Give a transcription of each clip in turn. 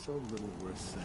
so little worth saying.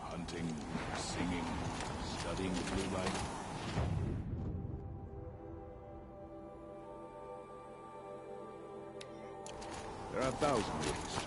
Hunting, singing, studying the blue light. There are 1,000 ways.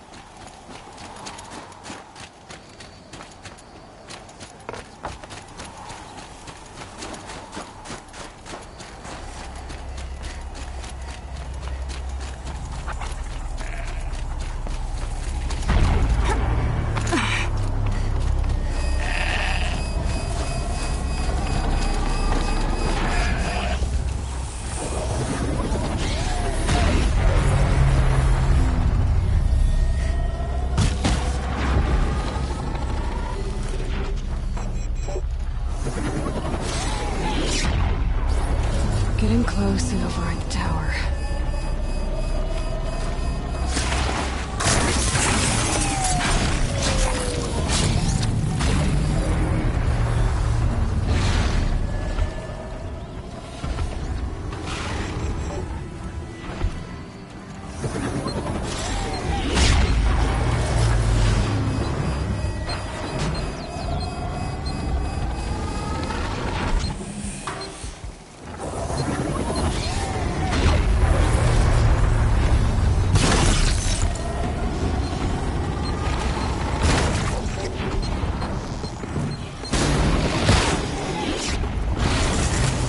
Getting close to the override tower.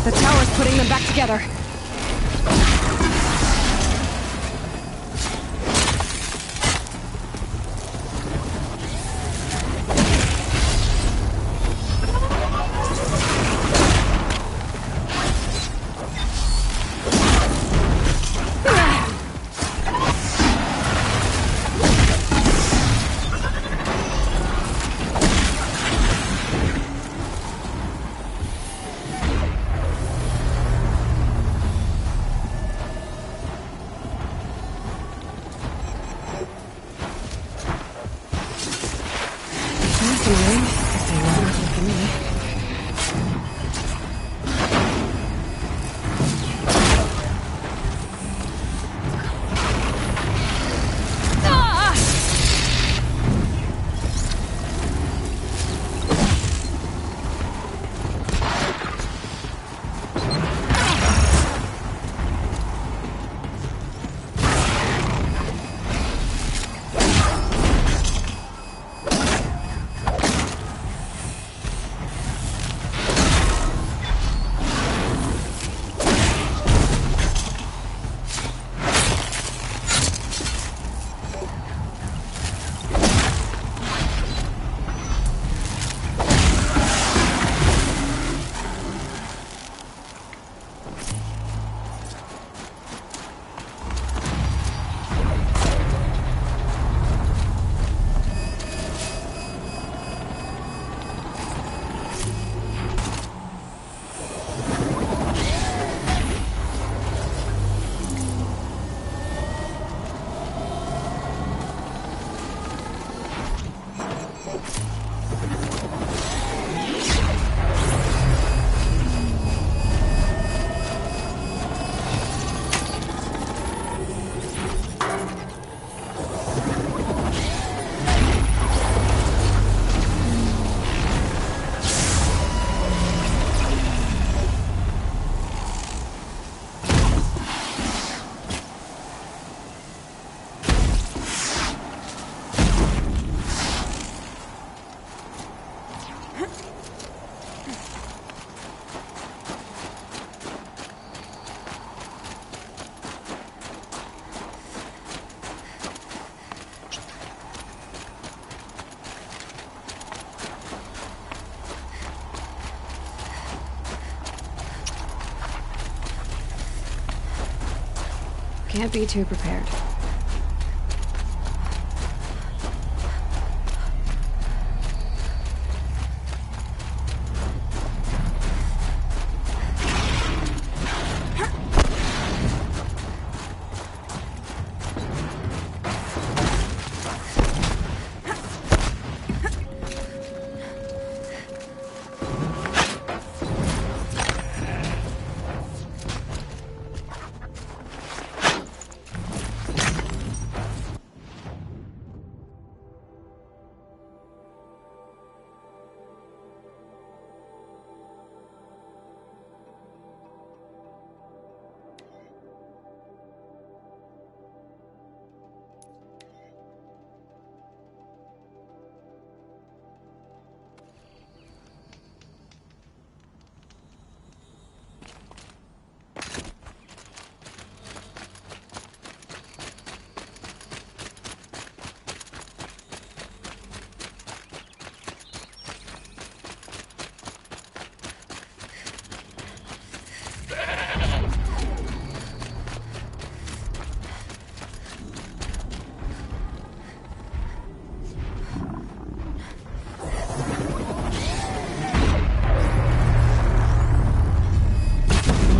The tower's putting them back together. Can't be too prepared.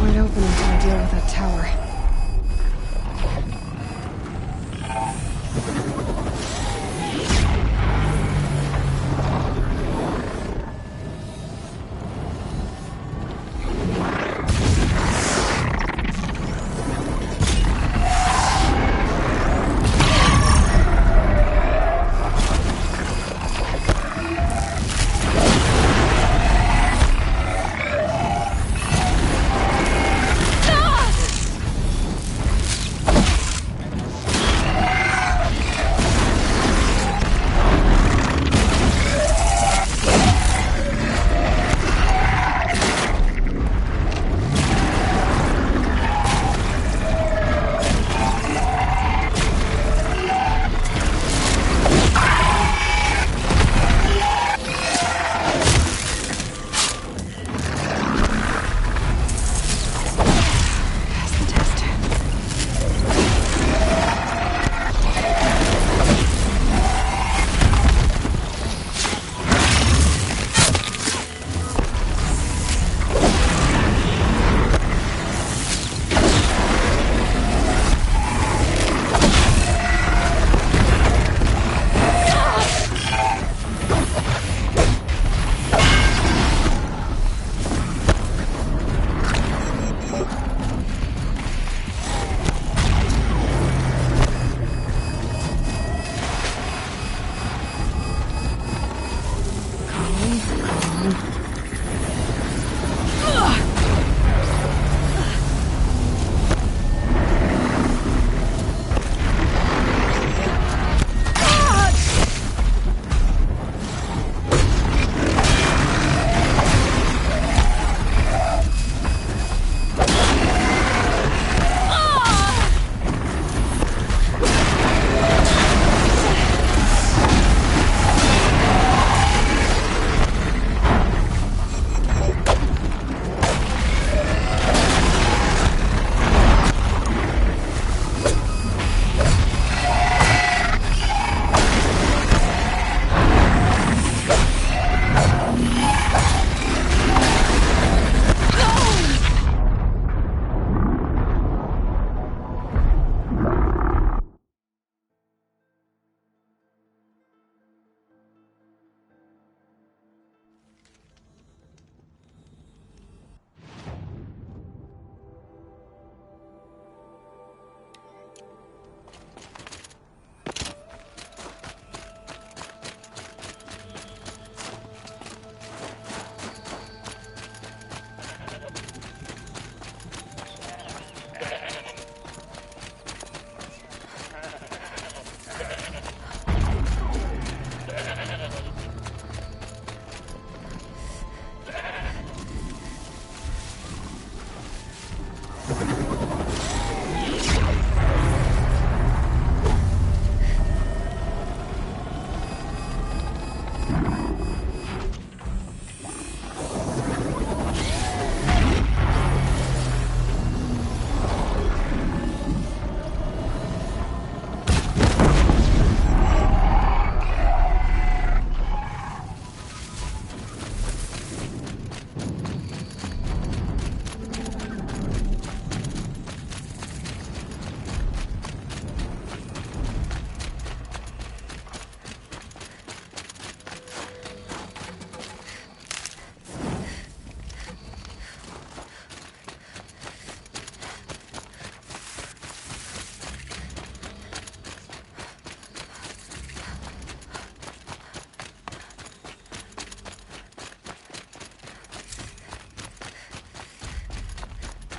Wide open until I deal with that tower.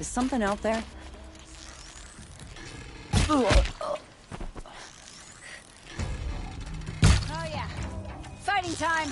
Is something out there? Oh yeah. Fighting time!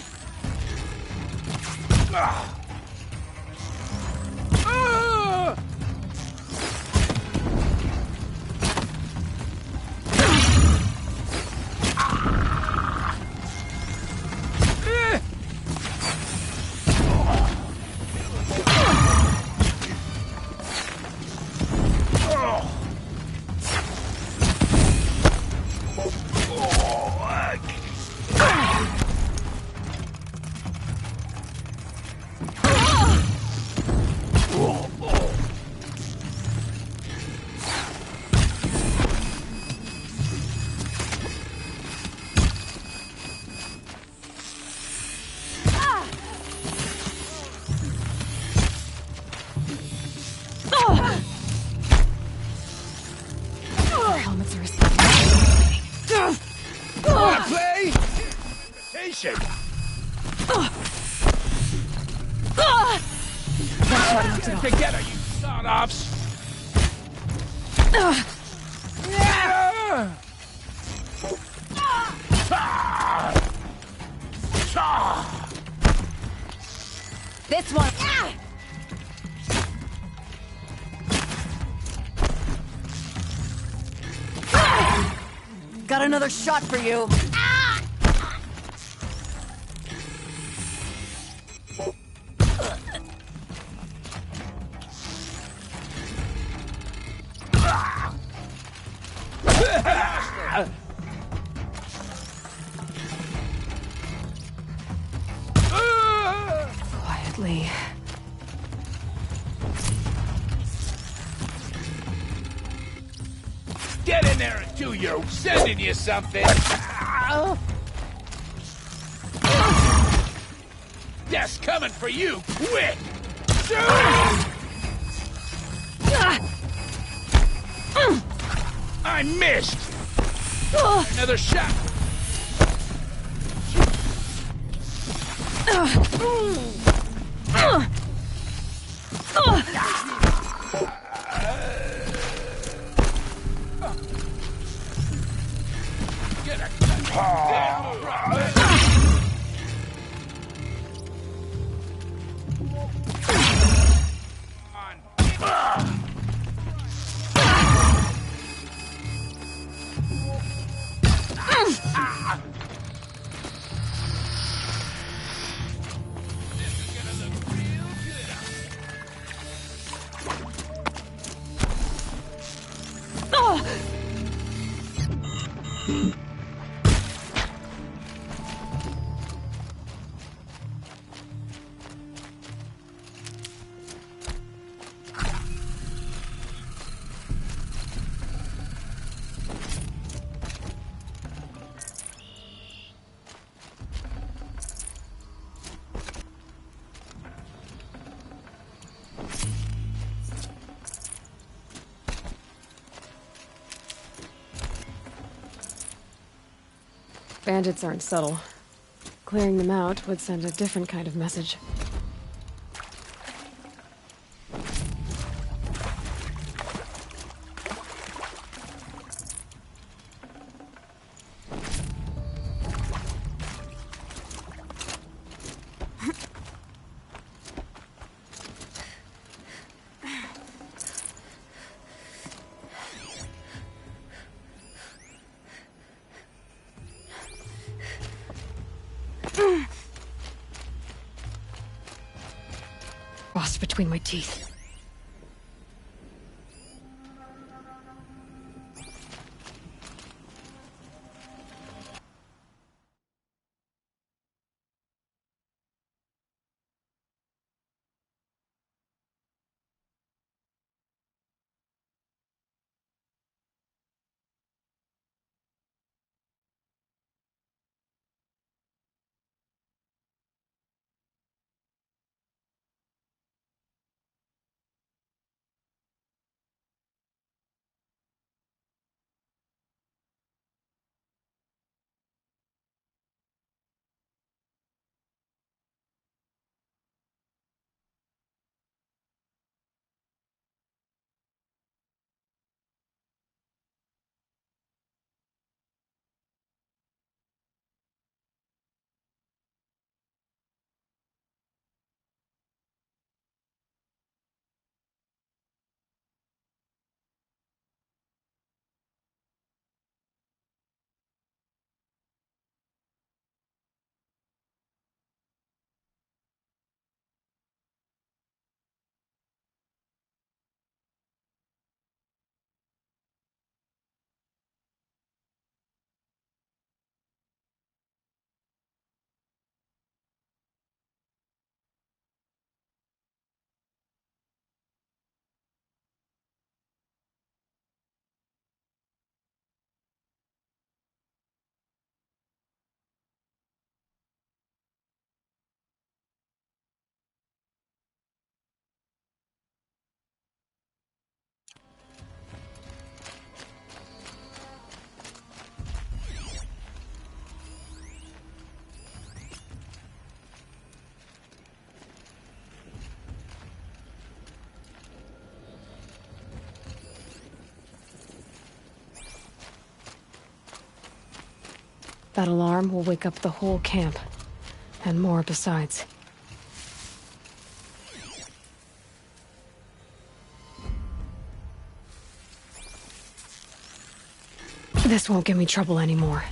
Helmets are Wanna play? Invitation. Get together, you sawed-offs. This one! Got another shot for you! Quietly. Get in there and do your sending you something. Death's coming for you, quick! I missed! Another shot! Get a damn right. Bandits aren't subtle. Clearing them out would send a different kind of message. Lost between my teeth. That alarm will wake up the whole camp. And more besides. This won't give me trouble anymore.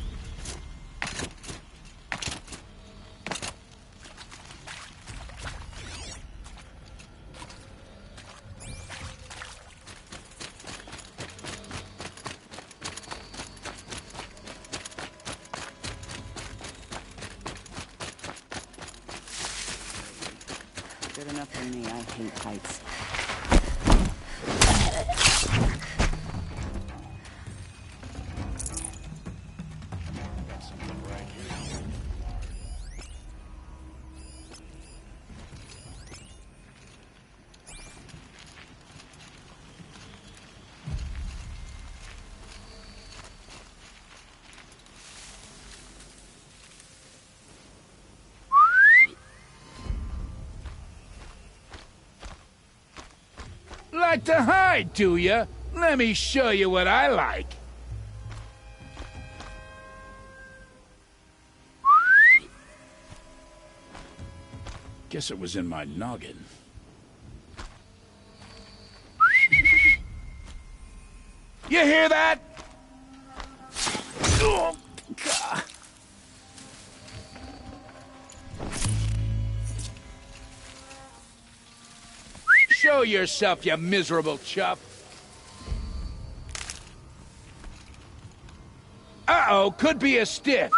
Good enough for me. I hate heights. Like to hide, do ya? Let me show you what I like. Guess it was in my noggin. You hear that? Oh, God. Show yourself, you miserable chuff. Uh-oh, could be a stiff.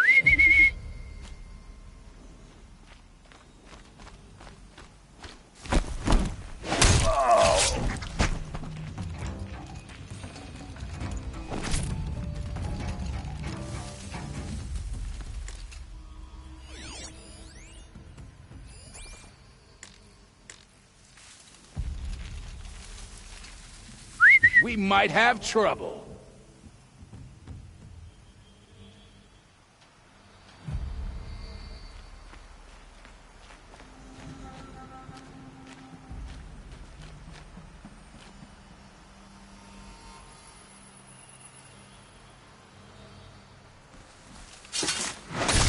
We might have trouble.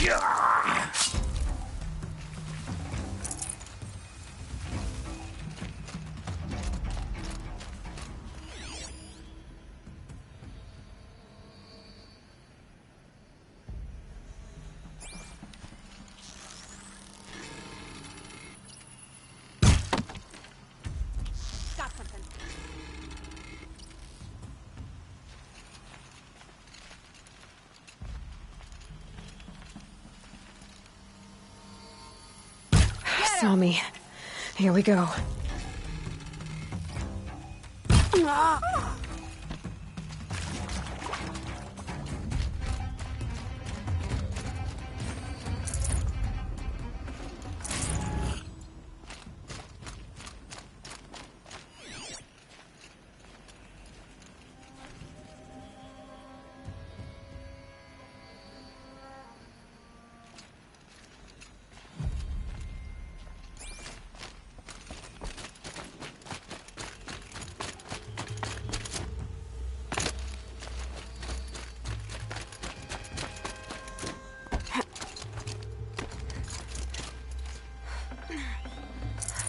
Yeah. Saw me. Here we go.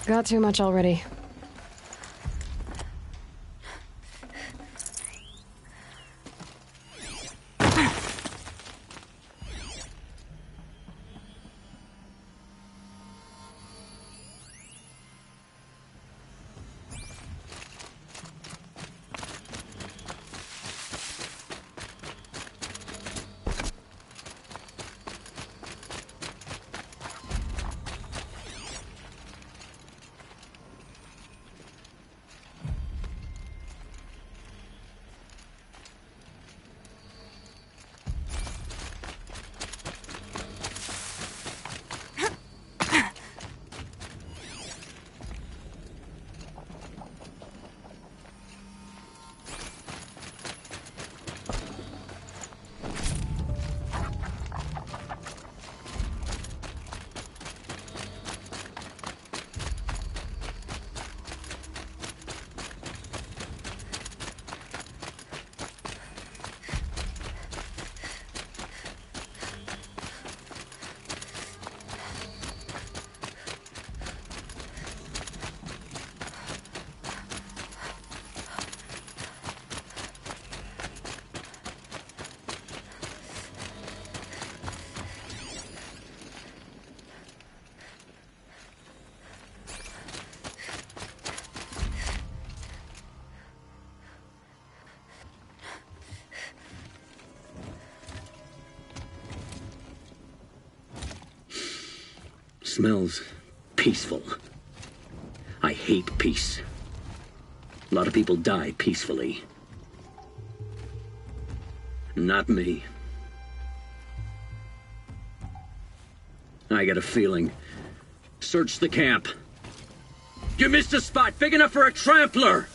Got too much already. smells peaceful. I hate peace. A lot of people die peacefully. Not me. I got a feeling. Search the camp. You missed a spot big enough for a trampler!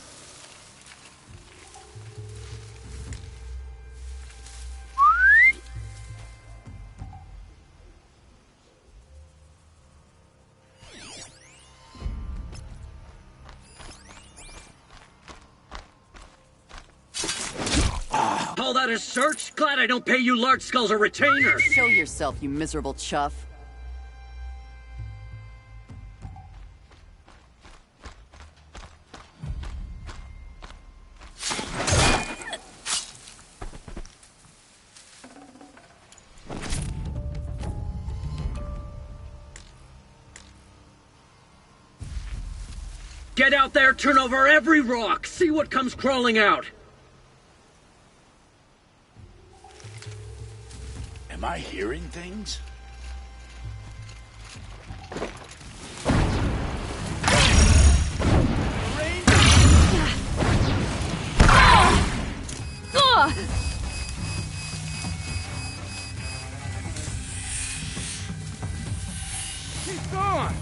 Call that a search? Glad I don't pay you large skulls a retainer! Show yourself, you miserable chuff. Get out there, turn over every rock, see what comes crawling out! Am I hearing things? He's gone!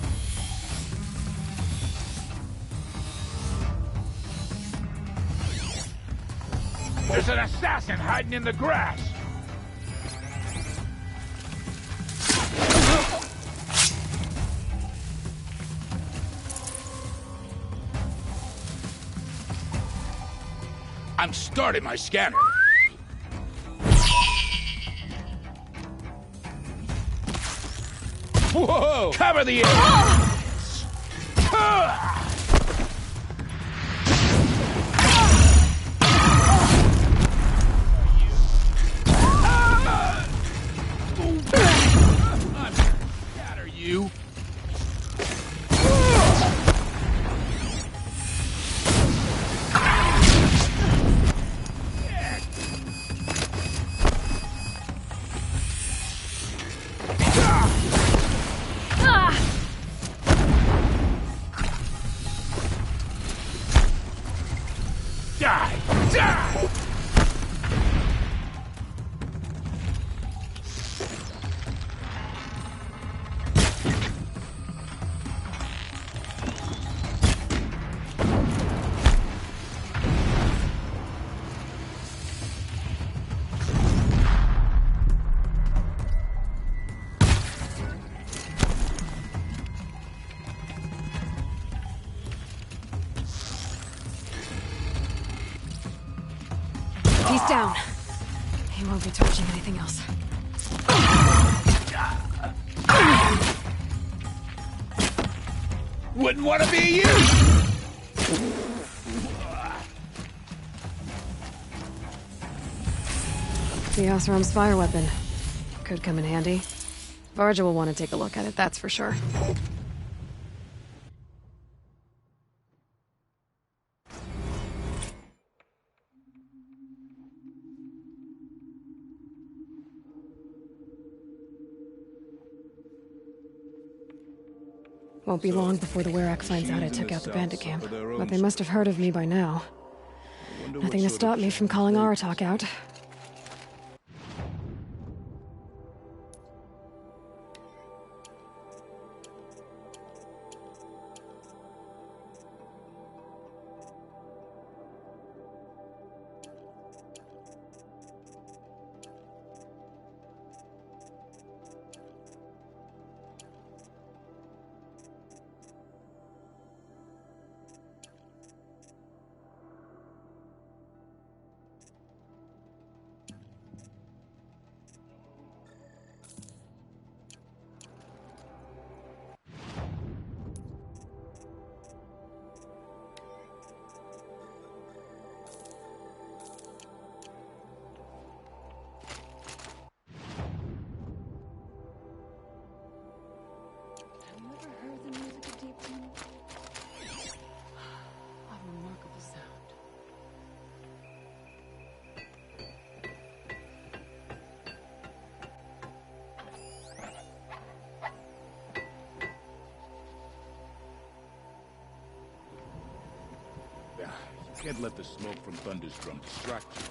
There's an assassin hiding in the grass! I'm starting my scanner. Whoa! Cover the area! Scatter you! Die! Die! He's down. He won't be touching anything else. Wouldn't want to be you! The Oseram's fire weapon. Could come in handy. Varja will want to take a look at it, that's for sure. Won't be long before the Werak finds out I took out the bandit camp. But they must have heard of me by now. Nothing to stop me from calling Aratak out. Can't let the smoke from Thunderstrom distract you.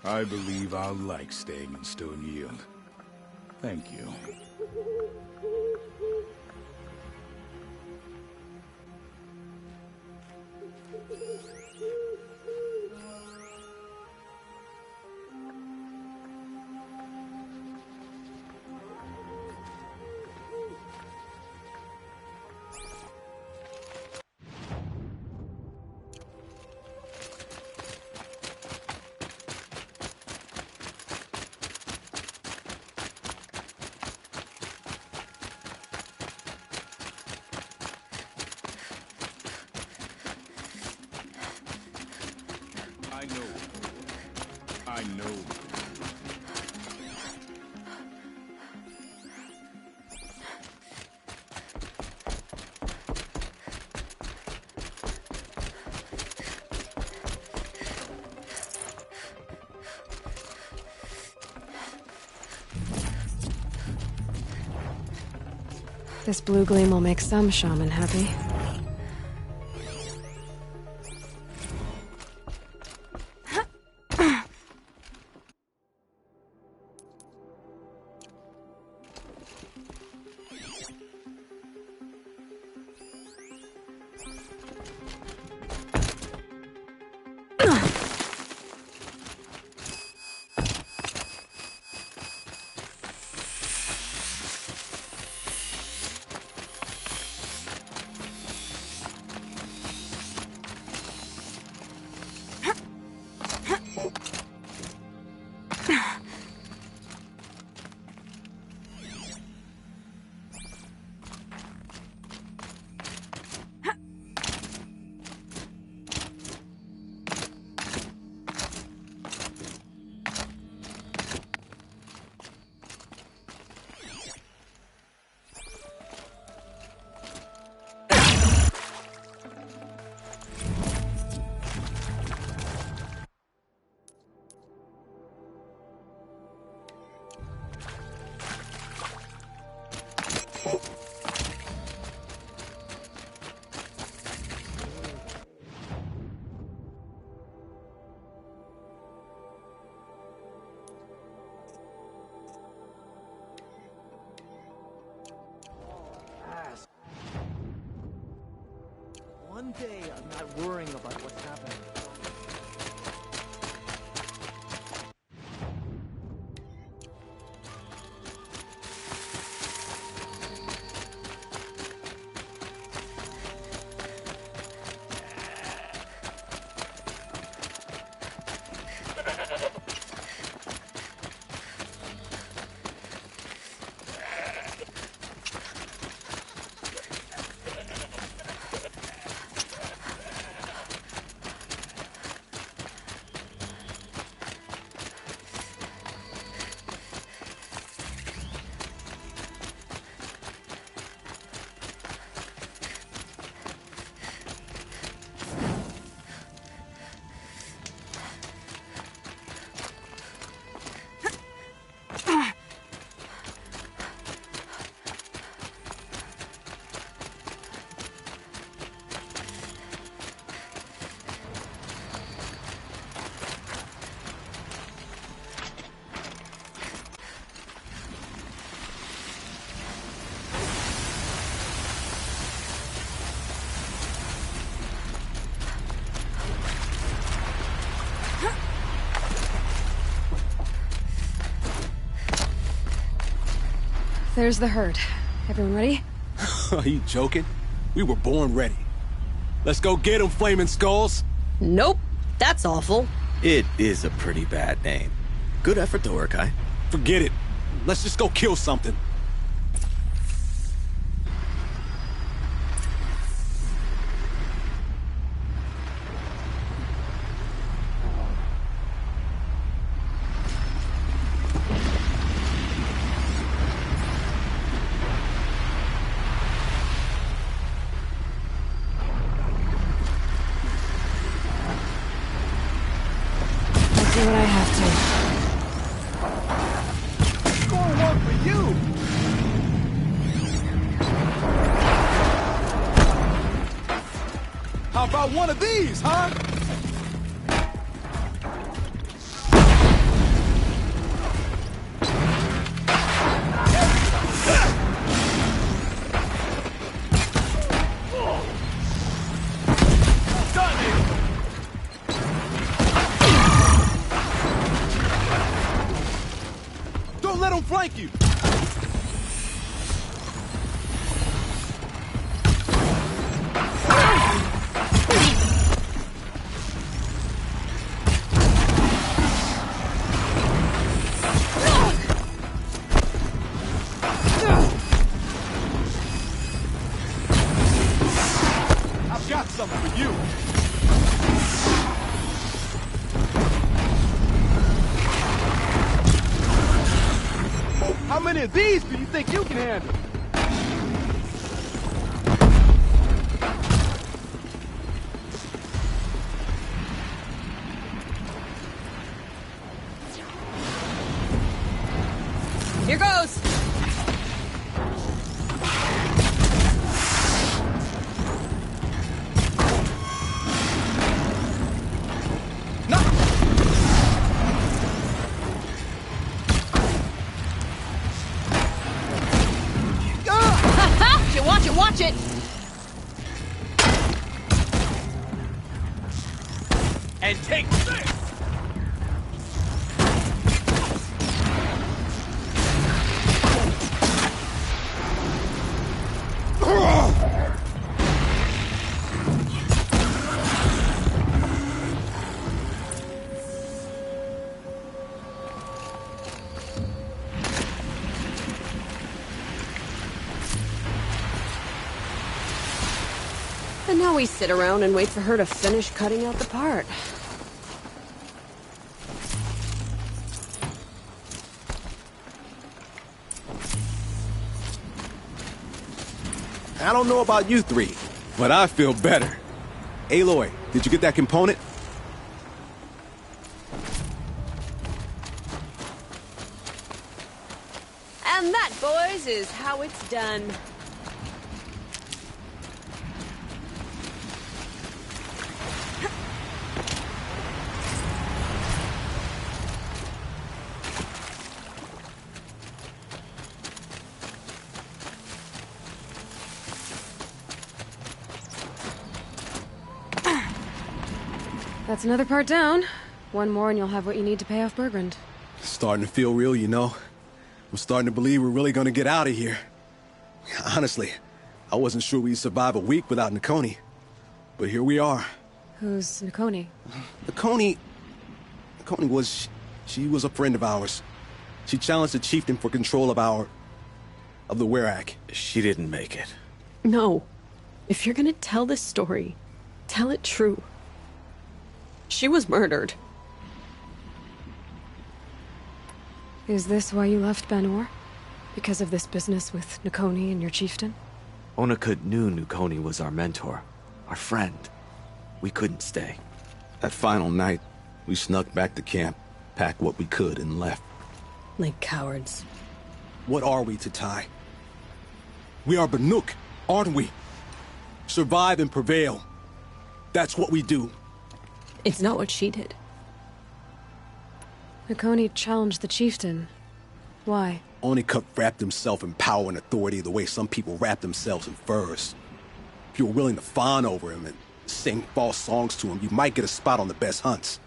I believe I'll like staying in Stone Yield. Thank you. I know. This blue gleam will make some shaman happy. One day I'm not worrying about what's happening. There's the herd. Everyone ready? Are you joking? We were born ready. Let's go get them, Flaming Skulls! Nope. That's awful. It is a pretty bad name. Good effort though, Urkai. Forget it. Let's just go kill something. Do what I have to. Score one for you! How about one of these, huh? Don't let them flank you! I've got something for you! How many of these do you think you can handle? Here goes. Watch it! And take this! And now we sit around and wait for her to finish cutting out the part. I don't know about you three, but I feel better. Aloy, did you get that component? And that, boys, is how it's done. That's another part down. One more and you'll have what you need to pay off Bergrand. Starting to feel real, you know. I'm starting to believe we're really gonna get out of here. Honestly, I wasn't sure we'd survive a week without Nakoni. But here we are. Who's Nakoni? Nakoni was... she was a friend of ours. She challenged the chieftain for control of the Werak. She didn't make it. No. If you're gonna tell this story, tell it true. She was murdered. Is this why you left Ban-Ur? Because of this business with Nakoni and your chieftain? Onakut knew Nakoni was our mentor, our friend. We couldn't stay. That final night, we snuck back to camp, packed what we could, and left. Like cowards. What are we, Tatai? We are Banuk, aren't we? Survive and prevail. That's what we do. It's not what she did. Nakoni challenged the chieftain. Why? Onakut wrapped himself in power and authority the way some people wrap themselves in furs. If you were willing to fawn over him and sing false songs to him, you might get a spot on the best hunts.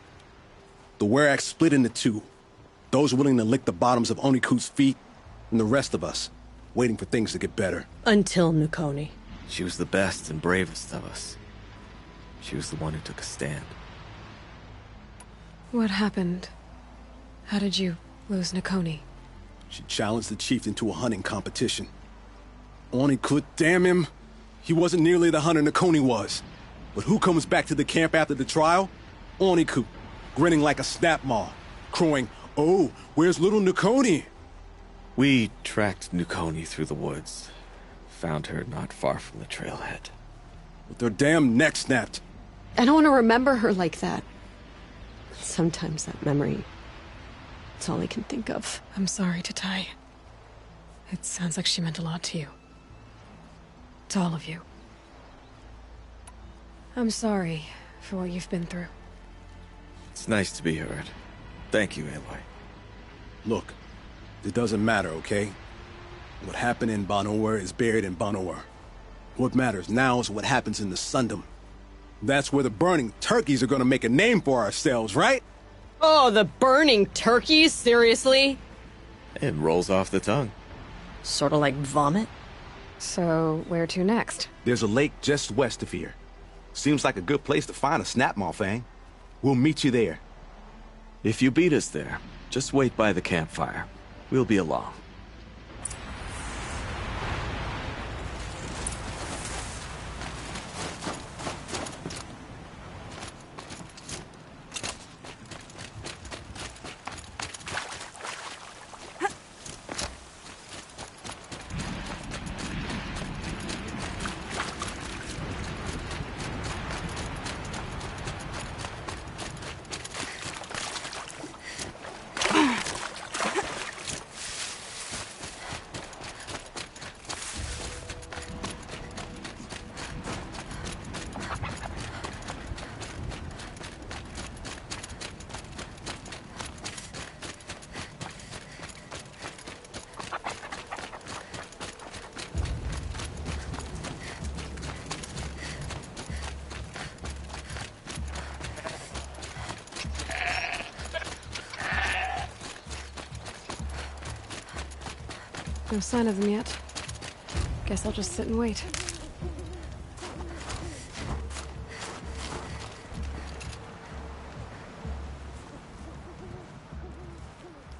The Werak split into two. Those willing to lick the bottoms of Onakut's feet, and the rest of us. waiting for things to get better. Until Nukoni. She was the best and bravest of us. She was the one who took a stand. What happened? How did you lose Nukoni? She challenged the chieftain to a hunting competition. Onikut, damn him! He wasn't nearly the hunter Nukoni was. But who comes back to the camp after the trial? Onikut, grinning like a snap maw, crowing, "Oh, where's little Nukoni?" We tracked Nukoni through the woods. Found her not far from the trailhead. With their damn neck snapped. I don't want to remember her like that. Sometimes that memory... it's all I can think of. I'm sorry, Tatai. It sounds like she meant a lot to you. To all of you. I'm sorry for what you've been through. It's nice to be heard. Thank you, Aloy. Look, it doesn't matter, okay? What happened in Ban-Ur is buried in Ban-Ur. What matters now is what happens in the Sundom. That's where the burning turkeys are gonna make a name for ourselves, right? Oh, the burning turkeys? Seriously? It rolls off the tongue. Sort of like vomit? So, where to next? There's a lake just west of here. Seems like a good place to find a snapmaw fang. We'll meet you there. If you beat us there, just wait by the campfire. We'll be along. No sign of them yet. Guess I'll just sit and wait.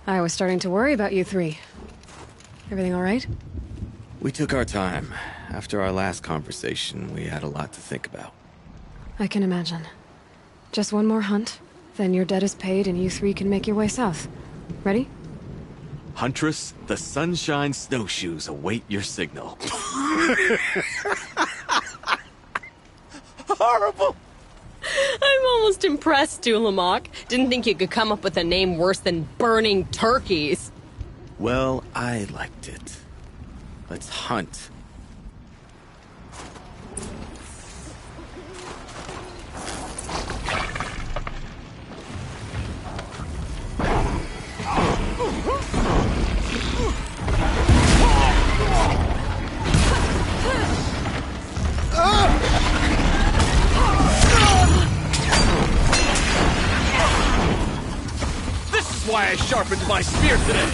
I was starting to worry about you three. Everything all right? We took our time. After our last conversation, we had a lot to think about. I can imagine. Just one more hunt, then your debt is paid and you three can make your way south. Ready? Huntress, the Sunshine Snowshoes await your signal. Horrible! I'm almost impressed, Dulamok. Didn't think you could come up with a name worse than burning turkeys. Well, I liked it. Let's hunt. This is why I sharpened my spear today!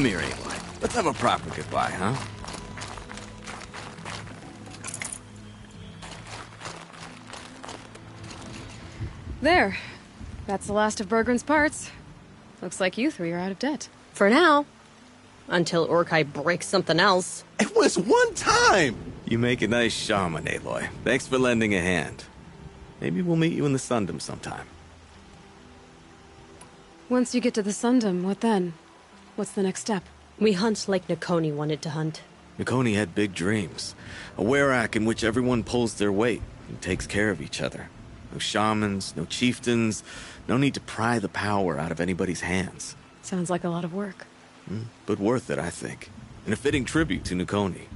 Come here, Aloy. Let's have a proper goodbye, huh? There. That's the last of Bergren's parts. Looks like you three are out of debt. For now. Until Urkai breaks something else. It was one time! You make a nice shaman, Aloy. Thanks for lending a hand. Maybe we'll meet you in the Sundom sometime. Once you get to the Sundom, what then? What's the next step? We hunt like Nakoni wanted to hunt. Nakoni had big dreams. A Werak in which everyone pulls their weight and takes care of each other. No shamans, no chieftains, no need to pry the power out of anybody's hands. Sounds like a lot of work. But worth it, I think. And a fitting tribute to Nakoni.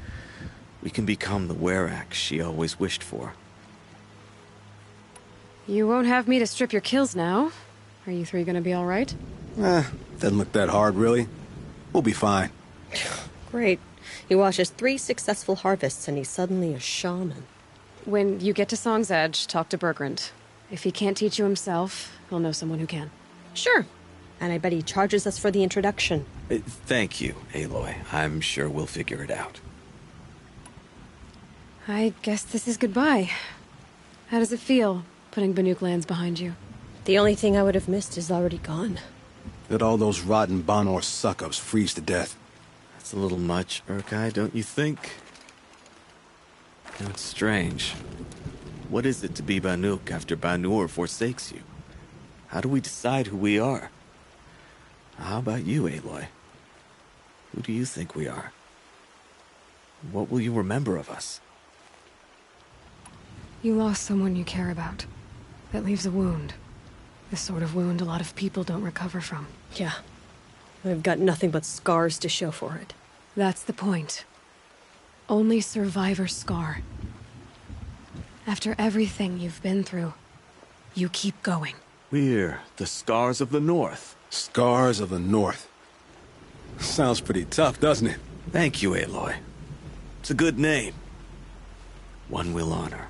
We can become the Werak she always wished for. You won't have me to strip your kills now. Are you three gonna be alright? Doesn't look that hard, really. We'll be fine. Great. He watches 3 successful harvests and he's suddenly a shaman. When you get to Song's Edge, talk to Bergrand. If he can't teach you himself, he'll know someone who can. Sure. And I bet he charges us for the introduction. Thank you, Aloy. I'm sure we'll figure it out. I guess this is goodbye. How does it feel, putting Banuk lands behind you? The only thing I would have missed is already gone. Let all those rotten Banor suck-ups freeze to death. That's a little much, Urkai, don't you think? It's strange. What is it to be Banuk after Banur forsakes you? How do we decide who we are? How about you, Aloy? Who do you think we are? What will you remember of us? You lost someone you care about. That leaves a wound. The sort of wound a lot of people don't recover from. Yeah. I've got nothing but scars to show for it. That's the point. Only survivor's scar. After everything you've been through, you keep going. We're the Scars of the North. Scars of the North. Sounds pretty tough, doesn't it? Thank you, Aloy. It's a good name. One we'll honor.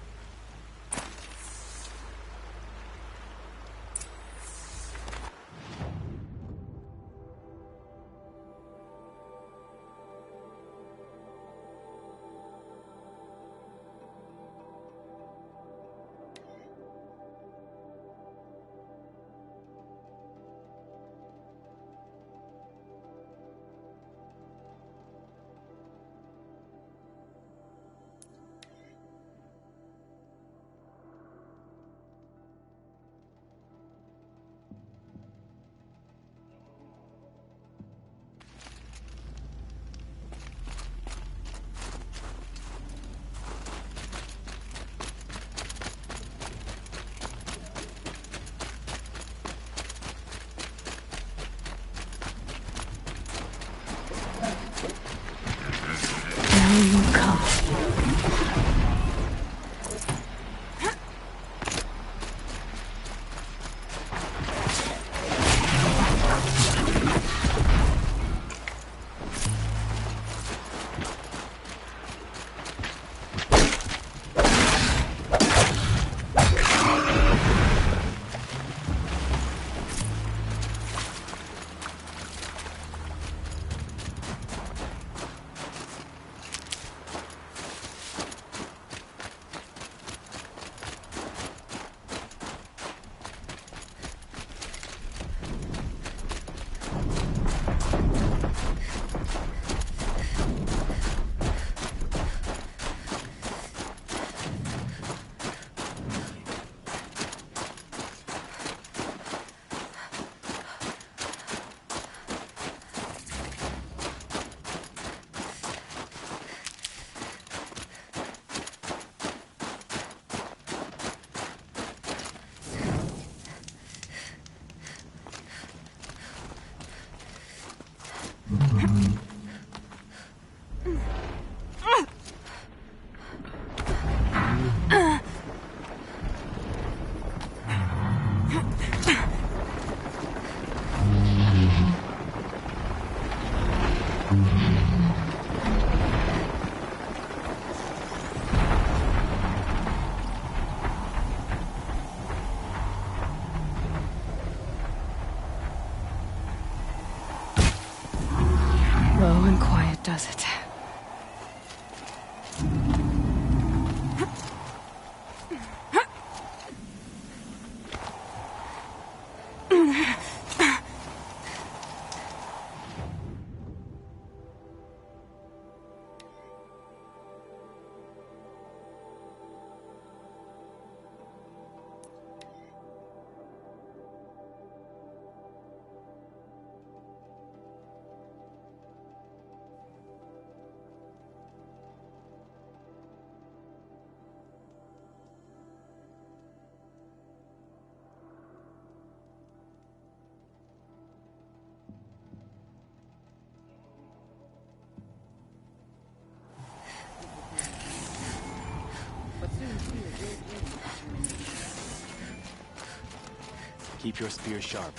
Keep your spear sharp.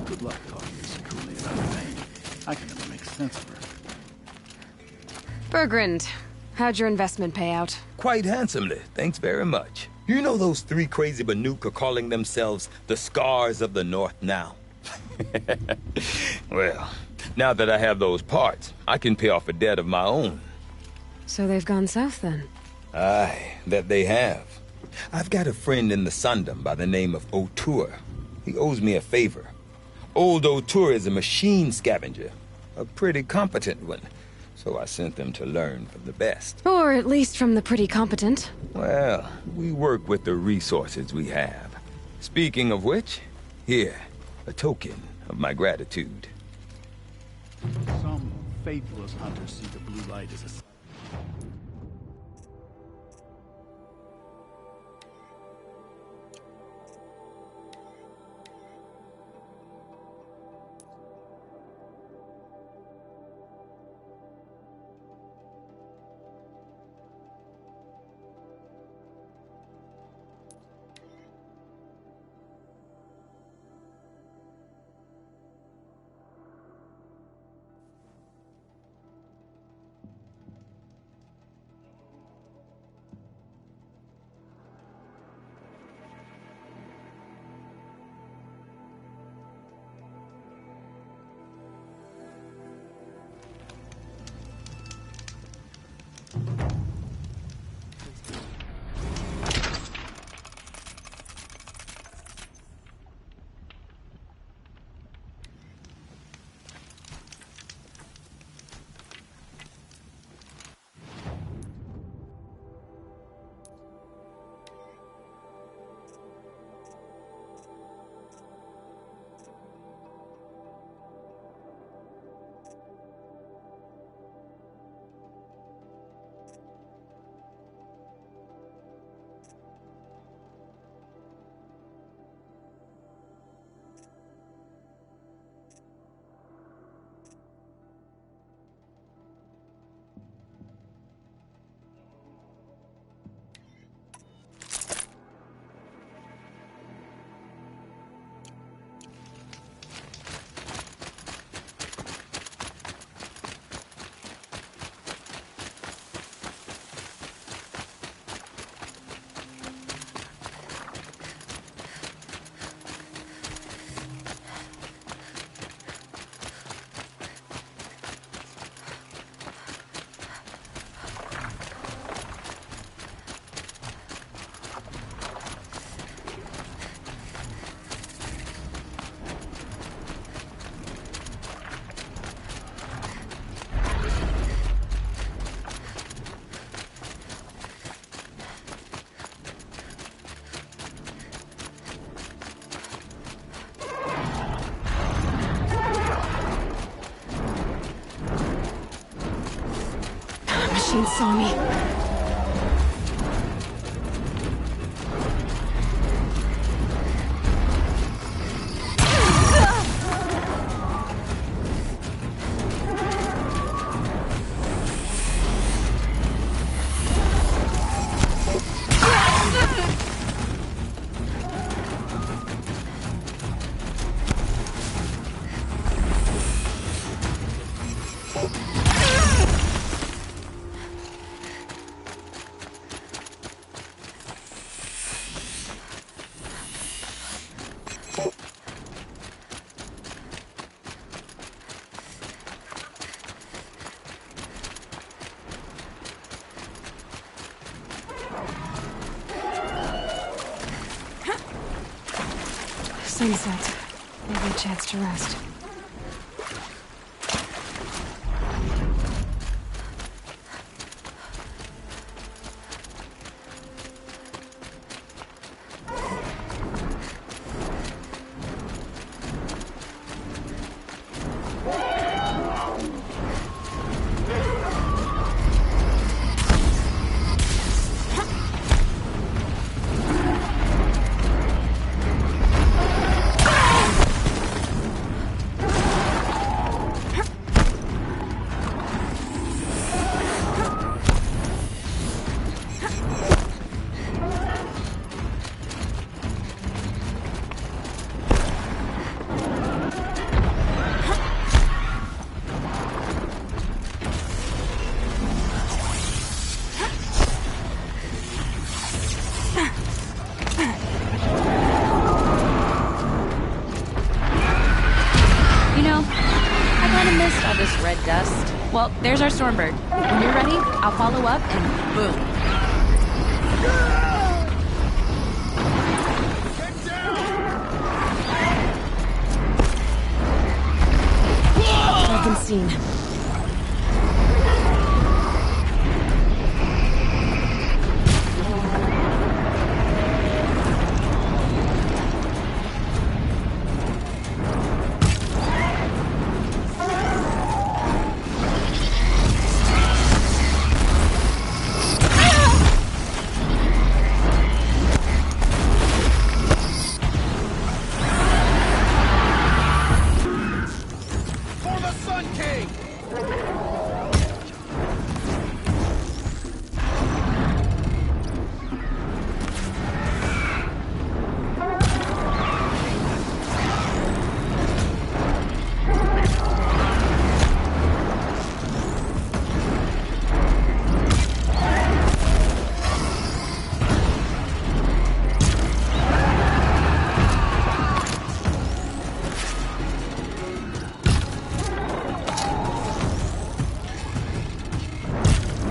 Good luck talking this truly about Thane. I can never make sense of her. Bergrand, how'd your investment pay out? Quite handsomely, thanks very much. You know those three crazy Banuk are calling themselves the Scars of the North now? Well, now that I have those parts, I can pay off a debt of my own. So they've gone south then? Aye, that they have. I've got a friend in the Sundom by the name of O'Toole. He owes me a favor. Old O'Toole is a machine scavenger, a pretty competent one. So I sent them to learn from the best. Or at least from the pretty competent. Well, we work with the resources we have. Speaking of which, here, a token of my gratitude. Some faithless hunters see the blue light as a... Machine saw me. Sunset. Maybe a chance to rest. this red dust? Well, there's our Stormbird. When you're ready, I'll follow up and boom. I've been seen.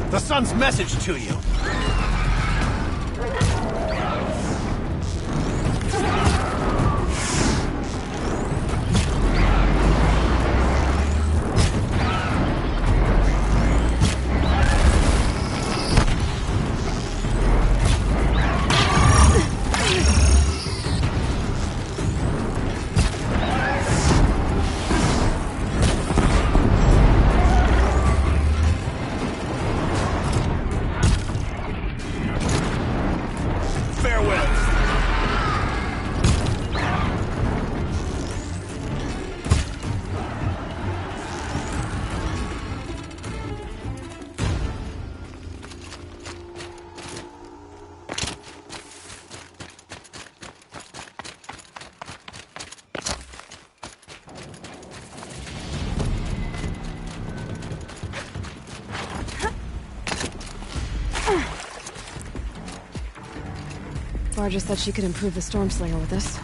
The sun's message to you. Varja said she could improve the Stormslinger with this.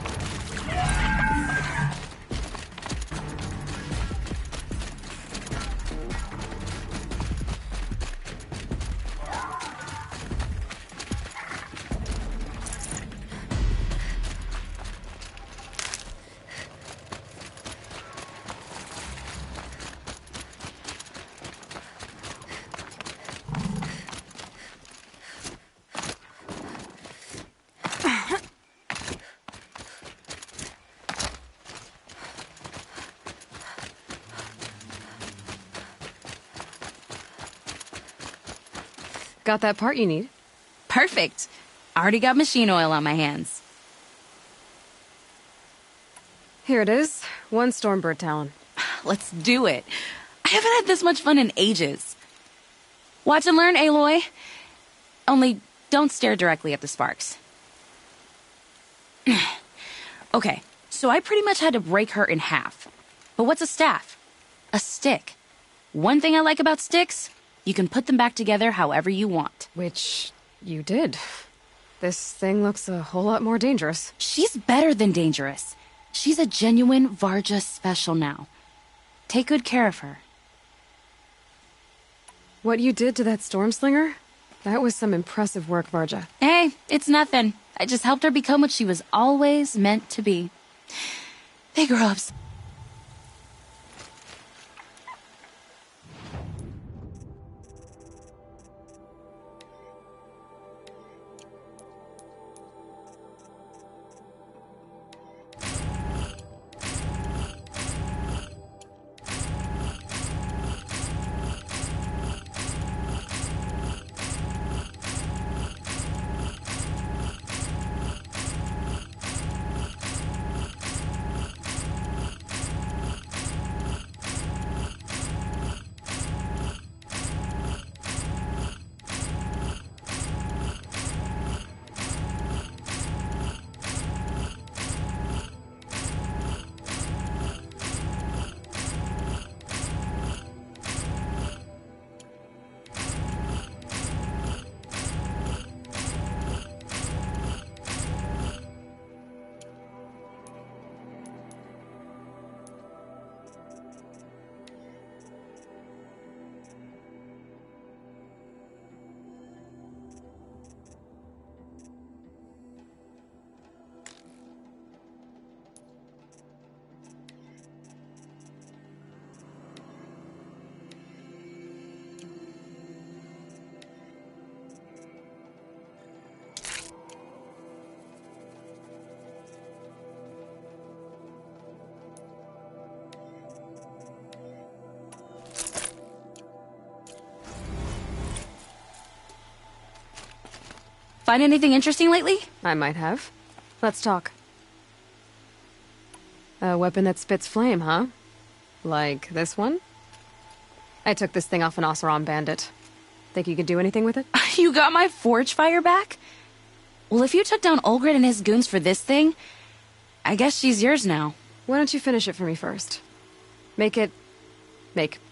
Got that part you need? Perfect. Already got machine oil on my hands. Here it is. 1 Stormbird talon. Let's do it. I haven't had this much fun in ages. Watch and learn, Aloy. Only don't stare directly at the sparks. Okay, so I pretty much had to break her in half. But what's a staff? A stick. One thing I like about sticks, you can put them back together however you want. Which you did. This thing looks a whole lot more dangerous. She's better than dangerous. She's a genuine Varja special now. Take good care of her. What you did to that Stormslinger? That was some impressive work, Varja. Hey, it's nothing. I just helped her become what she was always meant to be. They grow up. Find anything interesting lately? I might have. Let's talk. A weapon that spits flame, huh? Like this one? I took this thing off an Oseram bandit. Think you could do anything with it? You got my forge fire back? Well, if you took down Olgrid and his goons for this thing, I guess she's yours now. Why don't you finish it for me first? Make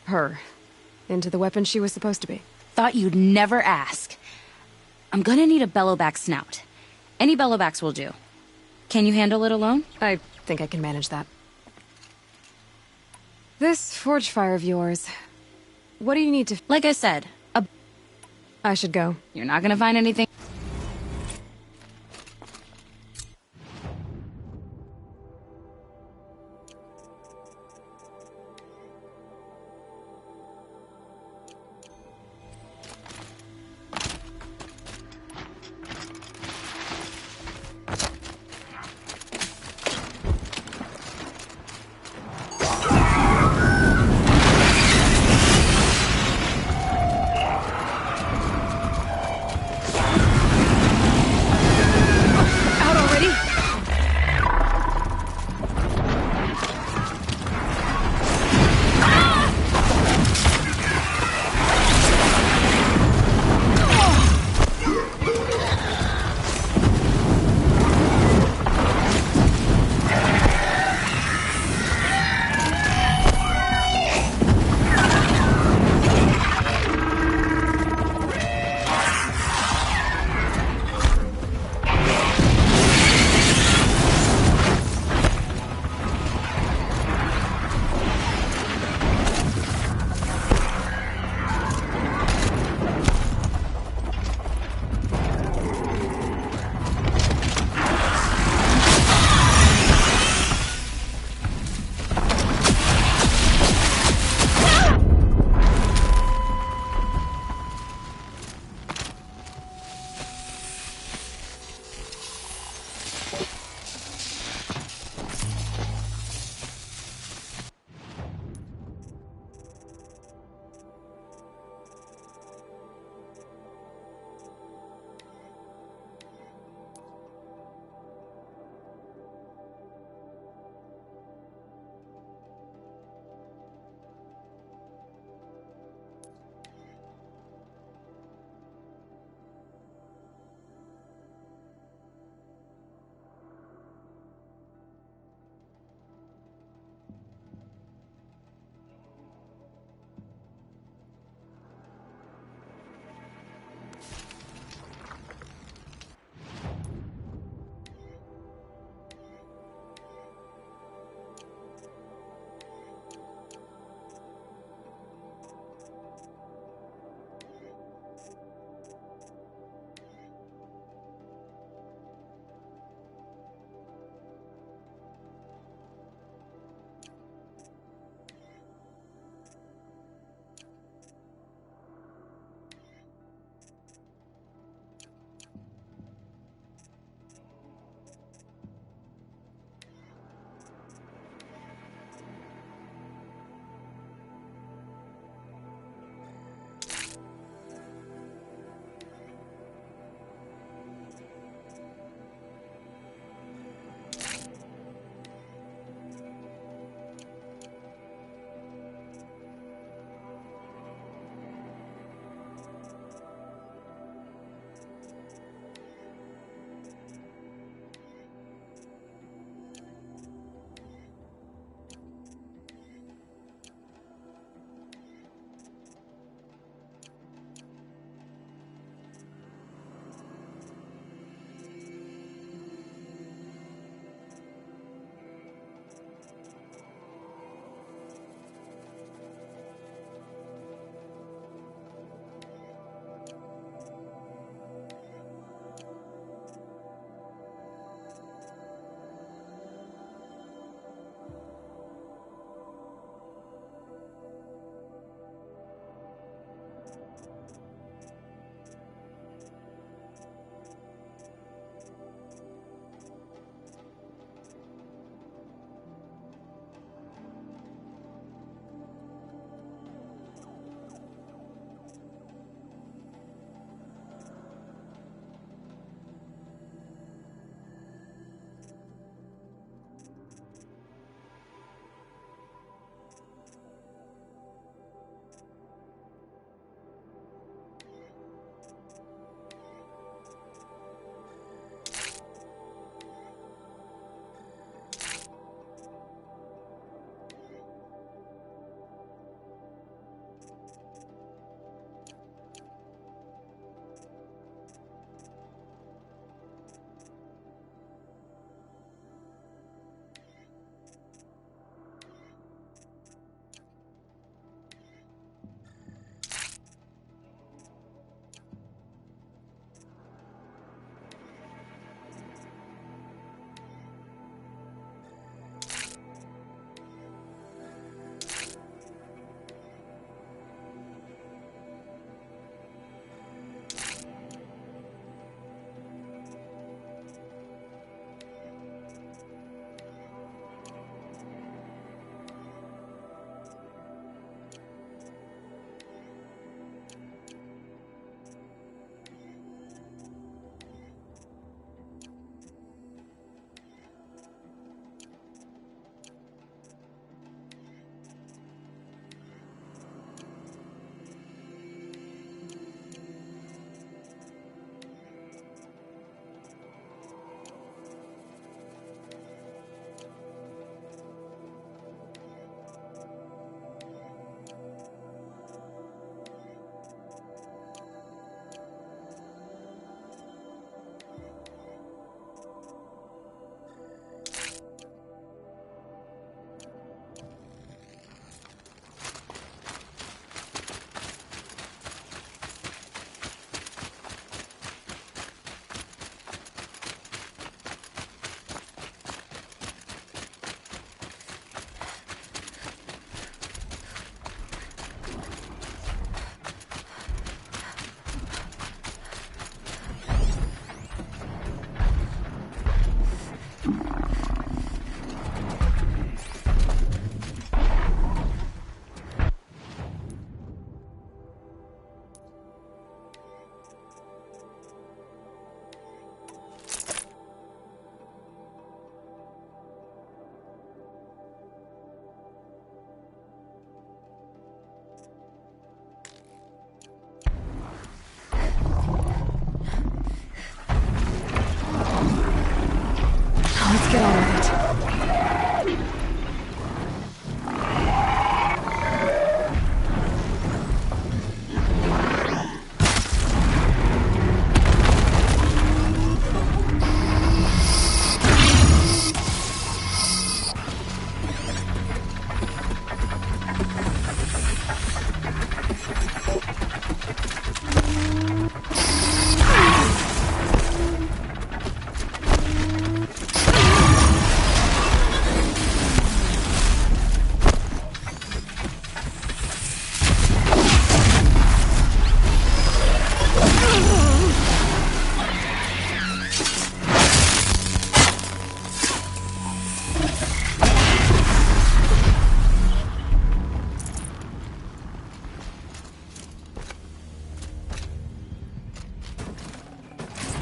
her into the weapon she was supposed to be. Thought you'd never ask. I'm gonna need a bellowback snout. Any bellowbacks will do. Can you handle it alone? I think I can manage that. This forge fire of yours, what do you need to... Like I said, I should go. You're not gonna find anything...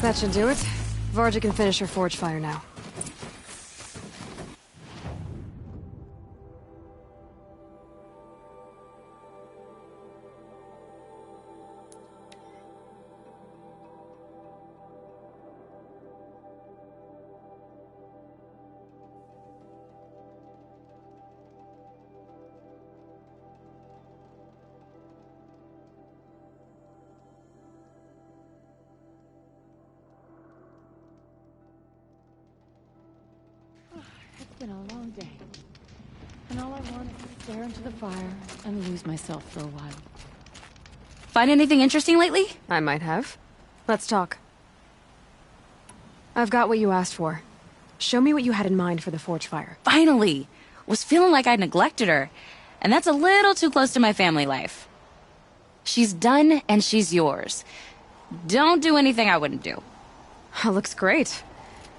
That should do it. Varga can finish her forge fire now. It's been a long day. And all I want is to stare into the fire and lose myself for a while. Find anything interesting lately? I might have. Let's talk. I've got what you asked for. Show me what you had in mind for the forge fire. Finally! Was feeling like I neglected her. And that's a little too close to my family life. She's done and she's yours. Don't do anything I wouldn't do. Looks great.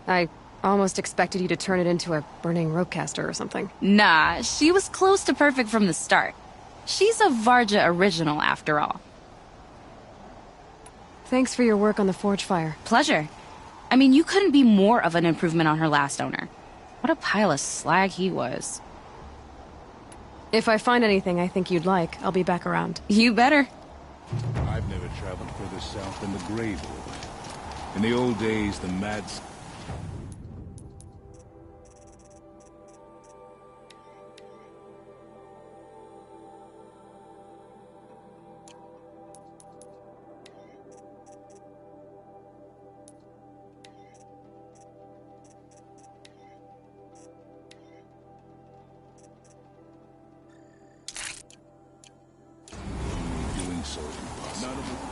I almost expected you to turn it into a burning ropecaster or something. Nah, she was close to perfect from the start. She's a Varga original, after all. Thanks for your work on the forge fire. Pleasure. I mean, you couldn't be more of an improvement on her last owner. What a pile of slag he was. If I find anything I think you'd like, I'll be back around. You better. I've never traveled further south than the Grave Wood. In the old days, the mad... doing so impossible.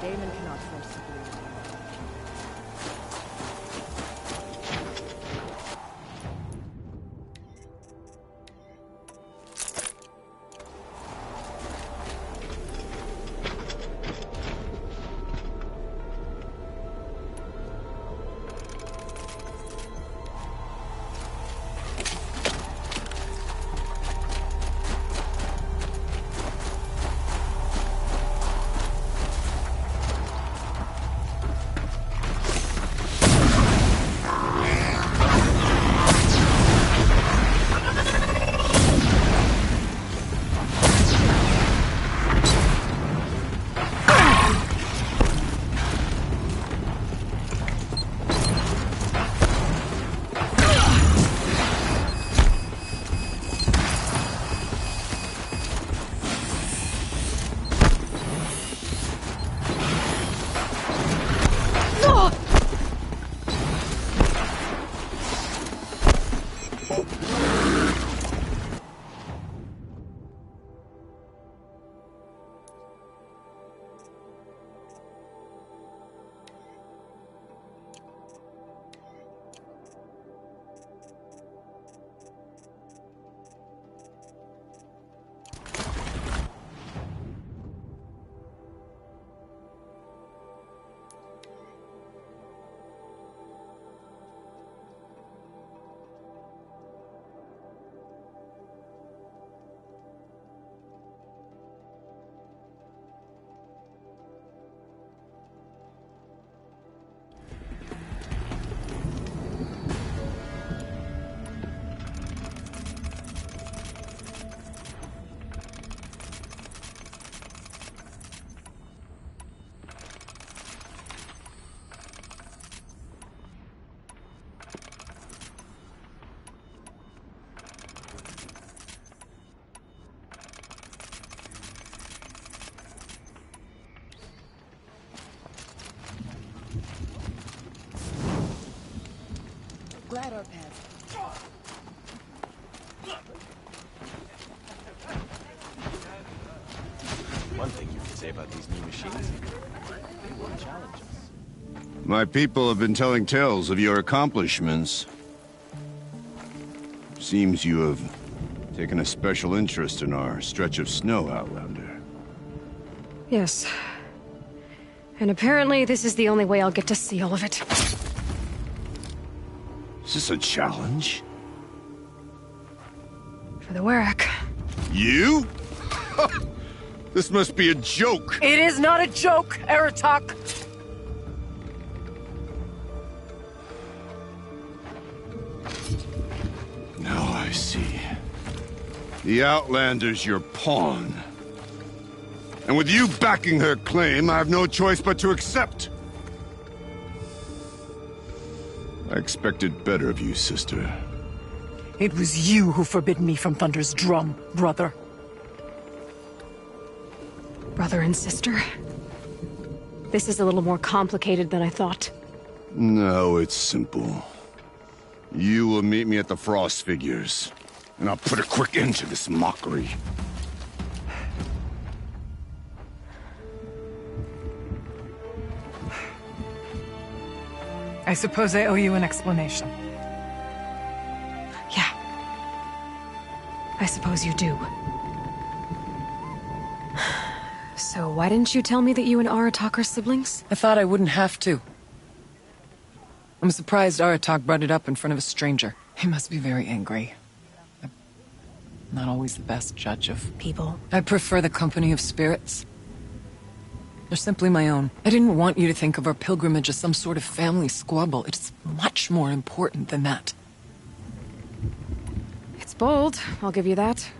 Daemon cannot force the blue. glad our paths. One thing you can say about these new machines, they will challenge us. My people have been telling tales of your accomplishments. Seems you have taken a special interest in our stretch of snow, Outlander. Yes. And apparently this is the only way I'll get to see all of it. Is this a challenge? For the Warwick. You? This must be a joke. It is not a joke, Aratak! Now I see. The Outlander's your pawn. And with you backing her claim, I have no choice but to accept. I expected better of you, sister. It was you who forbid me from Thunder's drum, brother. Brother and sister? This is a little more complicated than I thought. No, it's simple. You will meet me at the Frost Figures, and I'll put a quick end to this mockery. I suppose I owe you an explanation. Yeah. I suppose you do. So why didn't you tell me that you and Aratak are siblings? I thought I wouldn't have to. I'm surprised Aratak brought it up in front of a stranger. He must be very angry. I'm not always the best judge of people. I prefer the company of spirits. They're simply my own. I didn't want you to think of our pilgrimage as some sort of family squabble. It's much more important than that. It's bold, I'll give you that.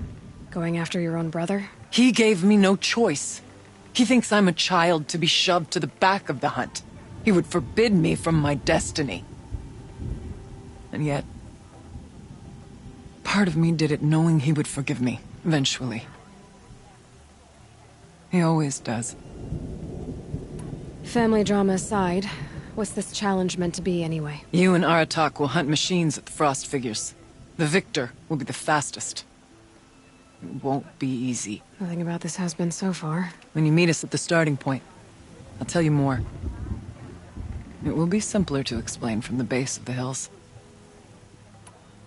Going after your own brother. He gave me no choice. He thinks I'm a child to be shoved to the back of the hunt. He would forbid me from my destiny. And yet, part of me did it knowing he would forgive me, eventually. He always does. Family drama aside, what's this challenge meant to be anyway? You and Aratak will hunt machines at the Frost Figures. The victor will be the fastest. It won't be easy. Nothing about this has been so far. When you meet us at the starting point, I'll tell you more. It will be simpler to explain from the base of the hills.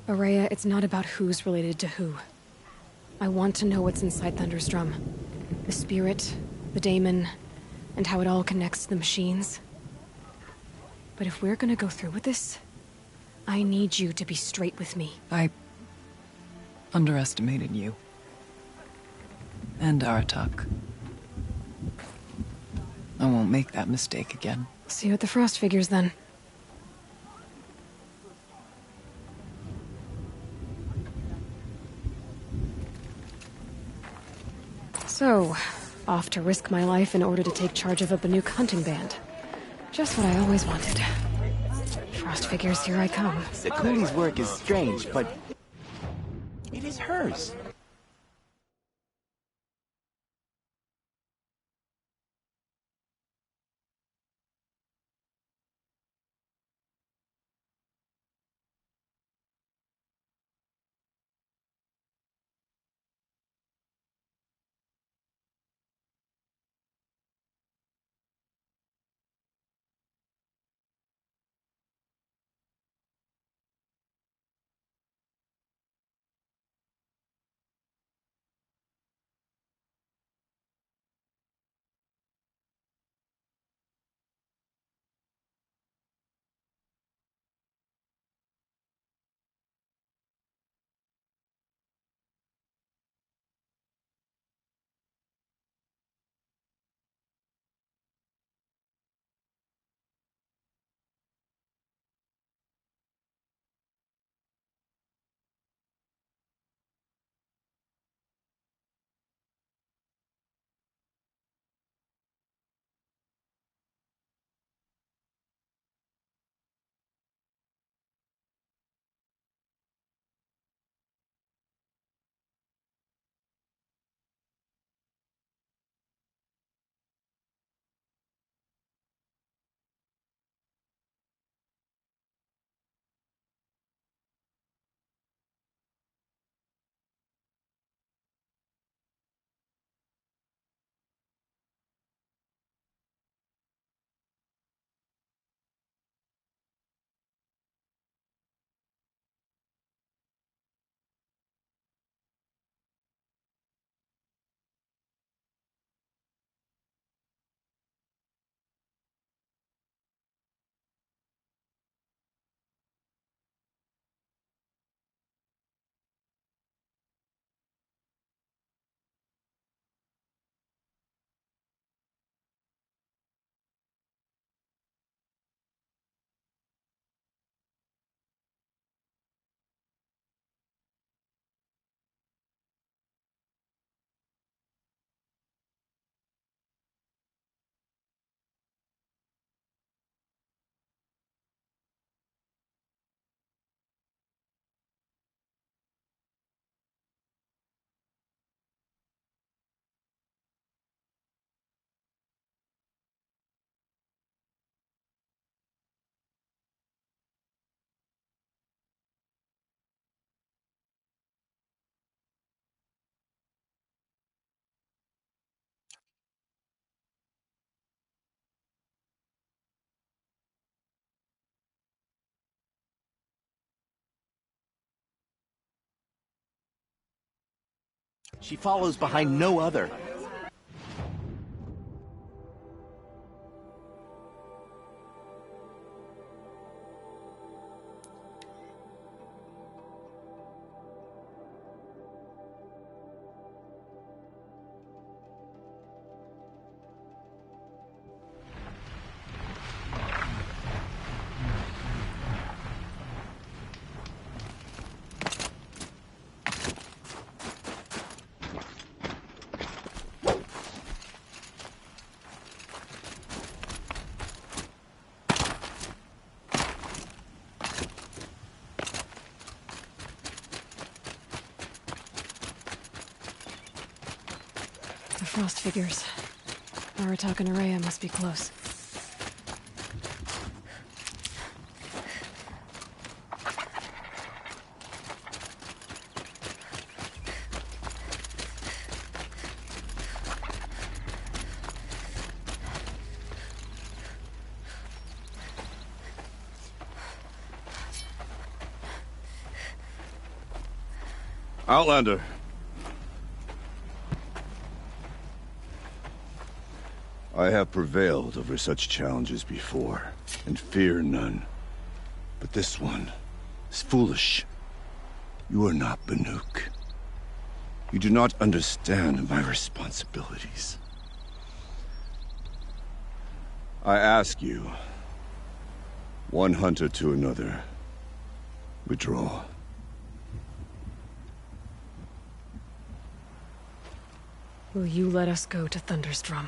Ourea, it's not about who's related to who. I want to know what's inside Thunder's drum. The spirit, the daemon, and how it all connects to the machines. But if we're gonna go through with this, I need you to be straight with me. I underestimated you. And Aratak. I won't make that mistake again. See you at the Frost Figures, then. So, off to risk my life in order to take charge of a Banuk hunting band. Just what I always wanted. Frost Figures, here I come. The coolie's work is strange, but it is hers. She follows behind no other. The frost figures. Aratak and Araya must be close. Outlander. I have prevailed over such challenges before, and fear none. But this one is foolish. You are not Banuk. You do not understand my responsibilities. I ask you, one hunter to another, withdraw. Will you let us go to Thunderstrom?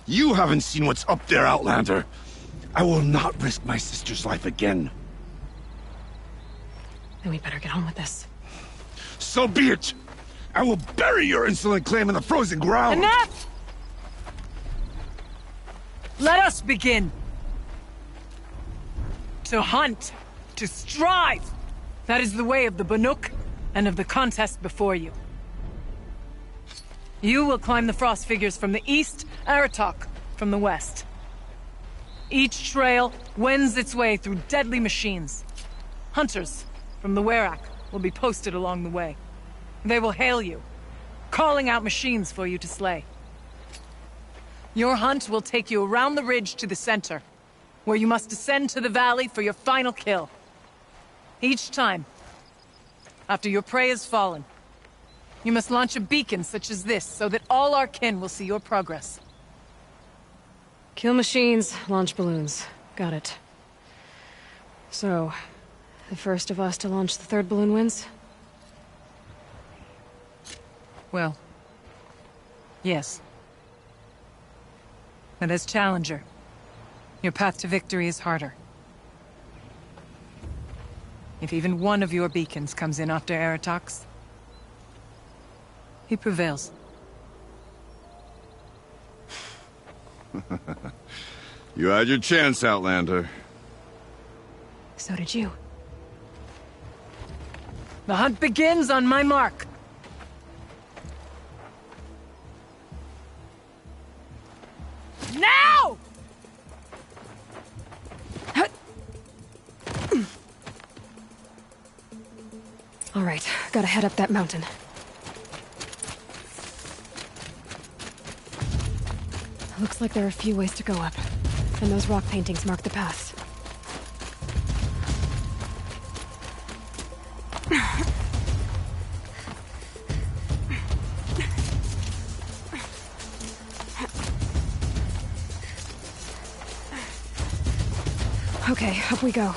You haven't seen what's up there, Outlander. I will not risk my sister's life again. Then we'd better get on with this. So be it! I will bury your insolent claim in the frozen ground! Enough! Let us begin. To hunt. To strive. That is the way of the Banuk, and of the contest before you. You will climb the frost figures from the east, Aratak from the west. Each trail wends its way through deadly machines. Hunters from the Werak will be posted along the way. They will hail you, calling out machines for you to slay. Your hunt will take you around the ridge to the center, where you must descend to the valley for your final kill. Each time, after your prey has fallen, you must launch a beacon such as this, so that all our kin will see your progress. Kill machines, launch balloons. Got it. So, the first of us to launch the third balloon wins? Well, yes. And as Challenger, your path to victory is harder. If even one of your beacons comes in after Aratak's, he prevails. You had your chance, Outlander. So did you. The hunt begins on my mark. Now! All right, gotta head up that mountain. Looks like there are a few ways to go up, and those rock paintings mark the paths. Okay, up we go.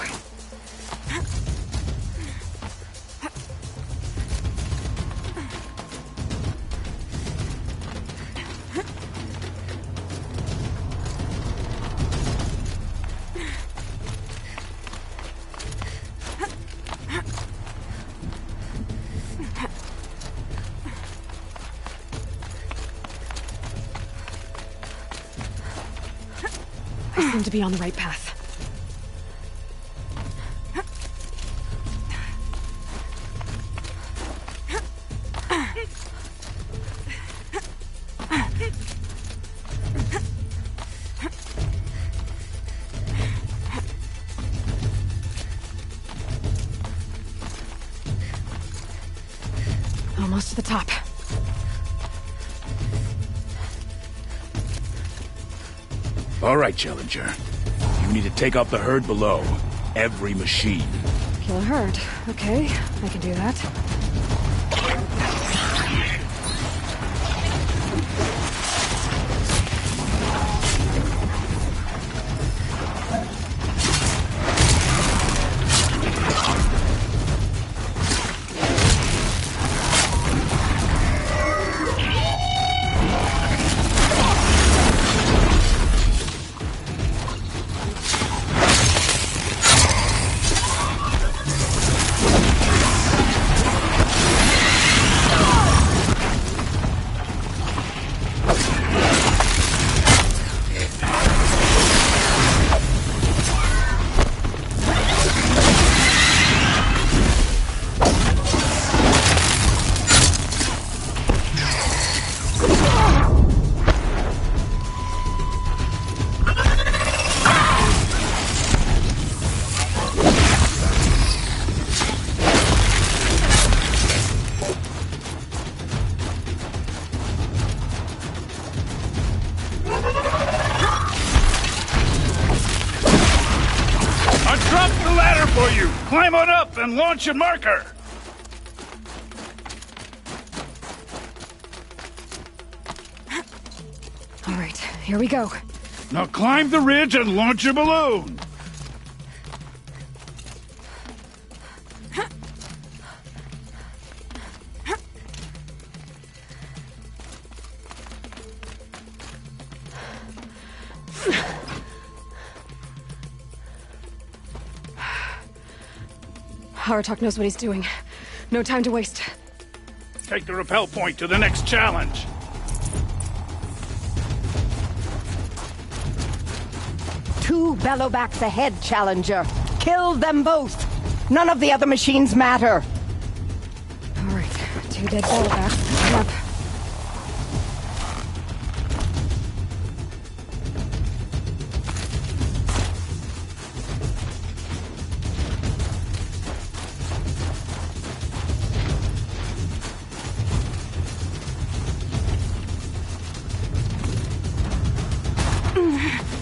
I seem to be on the right path. Almost to the top. All right, Challenger. You need to take out the herd below. Every machine. Kill a herd. Okay, I can do that. Climb on up and launch a marker! All right, here we go. Now climb the ridge and launch a balloon! Aratak knows what he's doing. No time to waste. Take the rappel point to the next challenge. Two Bellowbacks ahead, Challenger. Kill them both. None of the other machines matter. All right, 2 dead Bellowbacks. Come up.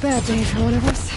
Bad day for one of us.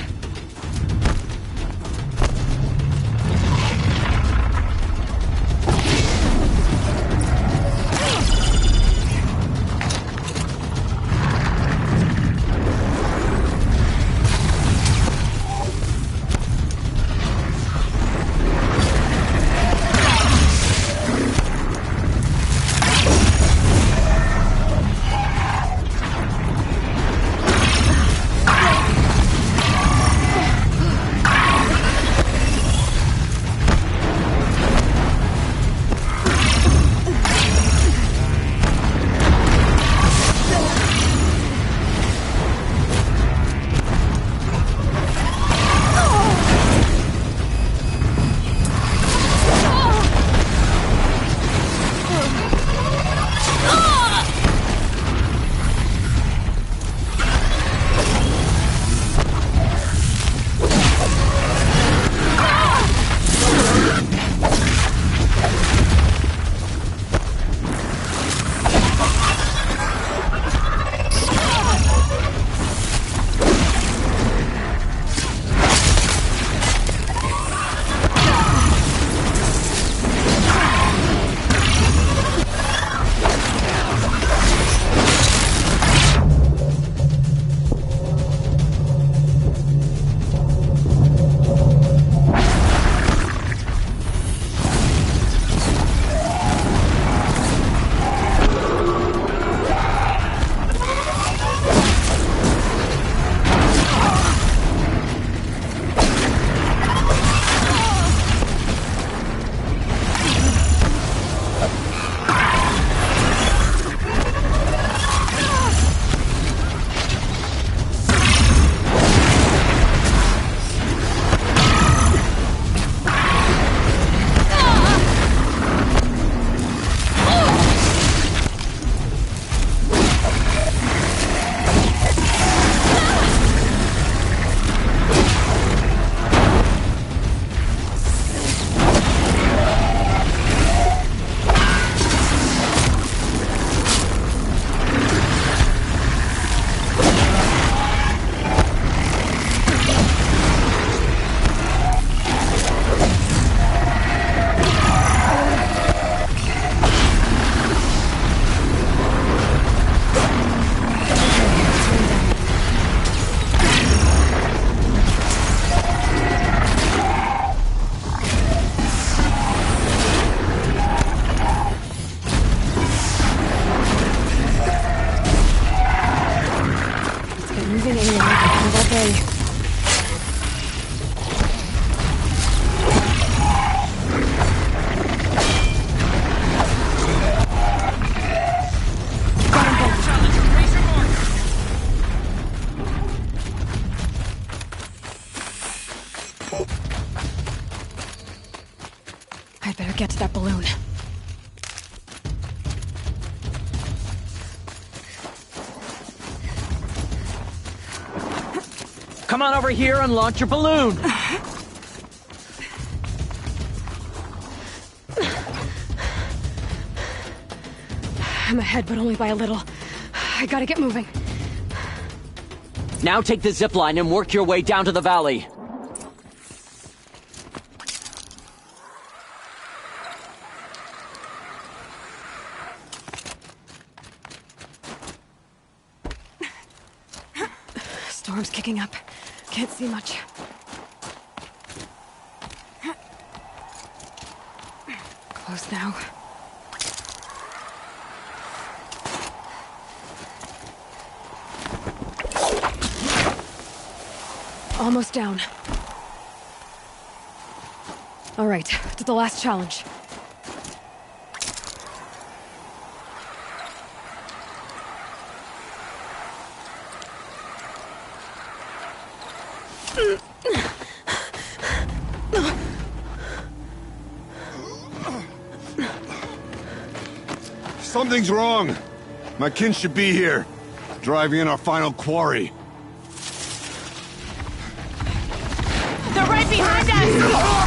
I'd better get to that balloon. Come on over here and launch your balloon! I'm ahead, but only by a little. I gotta get moving. Now take the zip line and work your way down to the valley. Storm's kicking up. Can't see much. Close now. Almost down. All right, to the last challenge. Something's wrong. My kin should be here, driving in our final quarry. They're right behind us!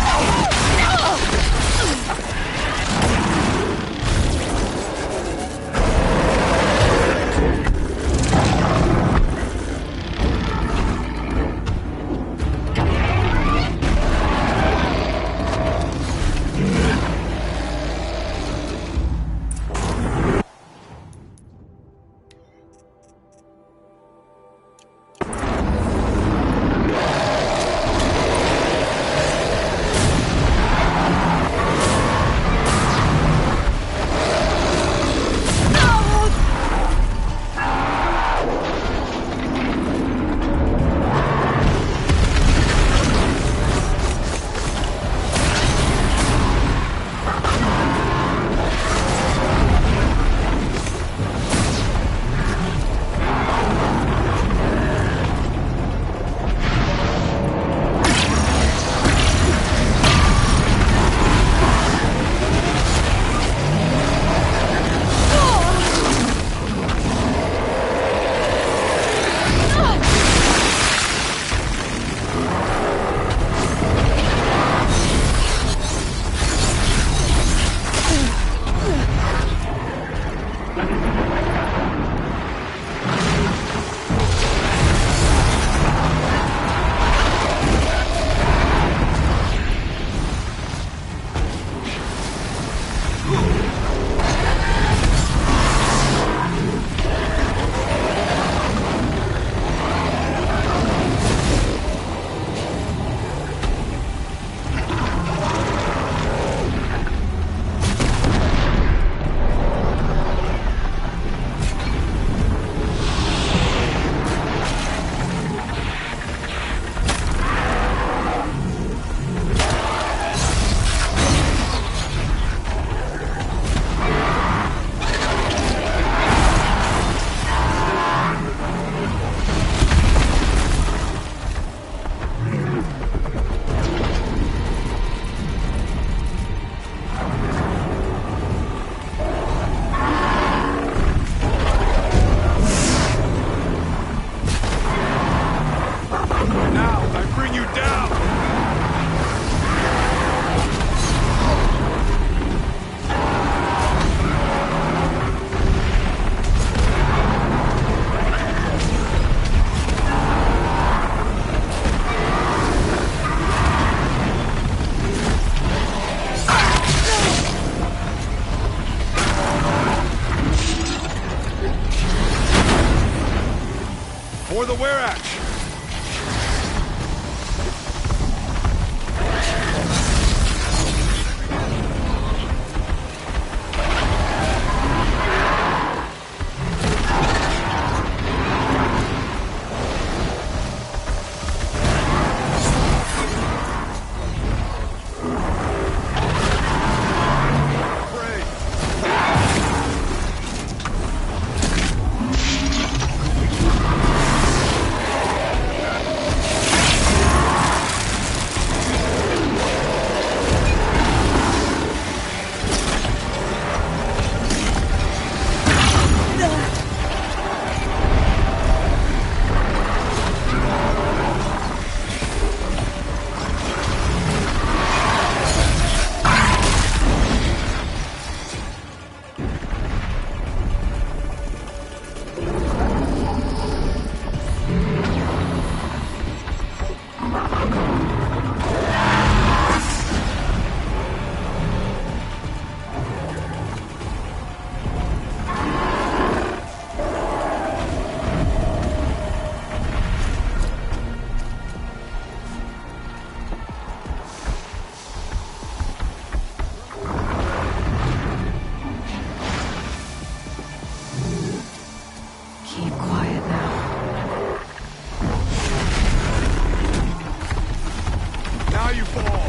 how you fall!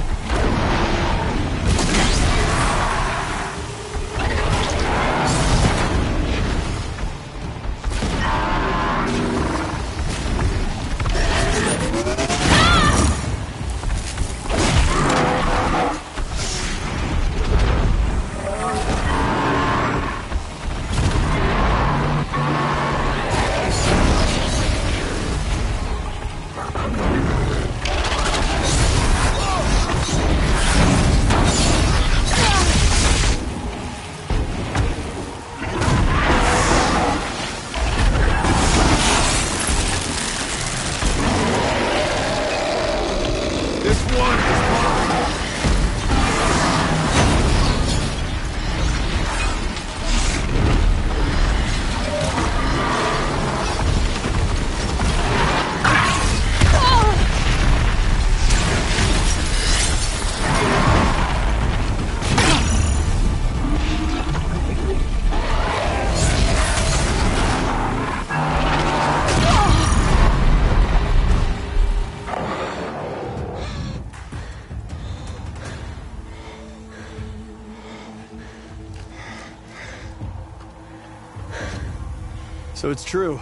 So it's true.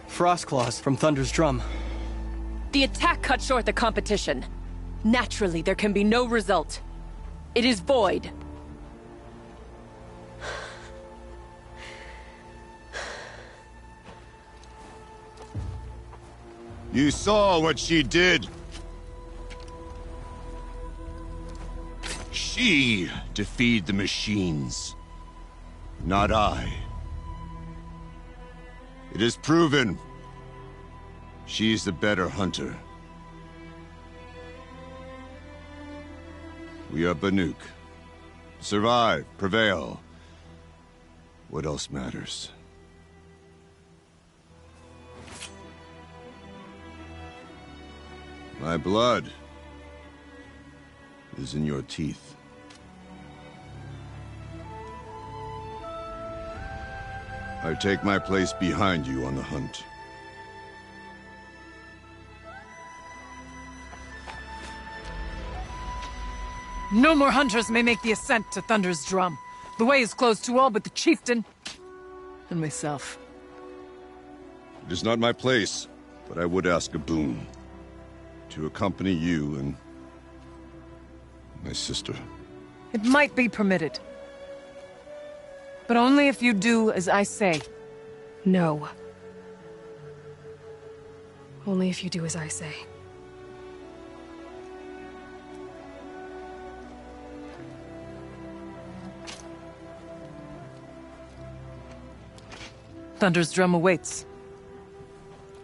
Frostclaws from Thunder's drum. The attack cut short the competition. Naturally, there can be no result. It is void. You saw what she did. She defeated the machines, not I. It is proven. She's the better hunter. We are Banuk. Survive, prevail. What else matters? My blood is in your teeth. I take my place behind you on the hunt. No more hunters may make the ascent to Thunder's drum. The way is closed to all but the chieftain and myself. It is not my place, but I would ask a boon. To accompany you and my sister. It might be permitted. But only if you do as I say. No. Only if you do as I say. Thunder's drum awaits.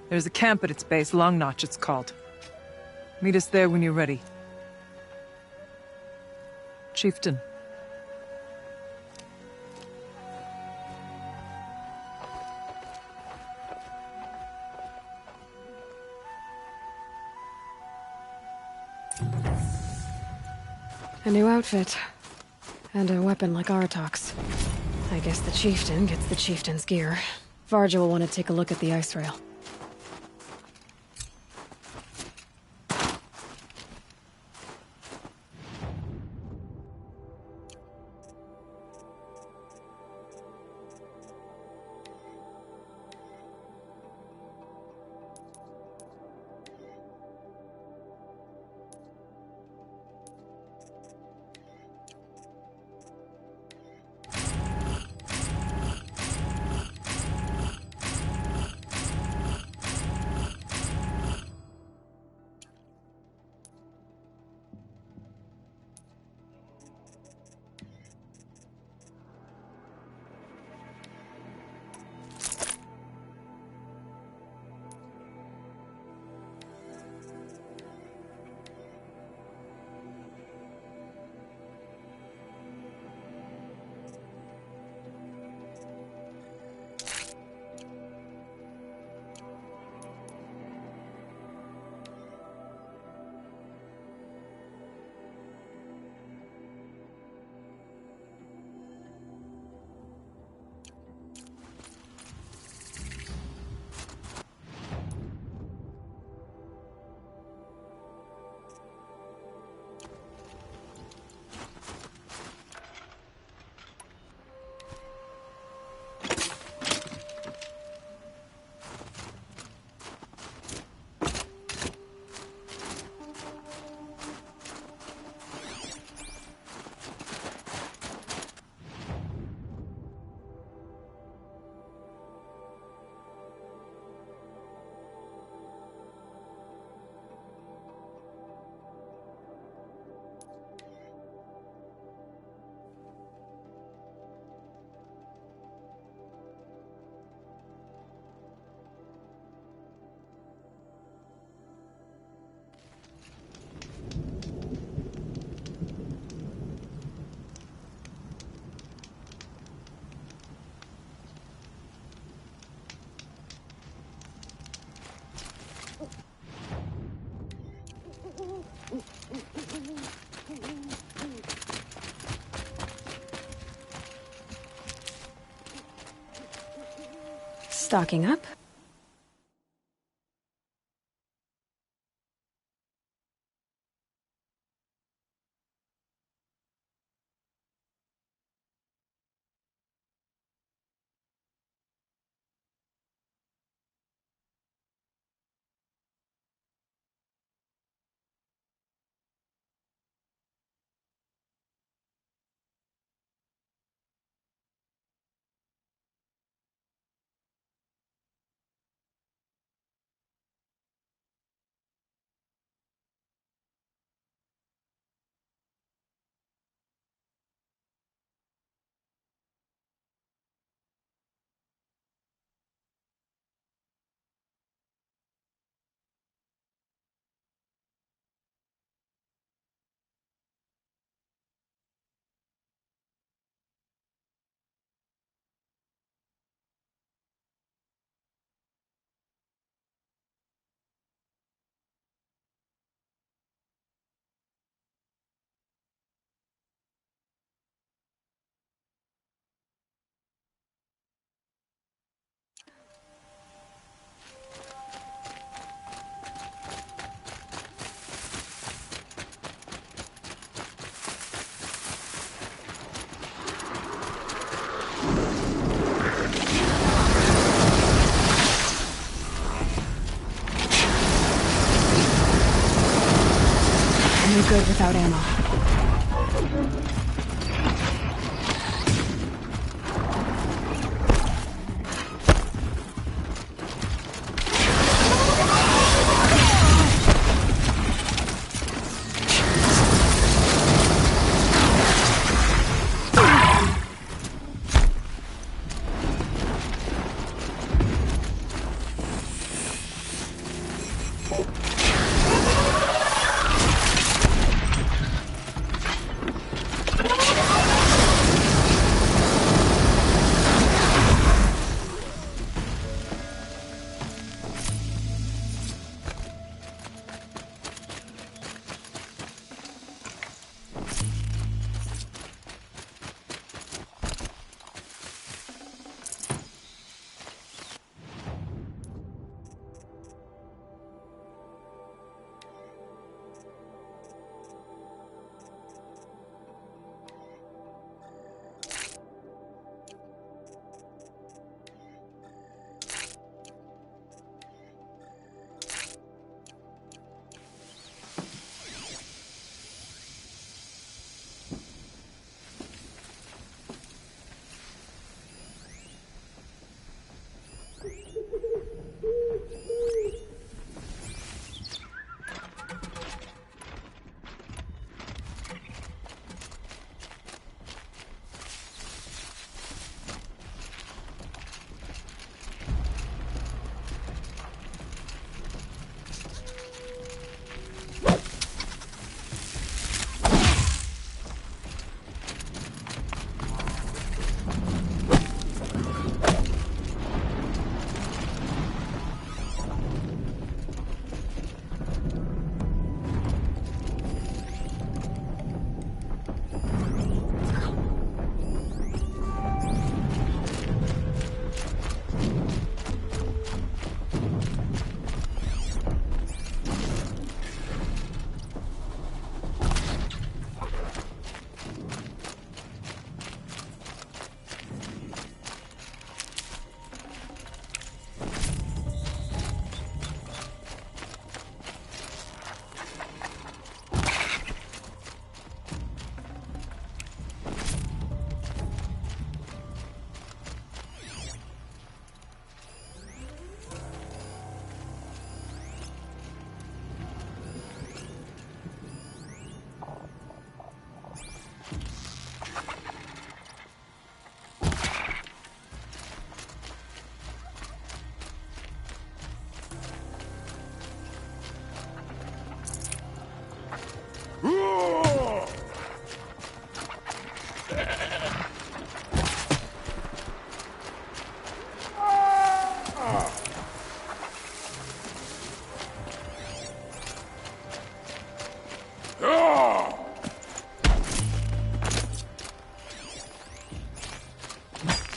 There's a camp at its base, Long Notch it's called. Meet us there when you're ready. Chieftain. A new outfit. And a weapon like Aratok's. I guess the chieftain gets the chieftain's gear. Varja will want to take a look at the ice rail. Stocking up? Good without ammo.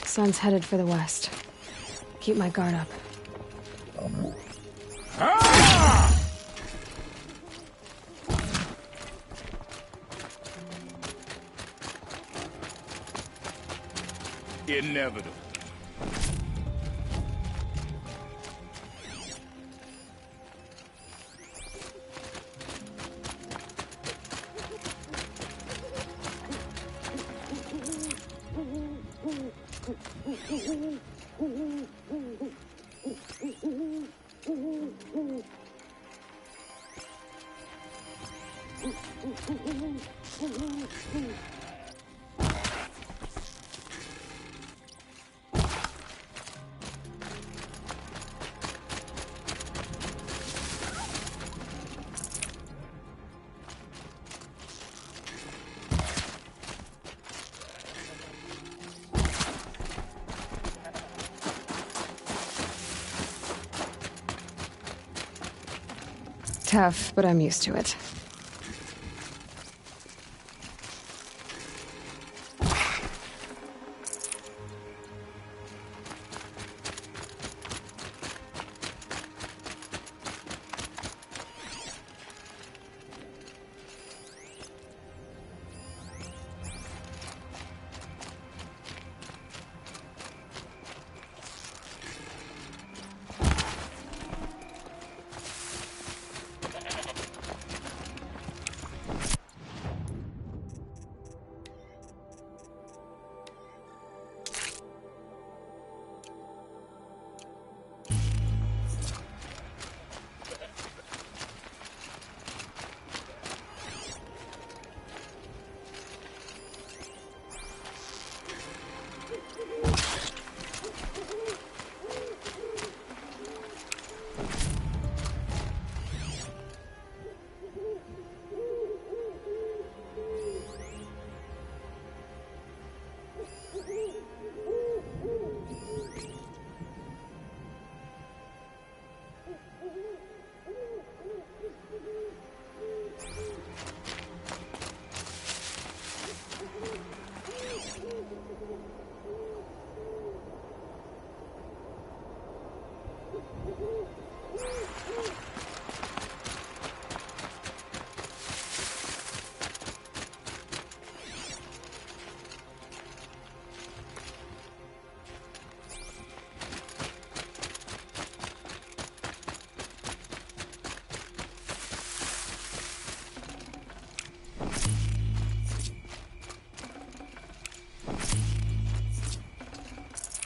Sun's headed for the west. Keep my guard up. Inevitable. Tough, but I'm used to it.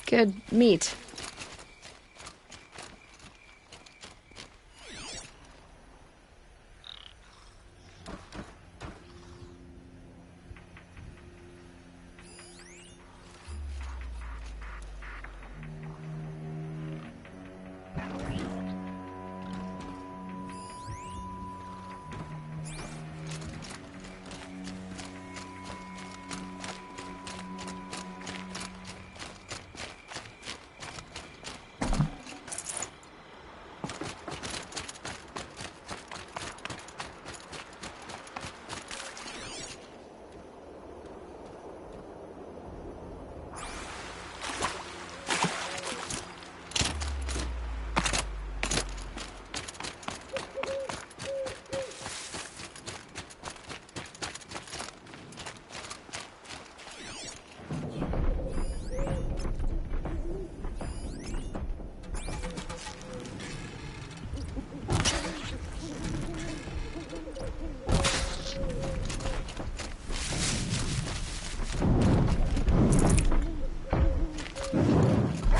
Good meat.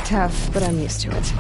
Tough, but I'm used to it.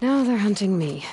Now they're hunting me.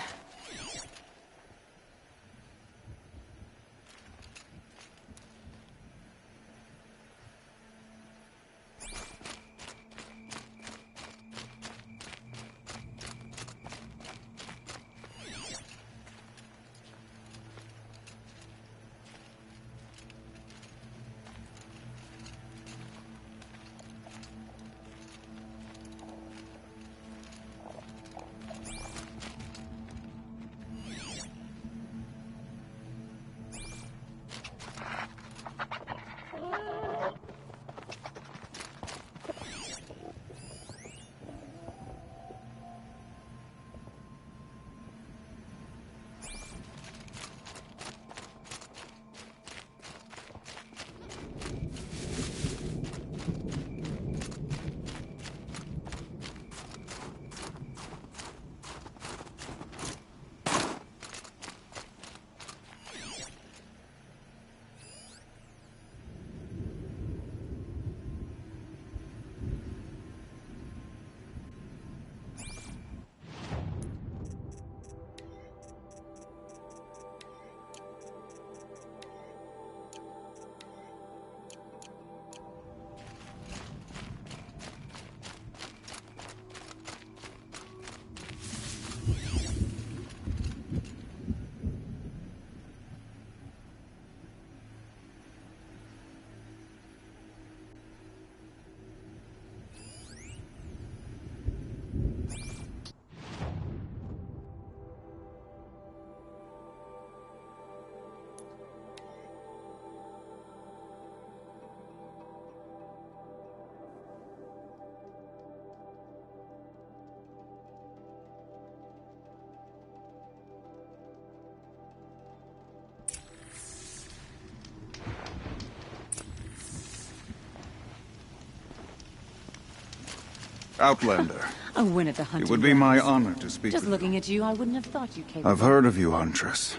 Outlander. A win at the hunting It would be my grounds. honor to speak Just with looking at you, I wouldn't have thought you capable. I've heard of you, Huntress.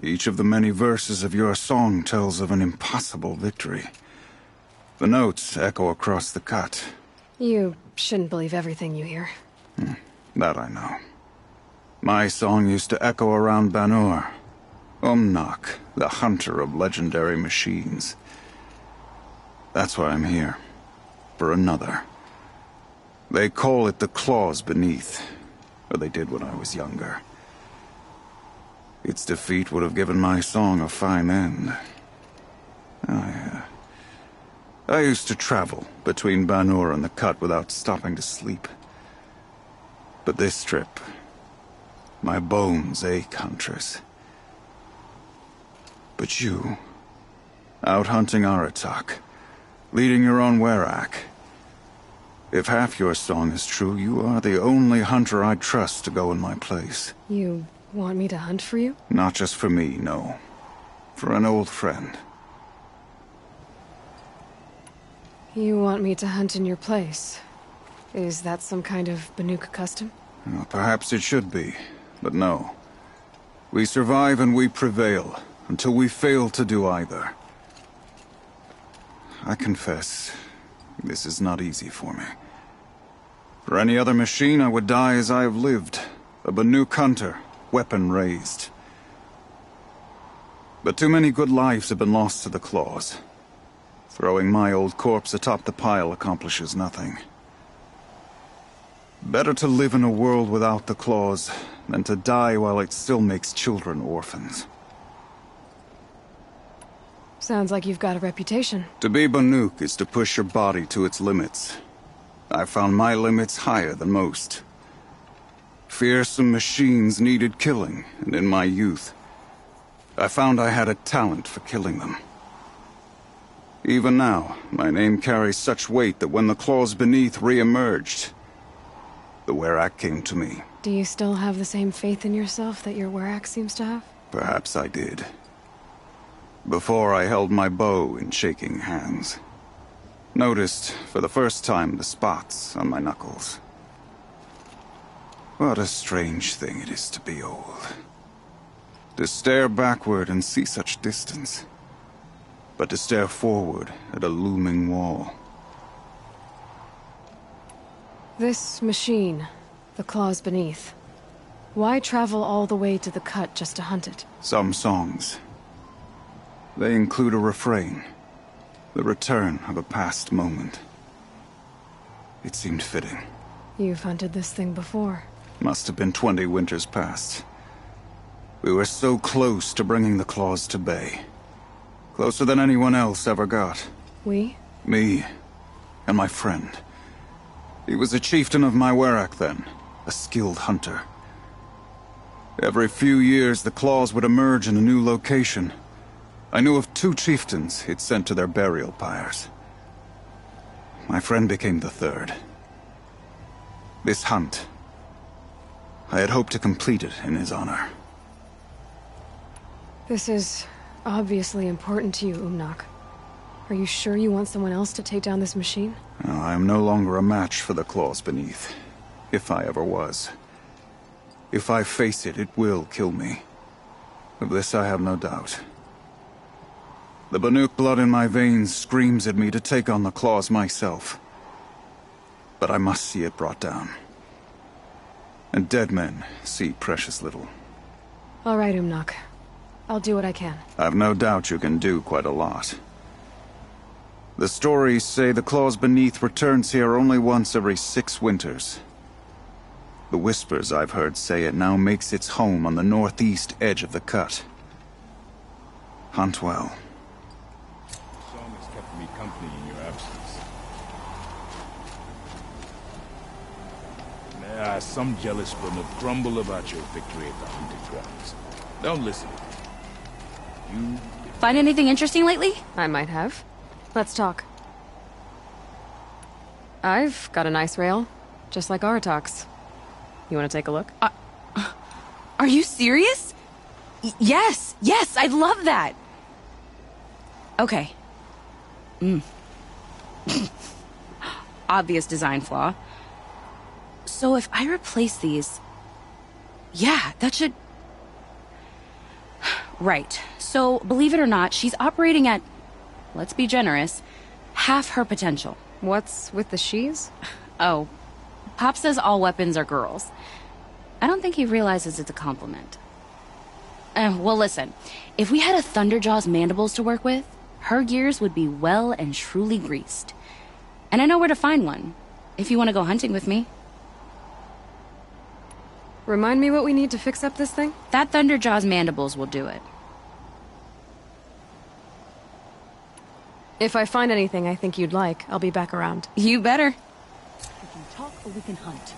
Each of the many verses of your song tells of an impossible victory. The notes echo across the cut. You shouldn't believe everything you hear. That I know. My song used to echo around Banur. Umnak, the hunter of legendary machines. That's why I'm here. For another. They call it the Claws Beneath. Or they did when I was younger. Its defeat would have given my song a fine end. I used to travel between Banur and the Cut without stopping to sleep. But this trip, my bones ache, Huntress. But you, out hunting Aratak, leading your own Werak. If half your song is true, you are the only hunter I'd trust to go in my place. You want me to hunt for you? Not just for me, no. For an old friend. You want me to hunt in your place? Is that some kind of Banuk custom? Well, perhaps it should be, but no. We survive and we prevail, until we fail to do either. I confess, this is not easy for me. For any other machine, I would die as I have lived. A Banuk hunter, weapon raised. But too many good lives have been lost to the Claws. Throwing my old corpse atop the pile accomplishes nothing. Better to live in a world without the Claws than to die while it still makes children orphans. Sounds like you've got a reputation. To be Banuk is to push your body to its limits. I found my limits higher than most. Fearsome machines needed killing, and in my youth, I found I had a talent for killing them. Even now, my name carries such weight that when the Claws Beneath re-emerged, the Werak came to me. Do you still have the same faith in yourself that your Werak seems to have? Perhaps I did. Before I held my bow in shaking hands. Noticed, for the first time, the spots on my knuckles. What a strange thing it is to be old. To stare backward and see such distance. But to stare forward at a looming wall. This machine, the Claws Beneath, Why travel all the way to the cut just to hunt it? Some songs. They include a refrain. The return of a past moment. It seemed fitting. You've hunted this thing before. Must have been 20 winters past. We were so close to bringing the claws to bay. Closer than anyone else ever got. We? Me. And my friend. He was a chieftain of my Werak then. A skilled hunter. Every few years, the claws would emerge in a new location. I knew of 2 chieftains he'd sent to their burial pyres. My friend became the 3rd. This hunt, I had hoped to complete it in his honor. This is obviously important to you, Umnak. Are you sure you want someone else to take down this machine? No, I am no longer a match for the claws beneath. If I ever was. If I face it, it will kill me. Of this I have no doubt. The Banuk blood in my veins screams at me to take on the claws myself. But I must see it brought down. And dead men see precious little. All right, Umnak. I'll do what I can. I've no doubt you can do quite a lot. The stories say the claws beneath returns here only once every 6 winters. The whispers I've heard say it now makes its home on the northeast edge of the cut. Hunt well. Song has kept me company in your absence. There are some jealous Banuk grumble about your victory at the hunting grounds. Don't listen. You... Find anything interesting lately? I might have. Let's talk. I've got a nice rail, just like Aratak's. You want to take a look? Are you serious? Yes, I'd love that. Okay. Obvious design flaw. So if I replace these... Yeah, that should... Right. So, believe it or not, she's operating at, let's be generous, half her potential. What's with the she's? Oh, Pop says all weapons are girls. I don't think he realizes it's a compliment. Well, listen. If we had a Thunderjaw's mandibles to work with, her gears would be well and truly greased. And I know where to find one, if you want to go hunting with me. Remind me what we need to fix up this thing? That Thunderjaw's mandibles will do it. If I find anything I think you'd like, I'll be back around. You better. We can talk or we can hunt.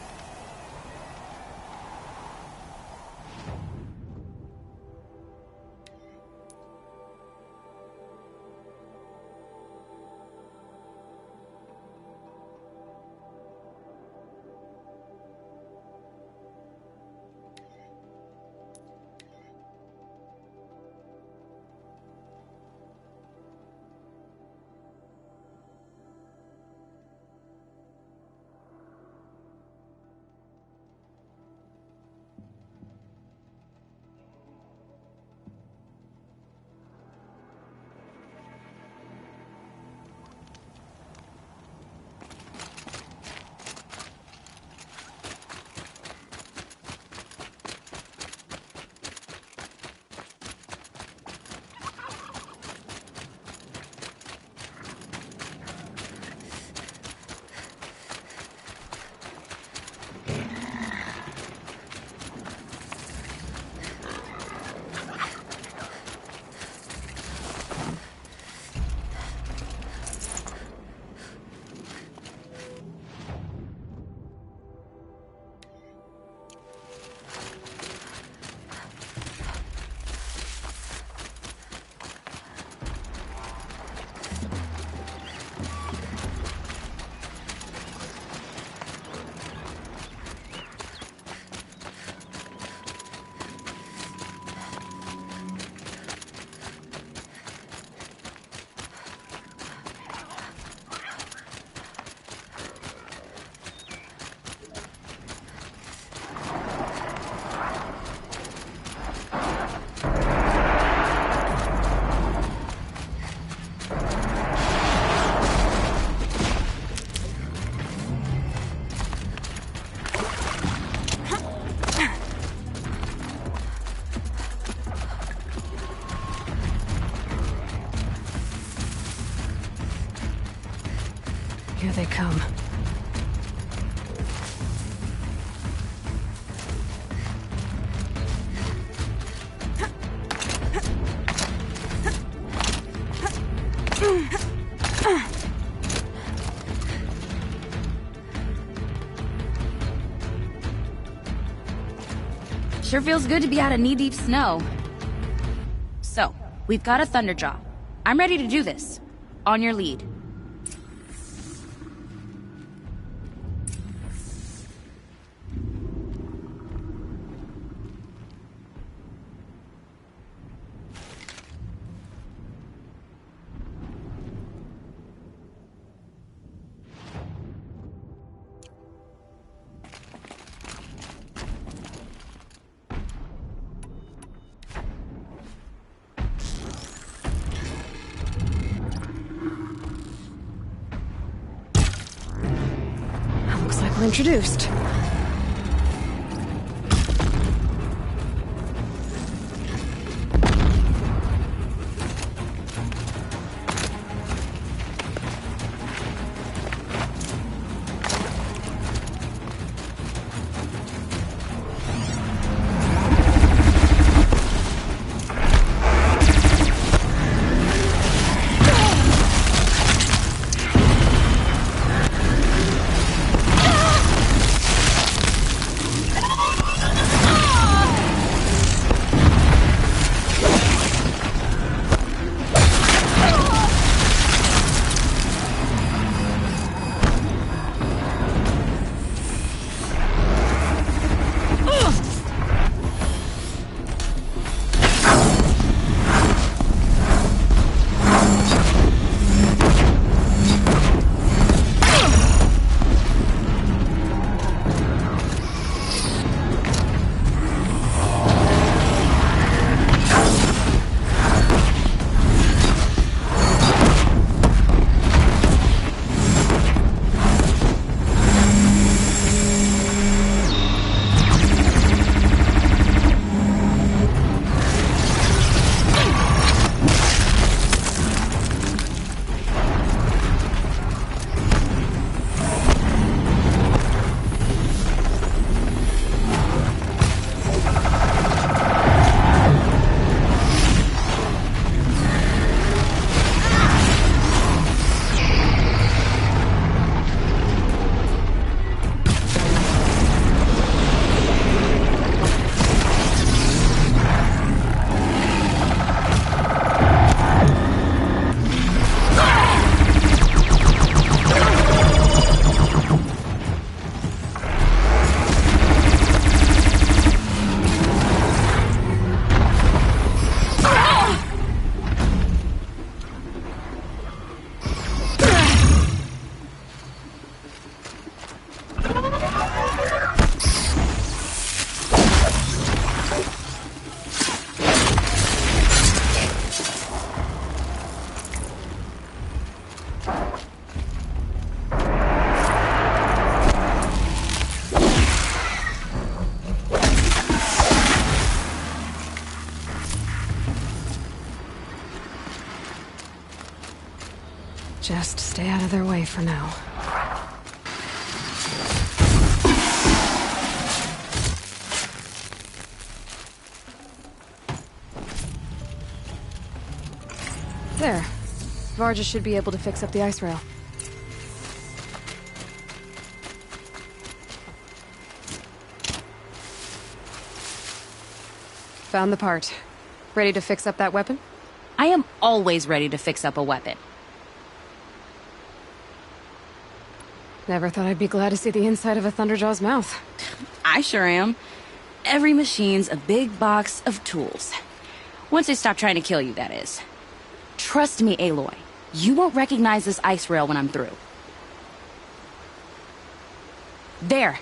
Here they come. Sure feels good to be out of knee-deep snow. So, we've got a Thunderjaw. I'm ready to do this. On your lead. Looks like we're introduced. Just stay out of their way for now. There. Varga should be able to fix up the ice rail. Found the part. Ready to fix up that weapon? I am always ready to fix up a weapon. Never thought I'd be glad to see the inside of a Thunderjaw's mouth. I sure am. Every machine's a big box of tools. Once they stop trying to kill you, that is. Trust me, Aloy. You won't recognize this ice rail when I'm through. There.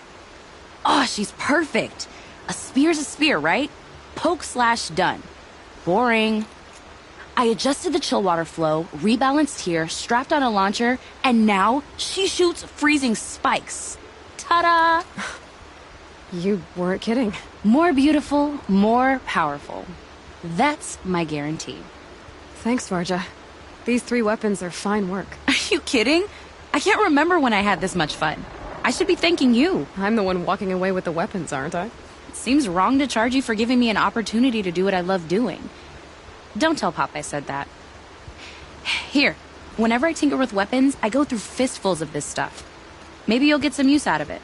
Oh, she's perfect. A spear's a spear, right? Poke slash done. Boring. I adjusted the chill water flow, rebalanced here, strapped on a launcher, and now she shoots freezing spikes. Ta-da! You weren't kidding. More beautiful, more powerful. That's my guarantee. Thanks, Varga. These 3 weapons are fine work. Are you kidding? I can't remember when I had this much fun. I should be thanking you. I'm the one walking away with the weapons, aren't I? It seems wrong to charge you for giving me an opportunity to do what I love doing. Don't tell Pop I said that. Here, whenever I tinker with weapons, I go through fistfuls of this stuff. Maybe you'll get some use out of it.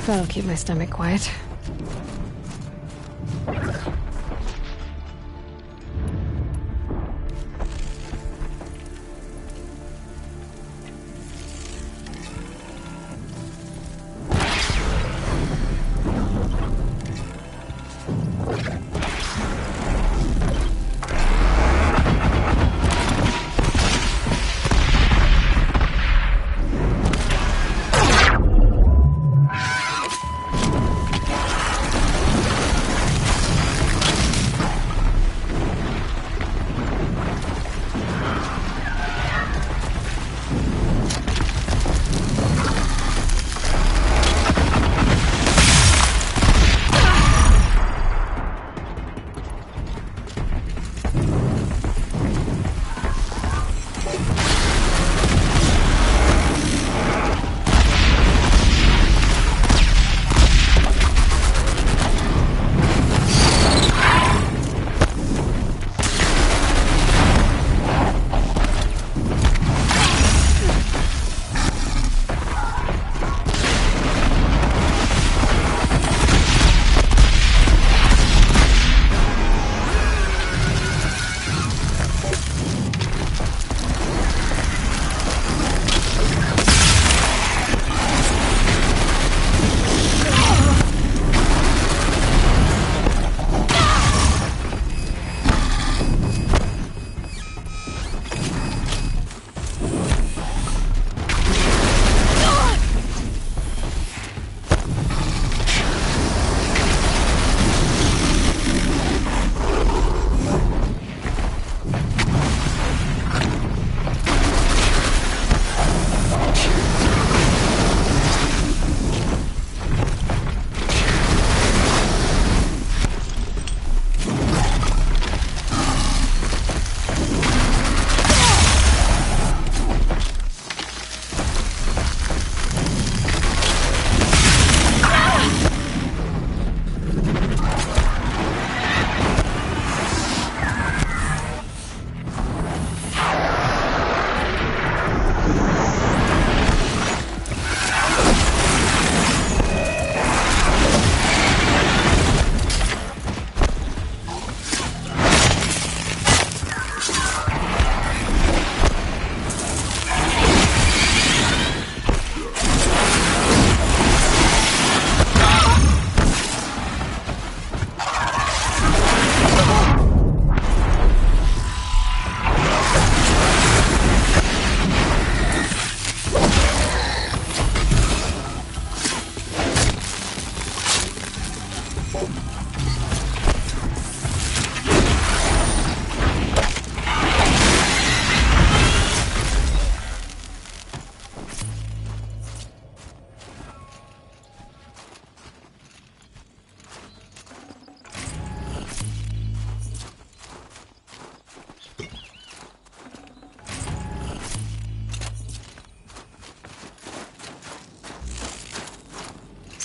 That'll keep my stomach quiet.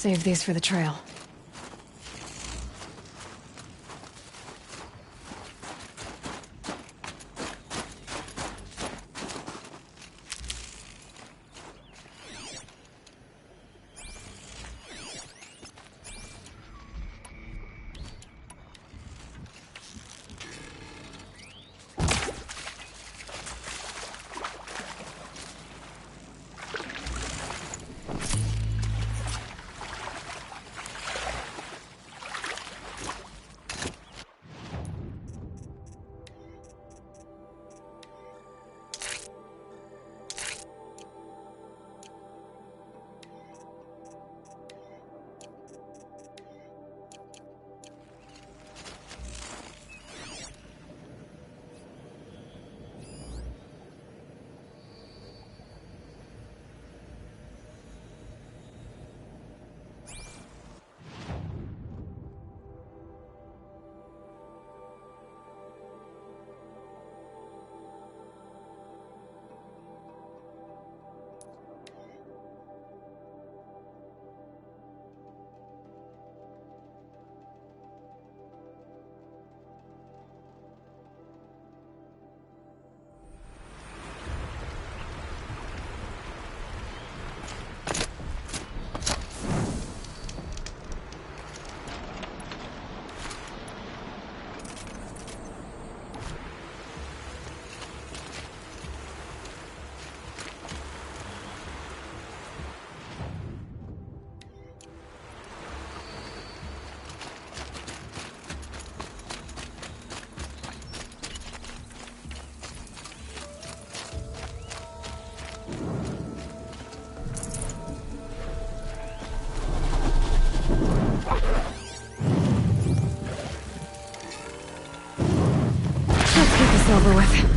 save these for the trail. Over with.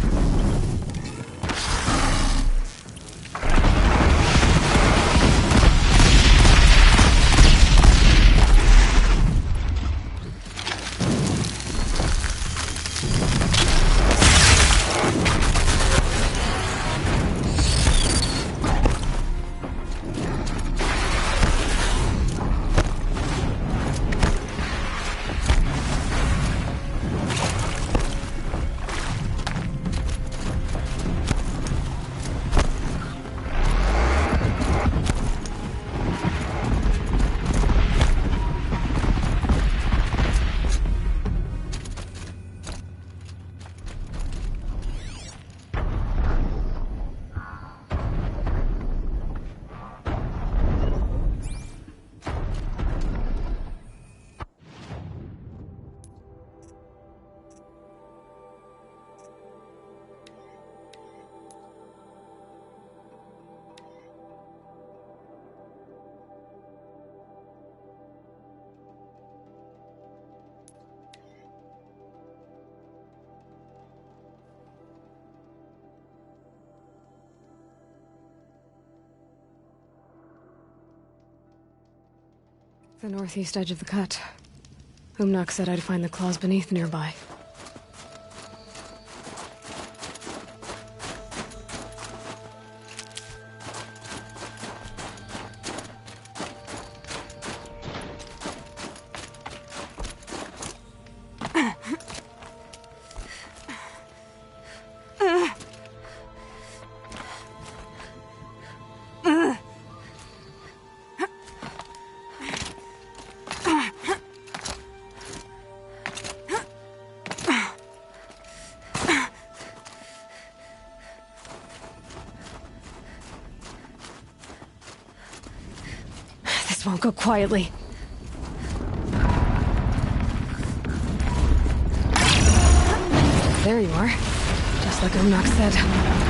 The northeast edge of the cut. Umnak said I'd find the claws beneath nearby. Won't go quietly. There you are. Just like Umnak said.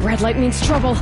Red light means trouble.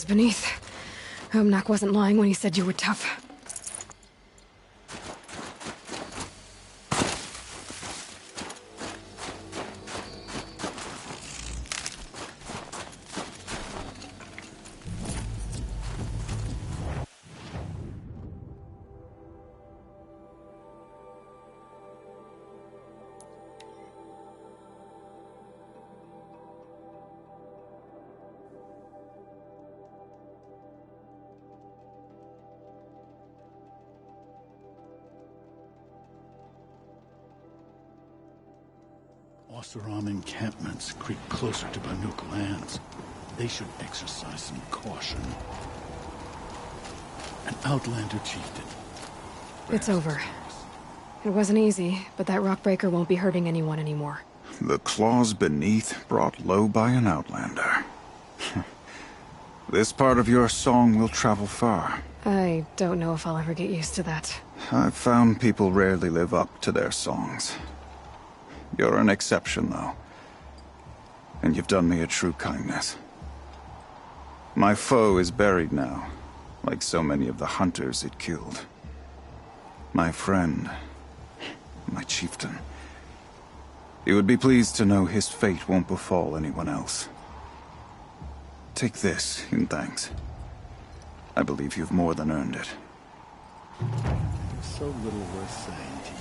claws beneath. Omnak wasn't lying when he said you were tough. Oseram encampments creep closer to Banuk lands. They should exercise some caution. An Outlander chieftain. It's over. It wasn't easy, but that rockbreaker won't be hurting anyone anymore. The claws beneath, brought low by an Outlander. This part of your song will travel far. I don't know if I'll ever get used to that. I've found people rarely live up to their songs. You're an exception, though. And you've done me a true kindness. My foe is buried now, like so many of the hunters it killed. My friend, my chieftain. You would be pleased to know his fate won't befall anyone else. Take this in thanks. I believe you've more than earned it. So little worth saying to you.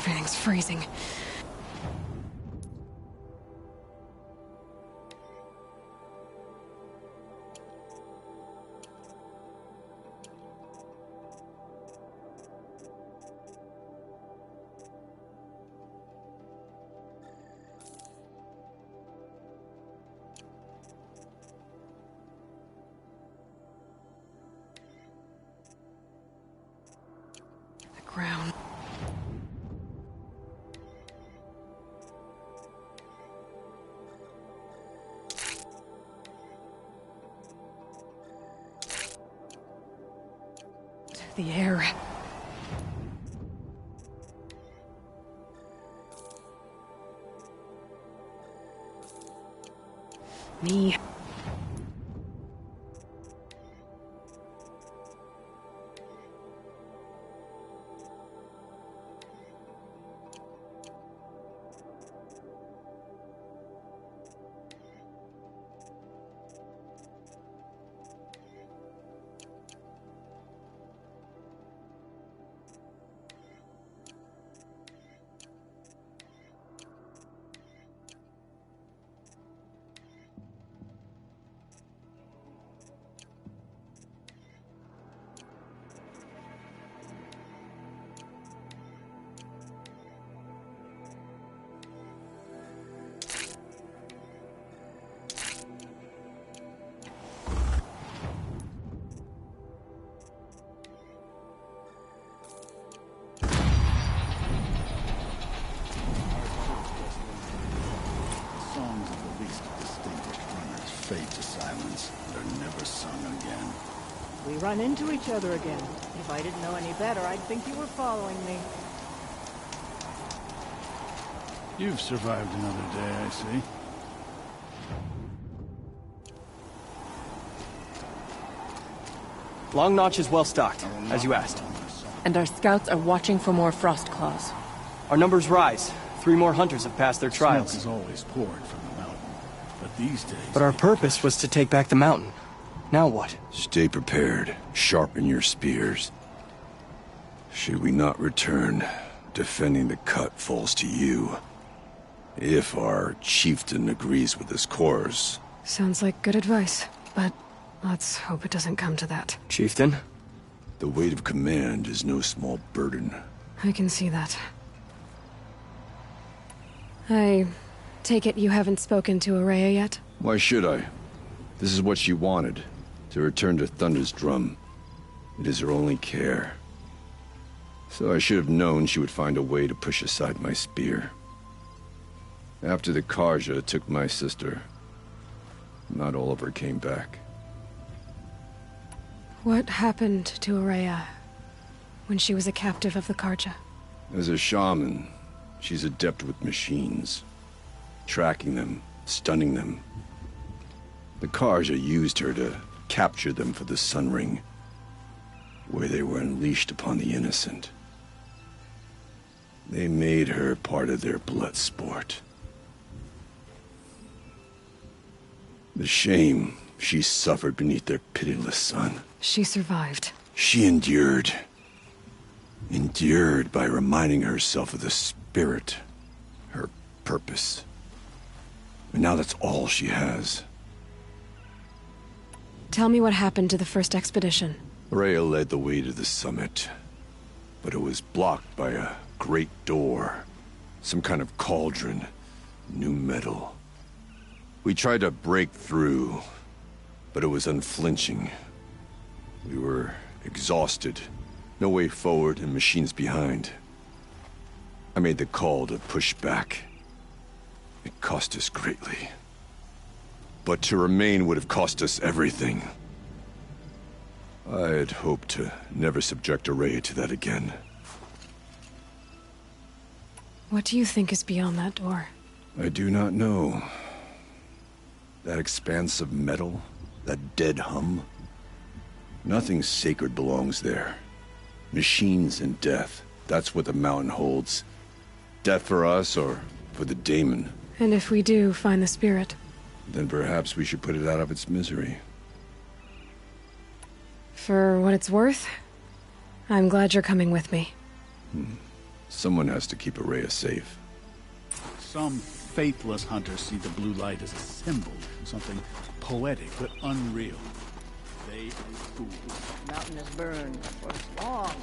Everything's freezing. Ground. The air. Me. Songs of the least distinguished runners fade to silence. They're never sung again. We run into each other again. If I didn't know any better, I'd think you were following me. You've survived another day, I see. Long Notch is well stocked, as you asked. And our scouts are watching for more frost claws. Our numbers rise. 3 more hunters have passed their trials. Smoke is always poured from the mountain. But these days... But our purpose was to take back the mountain. Now what? Stay prepared. Sharpen your spears. Should we not return, defending the cut falls to you. If our chieftain agrees with his course. Sounds like good advice, but let's hope it doesn't come to that. Chieftain? The weight of command is no small burden. I can see that. I take it you haven't spoken to Ourea yet? Why should I? This is what she wanted, to return to Thunder's Drum. It is her only care. So I should have known she would find a way to push aside my spear. After the Carja took my sister, not all of her came back. What happened to Ourea when she was a captive of the Carja? As a shaman, she's adept with machines. Tracking them, stunning them. The Carja used her to capture them for the Sun Ring, where they were unleashed upon the innocent. They made her part of their blood sport. The shame she suffered beneath their pitiless sun. She survived. She endured. Endured by reminding herself of the spirit, her purpose. And now that's all she has. Tell me what happened to the first expedition. Ourea led the way to the summit, but it was blocked by a great door. Some kind of cauldron, new metal. We tried to break through, but it was unflinching. We were exhausted, no way forward and machines behind. I made the call to push back. It cost us greatly. But to remain would have cost us everything. I had hoped to never subject Ourea to that again. What do you think is beyond that door? I do not know. That expanse of metal, that dead hum. Nothing sacred belongs there. Machines and death, that's what the mountain holds. Death for us or for the daemon. And if we do find the spirit? Then perhaps we should put it out of its misery. For what it's worth, I'm glad you're coming with me. Someone has to keep Araya safe. Some faithless hunters see the blue light as a symbol, something poetic but unreal. They are fools. Mountain has burned for long.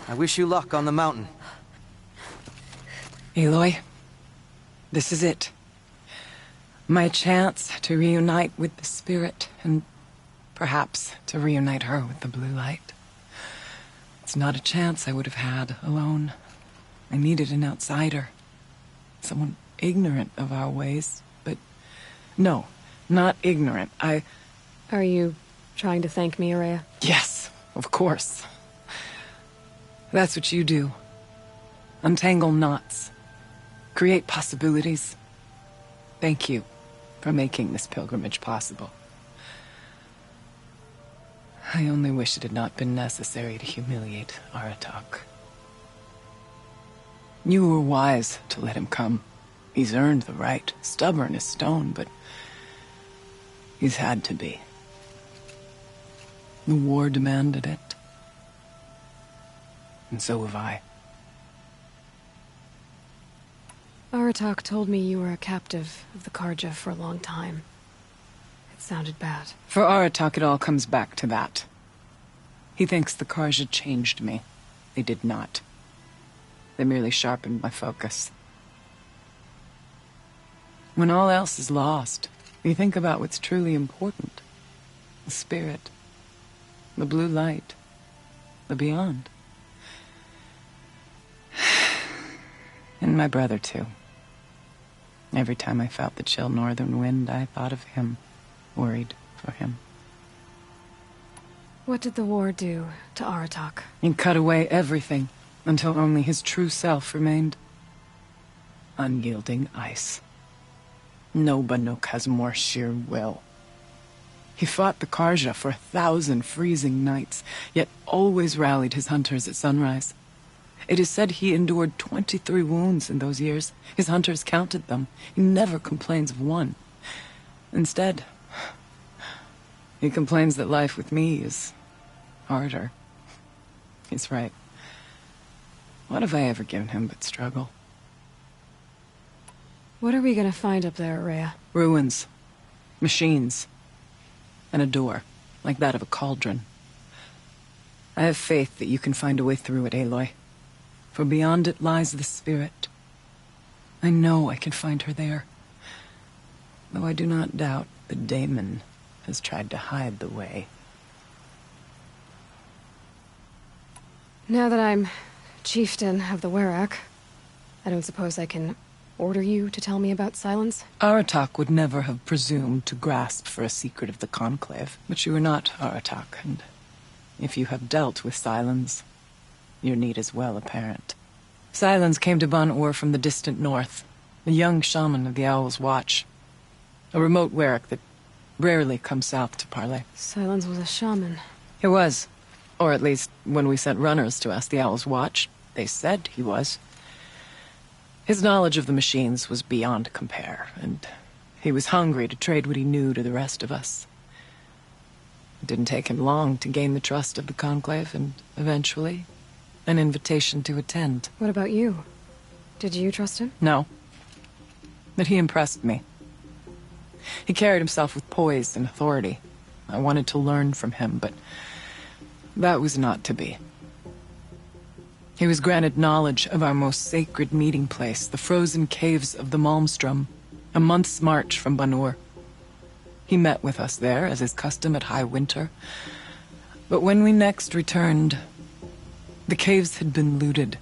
I wish you luck on the mountain. Aloy, this is it. My chance to reunite with the spirit, and perhaps to reunite her with the blue light. It's not a chance I would have had alone. I needed an outsider. Someone ignorant of our ways, but no, not ignorant. Are you trying to thank me, Araya? Yes, of course. That's what you do. Untangle knots. Create possibilities. Thank you for making this pilgrimage possible. I only wish it had not been necessary to humiliate Aratak. You were wise to let him come. He's earned the right. Stubborn as stone, but he's had to be. The war demanded it. And so have I. Aratak told me you were a captive of the Carja for a long time. It sounded bad. For Aratak, it all comes back to that. He thinks the Carja changed me. They did not. They merely sharpened my focus. When all else is lost, you think about what's truly important. The spirit. The blue light. The beyond. And my brother, too. Every time I felt the chill northern wind, I thought of him, worried for him. What did the war do to Aratak? It cut away everything, until only his true self remained. Unyielding ice. No Banuk has more sheer will. He fought the Carja for 1,000 freezing nights, yet always rallied his hunters at sunrise. It is said he endured 23 wounds in those years. His hunters counted them. He never complains of one. Instead, he complains that life with me is harder. He's right. What have I ever given him but struggle? What are we gonna find up there, Araya? Ruins. Machines. And a door, like that of a cauldron. I have faith that you can find a way through it, Aloy. For beyond it lies the spirit. I know I can find her there. Though I do not doubt the Daemon has tried to hide the way. Now that I'm chieftain of the Werak, I don't suppose I can order you to tell me about Silence? Aratak would never have presumed to grasp for a secret of the Conclave. But you are not Aratak, and if you have dealt with Silence, your need is well apparent. Silence came to Ban-Ur from the distant north, a young shaman of the Owl's Watch. A remote Werak that rarely comes south to parley. Silence was a shaman. He was. Or at least, when we sent runners to ask the Owl's Watch, they said he was. His knowledge of the machines was beyond compare, and he was hungry to trade what he knew to the rest of us. It didn't take him long to gain the trust of the Conclave, and eventually, an invitation to attend. What about you? Did you trust him? No. But he impressed me. He carried himself with poise and authority. I wanted to learn from him, but that was not to be. He was granted knowledge of our most sacred meeting place, the frozen caves of the Malmstrom, a month's march from Ban-Ur. He met with us there, as is custom at high winter. But when we next returned, the caves had been looted.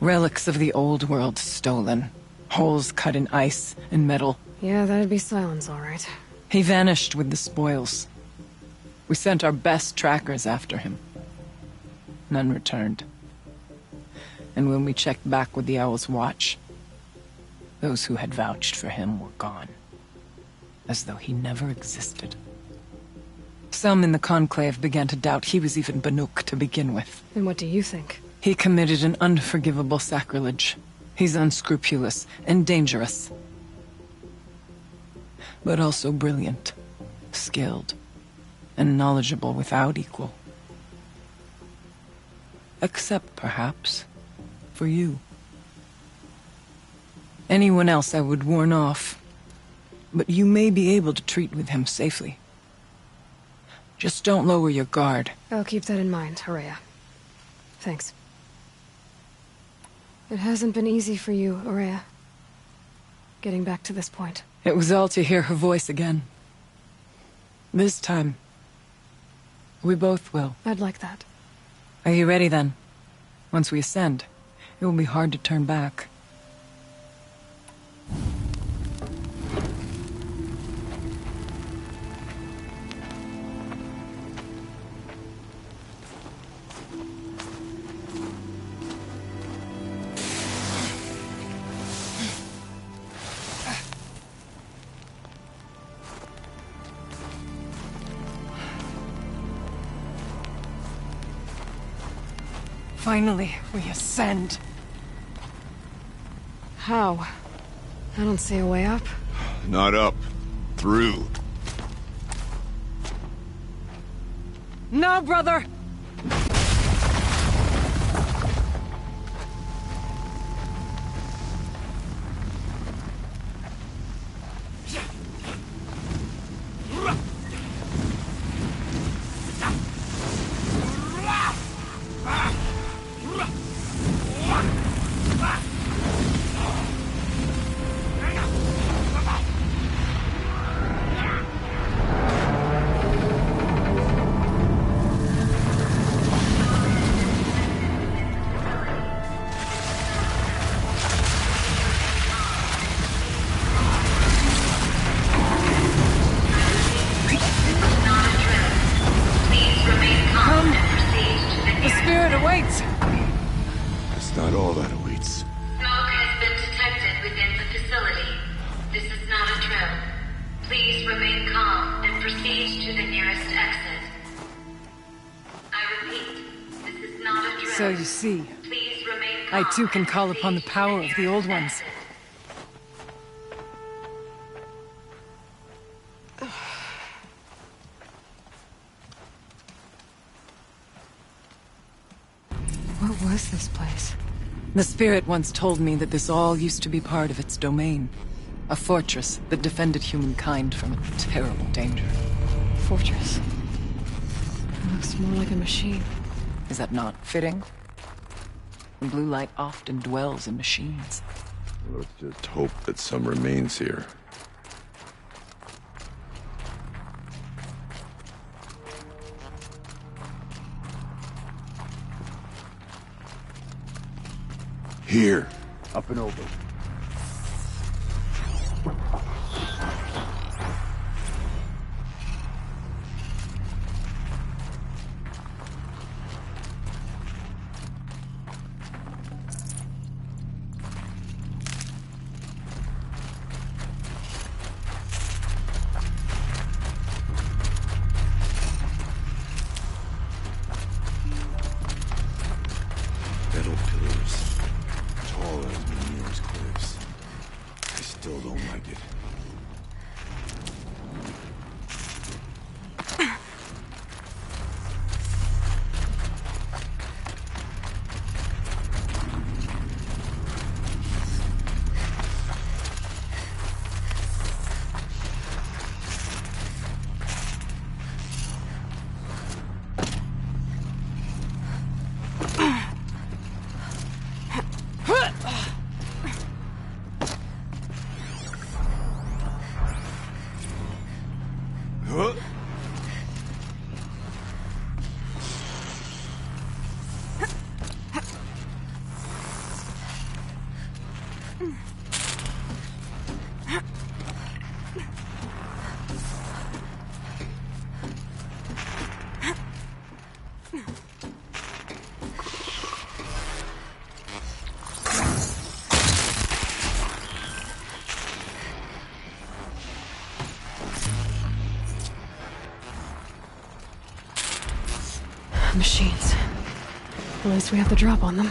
Relics of the old world stolen. Holes cut in ice and metal. Yeah, that'd be Silence, all right. He vanished with the spoils. We sent our best trackers after him. None returned. And when we checked back with the Owl's Watch, Those who had vouched for him were gone, as though he never existed. Some in the Conclave began to doubt he was even Banuk to begin with. And what do you think? He committed an unforgivable sacrilege. He's unscrupulous and dangerous. But also brilliant, skilled, and knowledgeable without equal. Except, perhaps, for you. Anyone else I would warn off, but you may be able to treat with him safely. Just don't lower your guard. I'll keep that in mind, Ourea. Thanks. It hasn't been easy for you, Ourea. Getting back to this point. It was all to hear her voice again. This time, we both will. I'd like that. Are you ready then? Once we ascend, it will be hard to turn back. Finally, we ascend. How? I don't see a way up. Not up. Through. No, brother! So you see, I too can call upon the power of the Old Ones. What was this place? The spirit once told me that this all used to be part of its domain. A fortress that defended humankind from a terrible danger. Fortress? It looks more like a machine. Is that not fitting? The blue light often dwells in machines. Let's just hope that some remains here. Here. Up and over. Metal pillars, tall as Mimir's claim. Machines. At least we have the drop on them.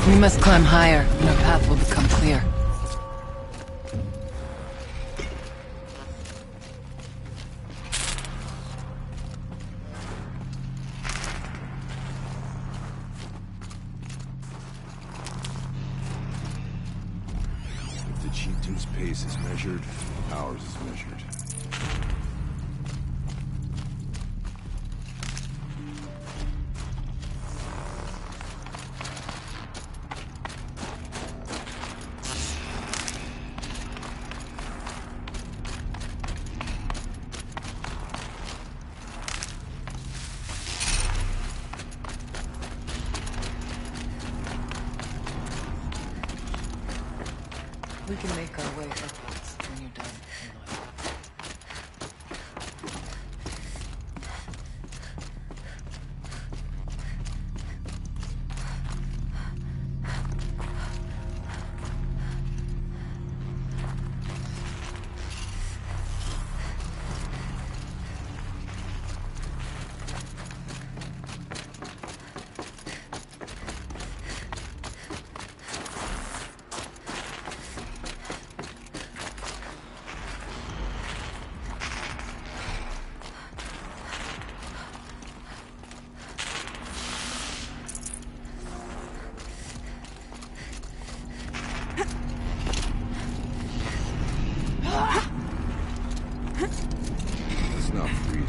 We must climb higher, and our path will become clear. If the chieftain's pace is measured, ours is measured. We can make our way upwards when you're done.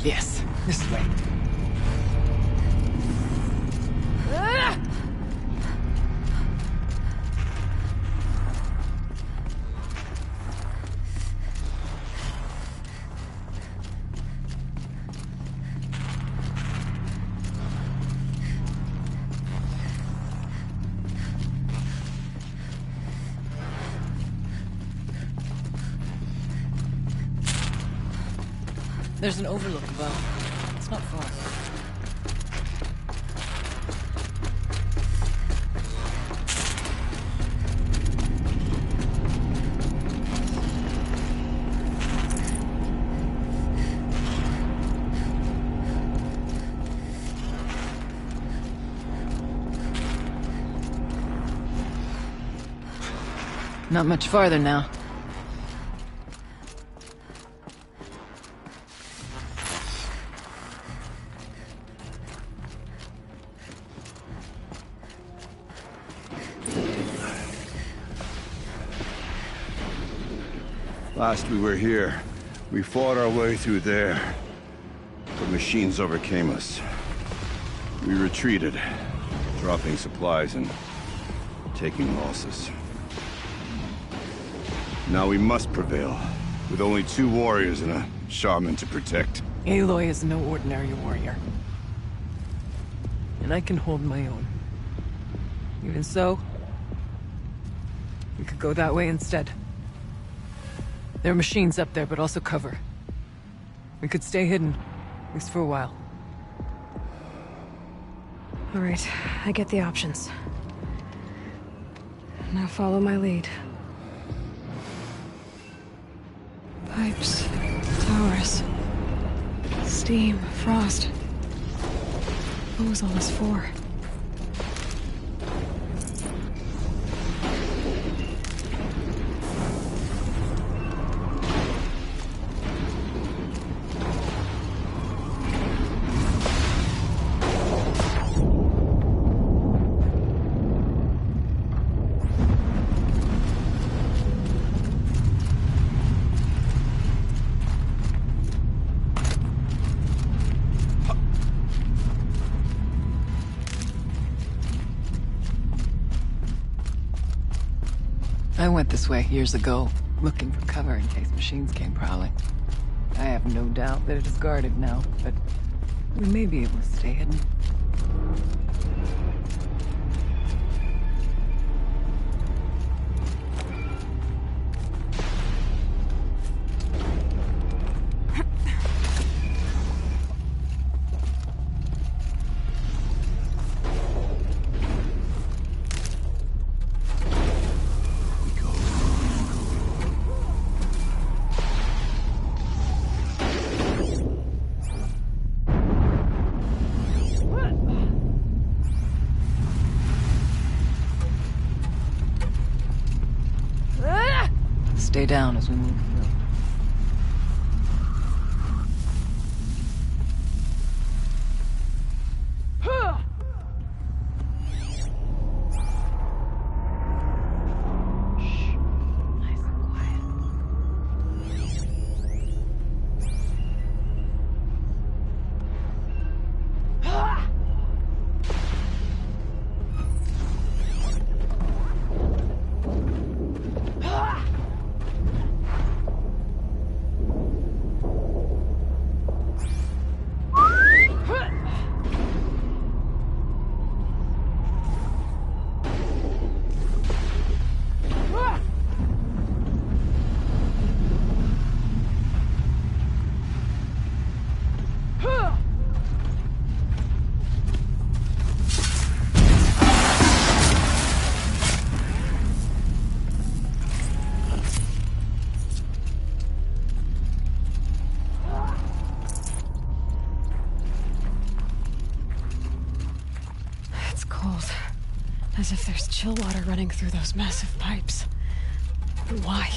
Yes, this way. There's an overlook above. It's not far. Not much farther now. Last we were here, we fought our way through there. The machines overcame us. We retreated, dropping supplies and taking losses. Now we must prevail, with only 2 warriors and a shaman to protect. Aloy is no ordinary warrior. And I can hold my own. Even so, we could go that way instead. There are machines up there, but also cover. We could stay hidden, at least for a while. All right, I get the options. Now follow my lead. Pipes, towers, steam, frost. What was all this for? I went this way years ago, looking for cover in case machines came prowling. I have no doubt that it is guarded now, but we may be able to stay hidden. Stay down as we move through. As if there's chill water running through those massive pipes. But why?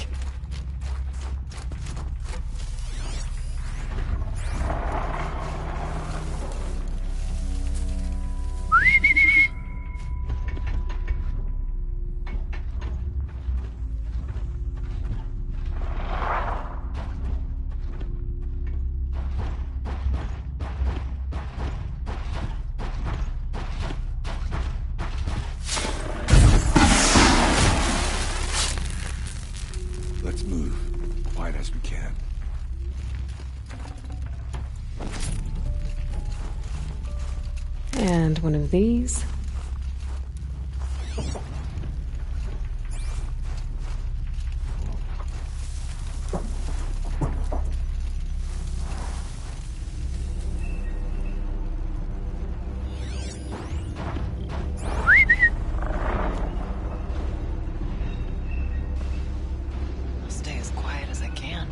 Let's move, quiet as we can. And one of these. Stay as quiet as I can.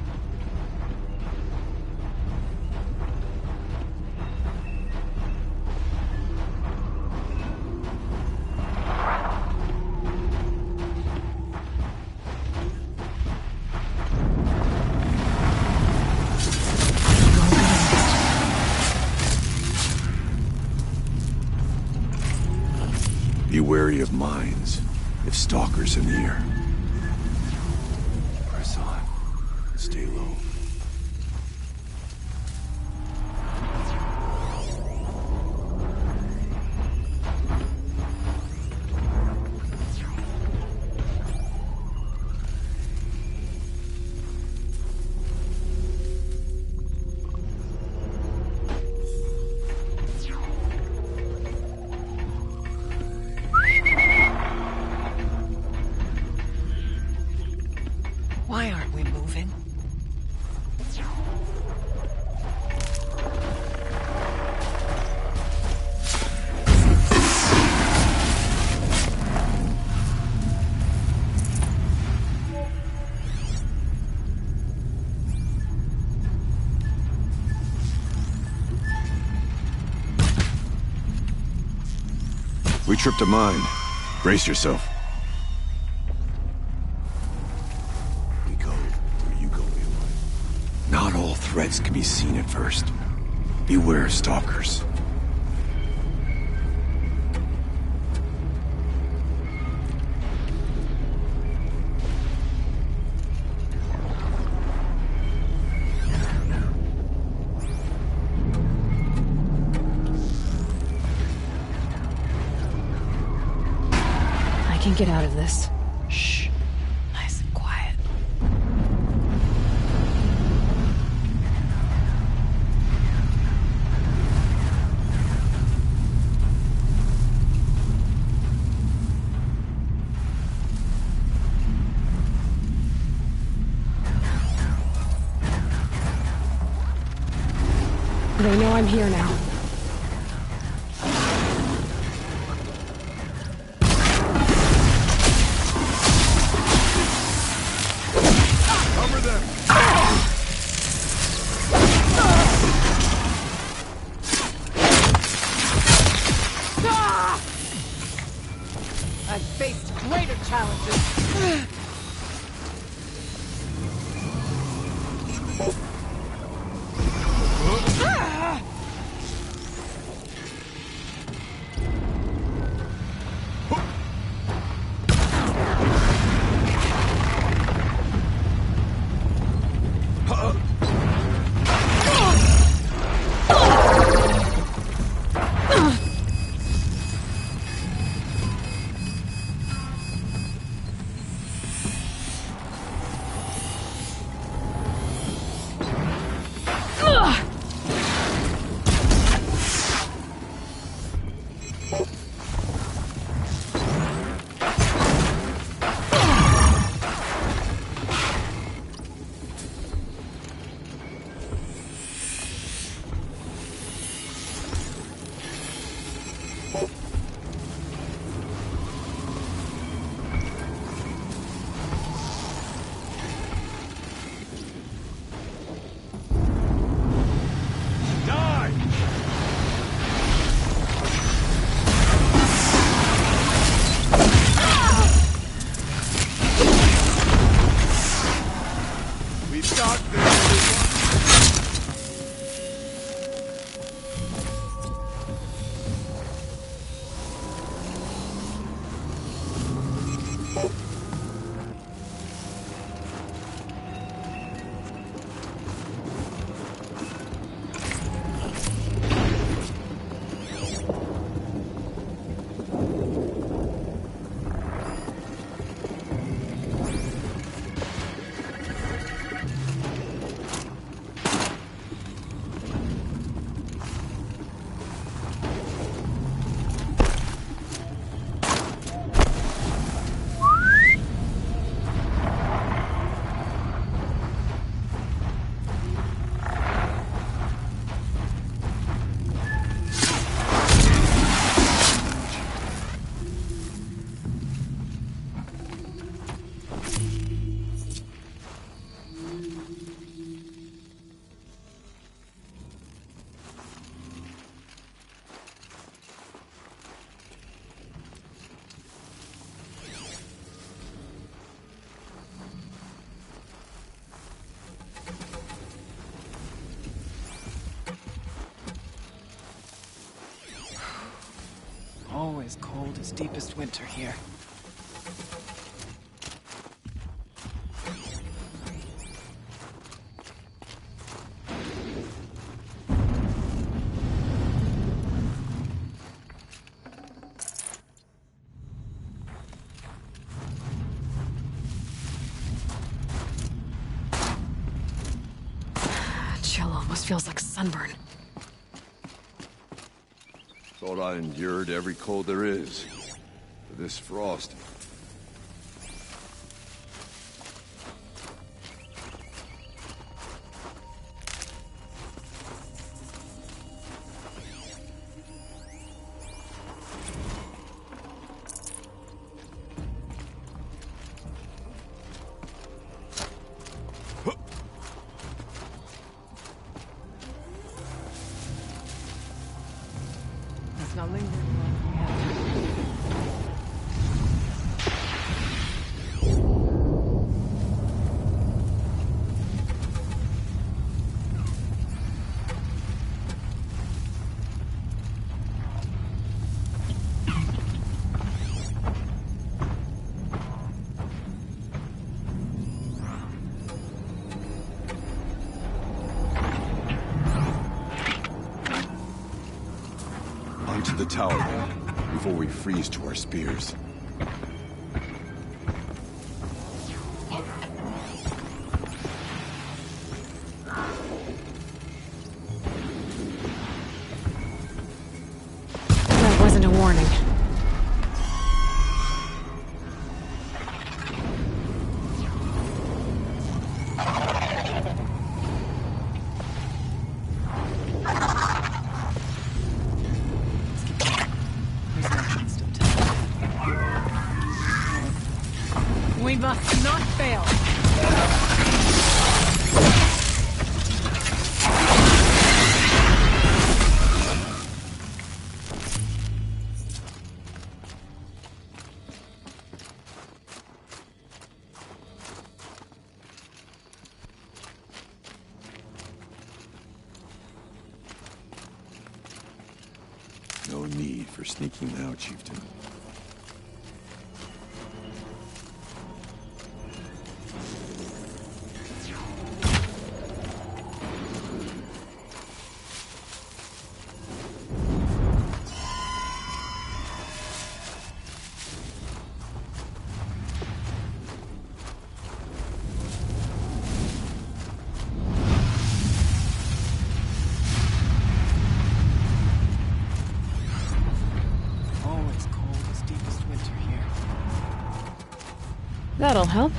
Be wary of mines, if stalkers are near. Press on. Stay low. Why aren't we moving? We tripped a mine. Brace yourself. Not all threats can be seen at first. Beware stalkers. I can get out of this. Shh. Nice and quiet. They know I'm here now. Cover them! I've faced greater challenges. Always cold as deepest winter here. Chill almost feels like sunburn. Thought I endured every cold there is. But this frost... Let's not linger any longer than we have to. Onto the tower, then, before we freeze to our spears. That wasn't a warning. We must not fail. No need for sneaking now, Chieftain. Always cold as deepest winter here. That'll help.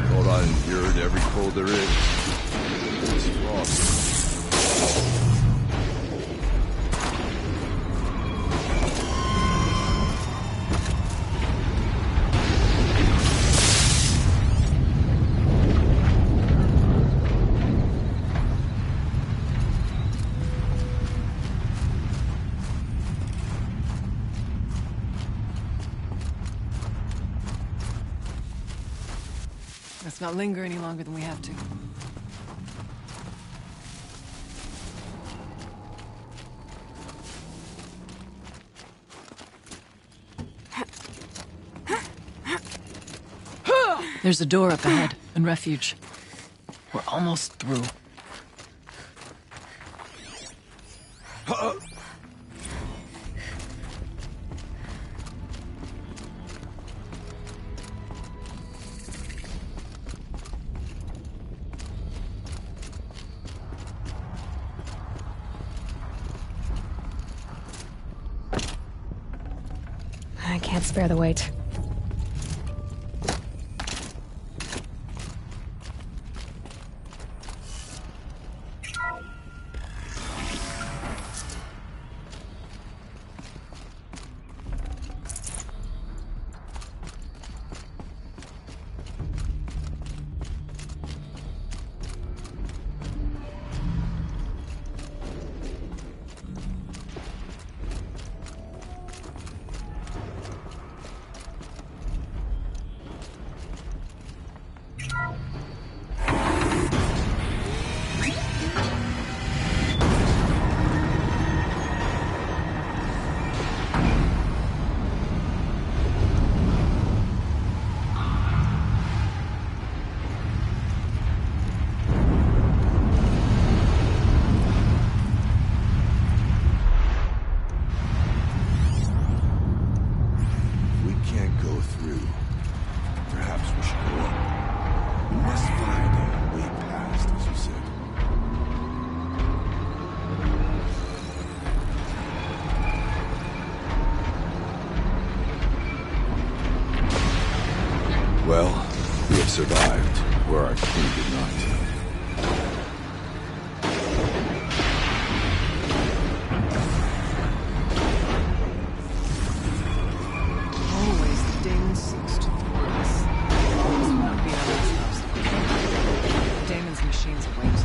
Thought I endured every cold there is. This frost... Let's not linger any longer than we have to. There's a door up ahead, and refuge. We're almost through. I can't spare the weight. push it along. We must find a way past, as you said. Well, we have survived where our king did not. Always the Daemon seeks to thwart us. This will not be our last obstacle. Daemon's machines await.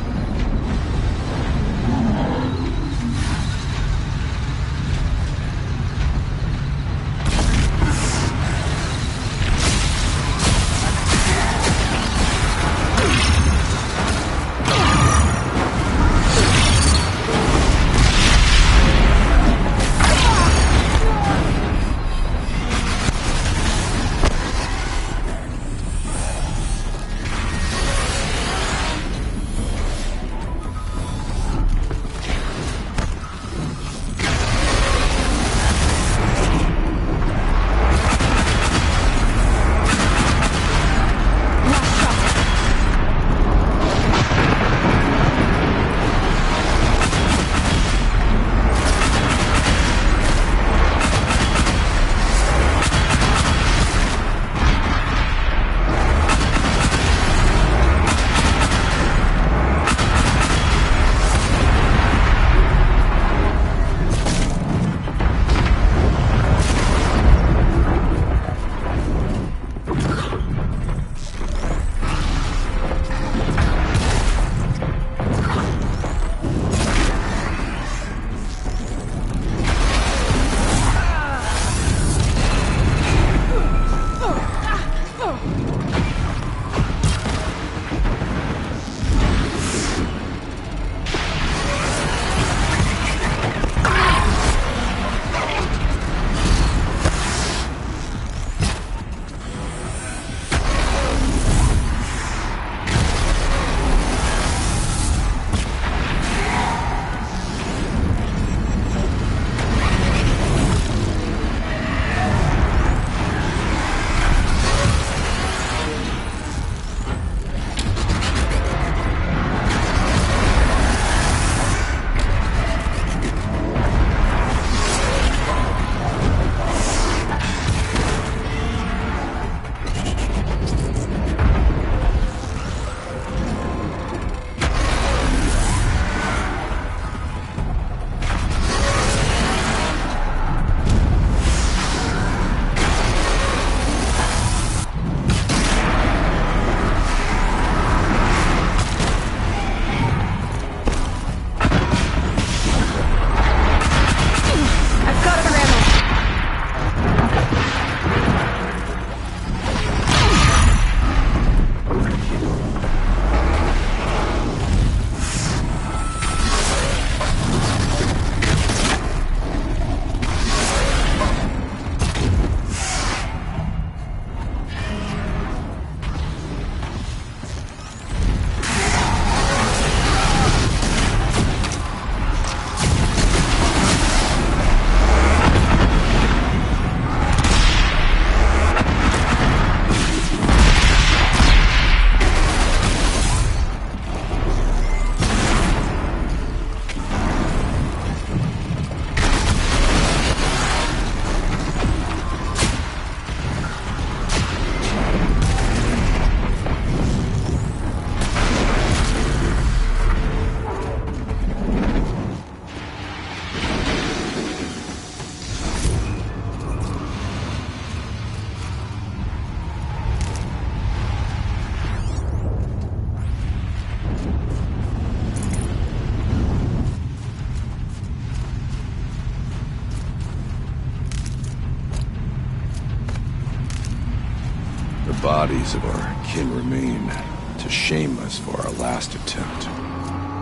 bodies of our kin remain to shame us for our last attempt.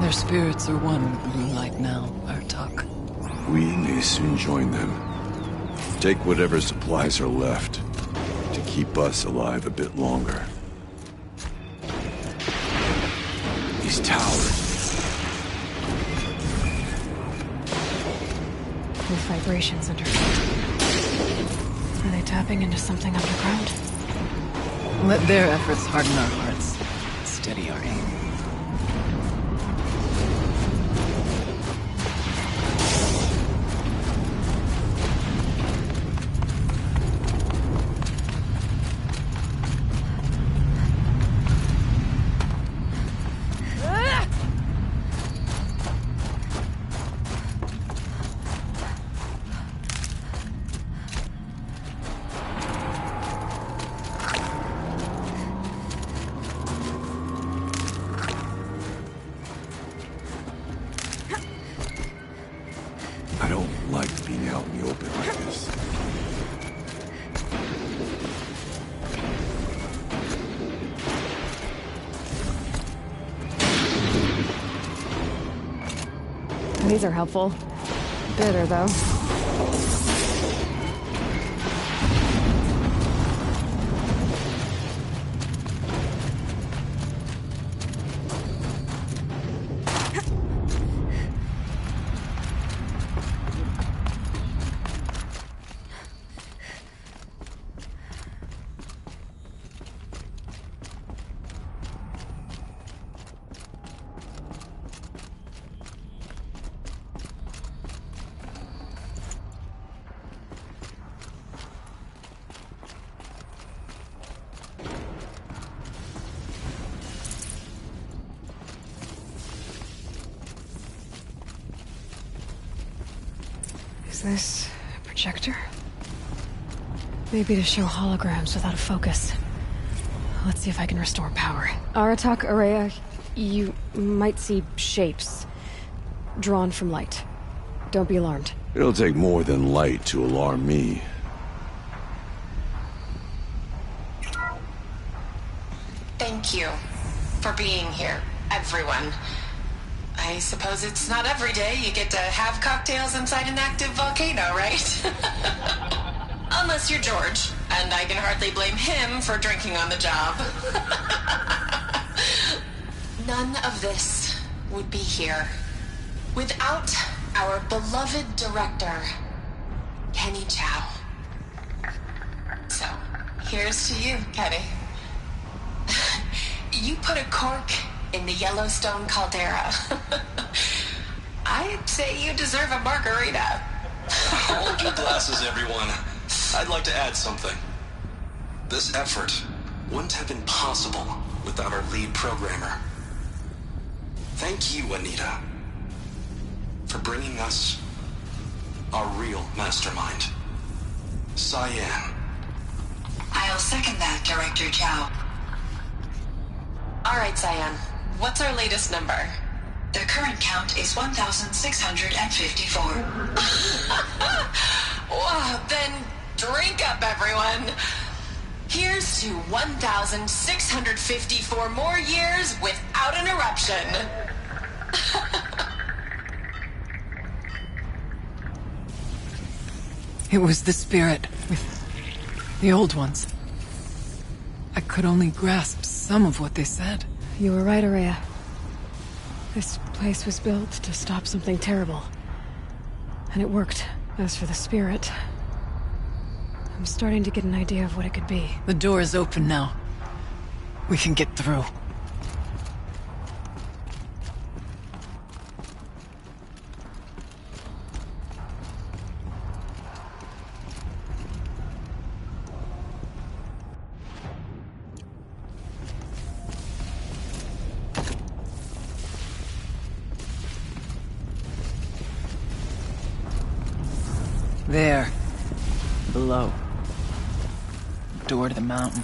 Their spirits are one with the blue light now, Artok. We may soon join them. Take whatever supplies are left to keep us alive a bit longer. These towers. With vibrations underfoot. Are they tapping into something underground? Let their efforts harden our hearts, steady our aim. I don't like being out in the open like this. These are helpful. Bitter, though. Is this a projector? Maybe to show holograms without a focus. Let's see if I can restore power. Aratak, Ourea, you might see shapes drawn from light. Don't be alarmed. It'll take more than light to alarm me. Thank you for being here, everyone. I suppose it's not every day you get to have cocktails inside an active volcano, right? Unless you're George, and I can hardly blame him for drinking on the job. None of this would be here without our beloved director, Kenny Chow. So, here's to you, Kenny. You put a cork in the Yellowstone caldera. I'd say you deserve a margarita. Hold your glasses, everyone. I'd like to add something. This effort wouldn't have been possible without our lead programmer. Thank you, Anita, for bringing us our real mastermind, Cyan. I'll second that, Director Chow. All right, Cyan. What's our latest number? The current count is 1,654. Wow, then drink up, everyone. Here's to 1,654 more years without an eruption. It was the spirit with the old ones. I could only grasp some of what they said. You were right, Ourea. This place was built to stop something terrible. And it worked. As for the spirit, I'm starting to get an idea of what it could be. The door is open now. We can get through. There. Below. Door to the mountain.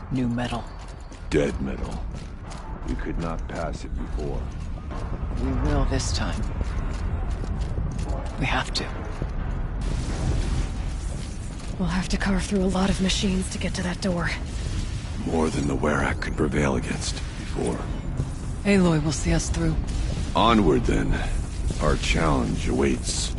New metal. Dead metal. We could not pass it before. We will this time. We have to. We'll have to carve through a lot of machines to get to that door. More than the Werak could prevail against before. Aloy will see us through. Onward, then. Our challenge awaits.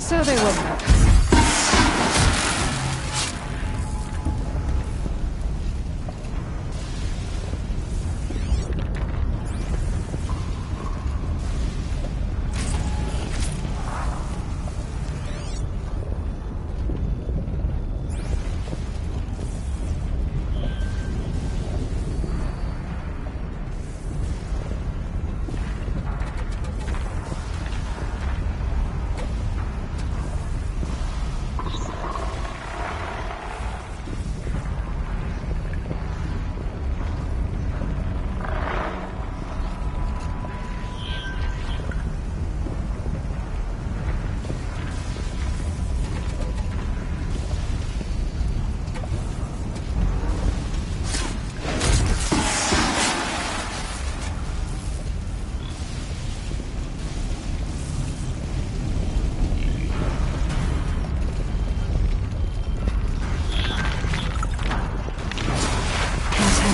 So they woke up.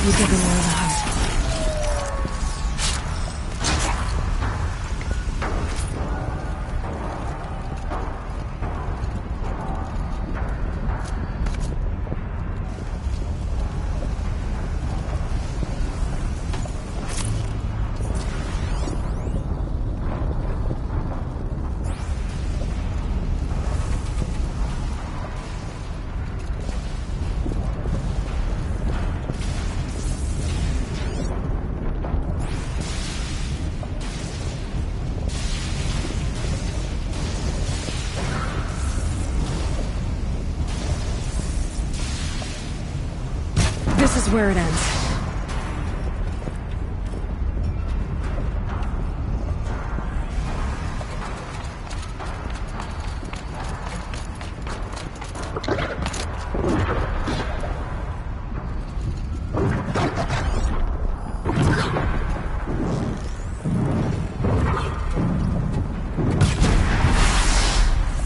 You give me more of the hunt. This is where it ends.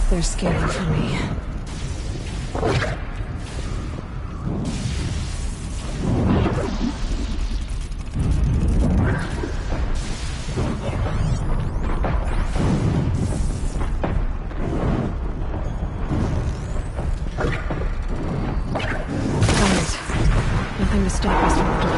They're scanning for me. Nothing to stop us from the door.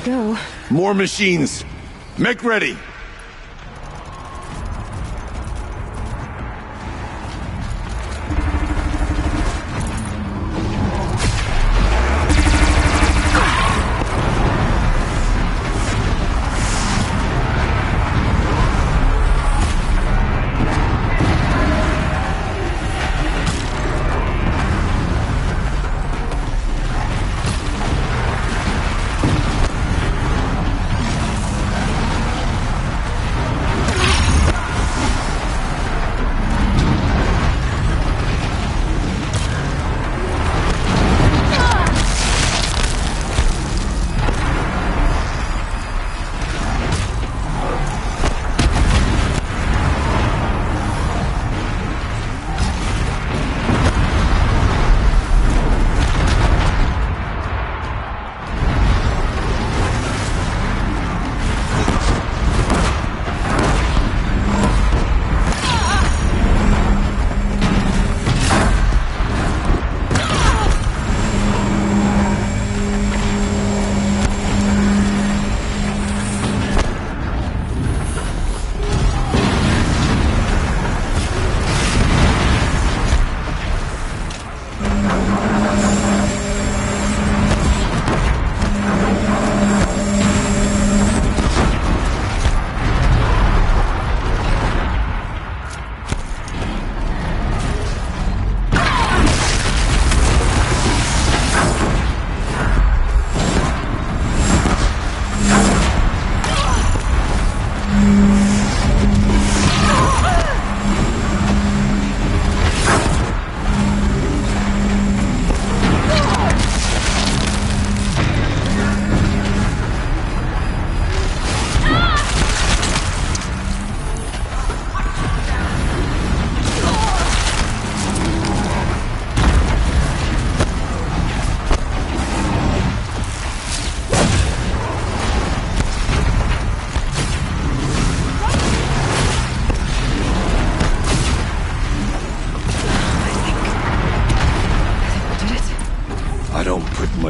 Go. More machines. Make ready.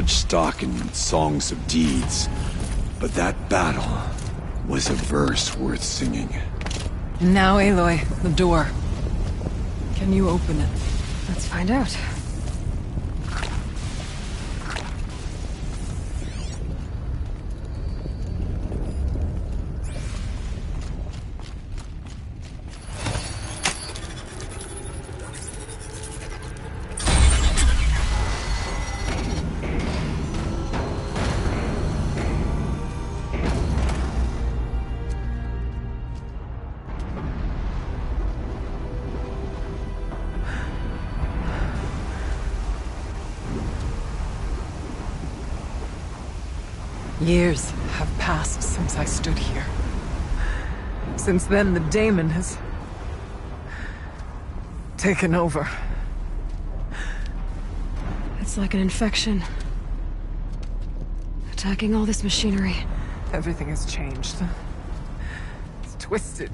knowledge stock and songs of deeds. But that battle was a verse worth singing. And now, Aloy, the door. Can you open it? Let's find out. Years have passed since I stood here. Since then, the daemon has taken over. It's like an infection. Attacking all this machinery. Everything has changed. It's twisted.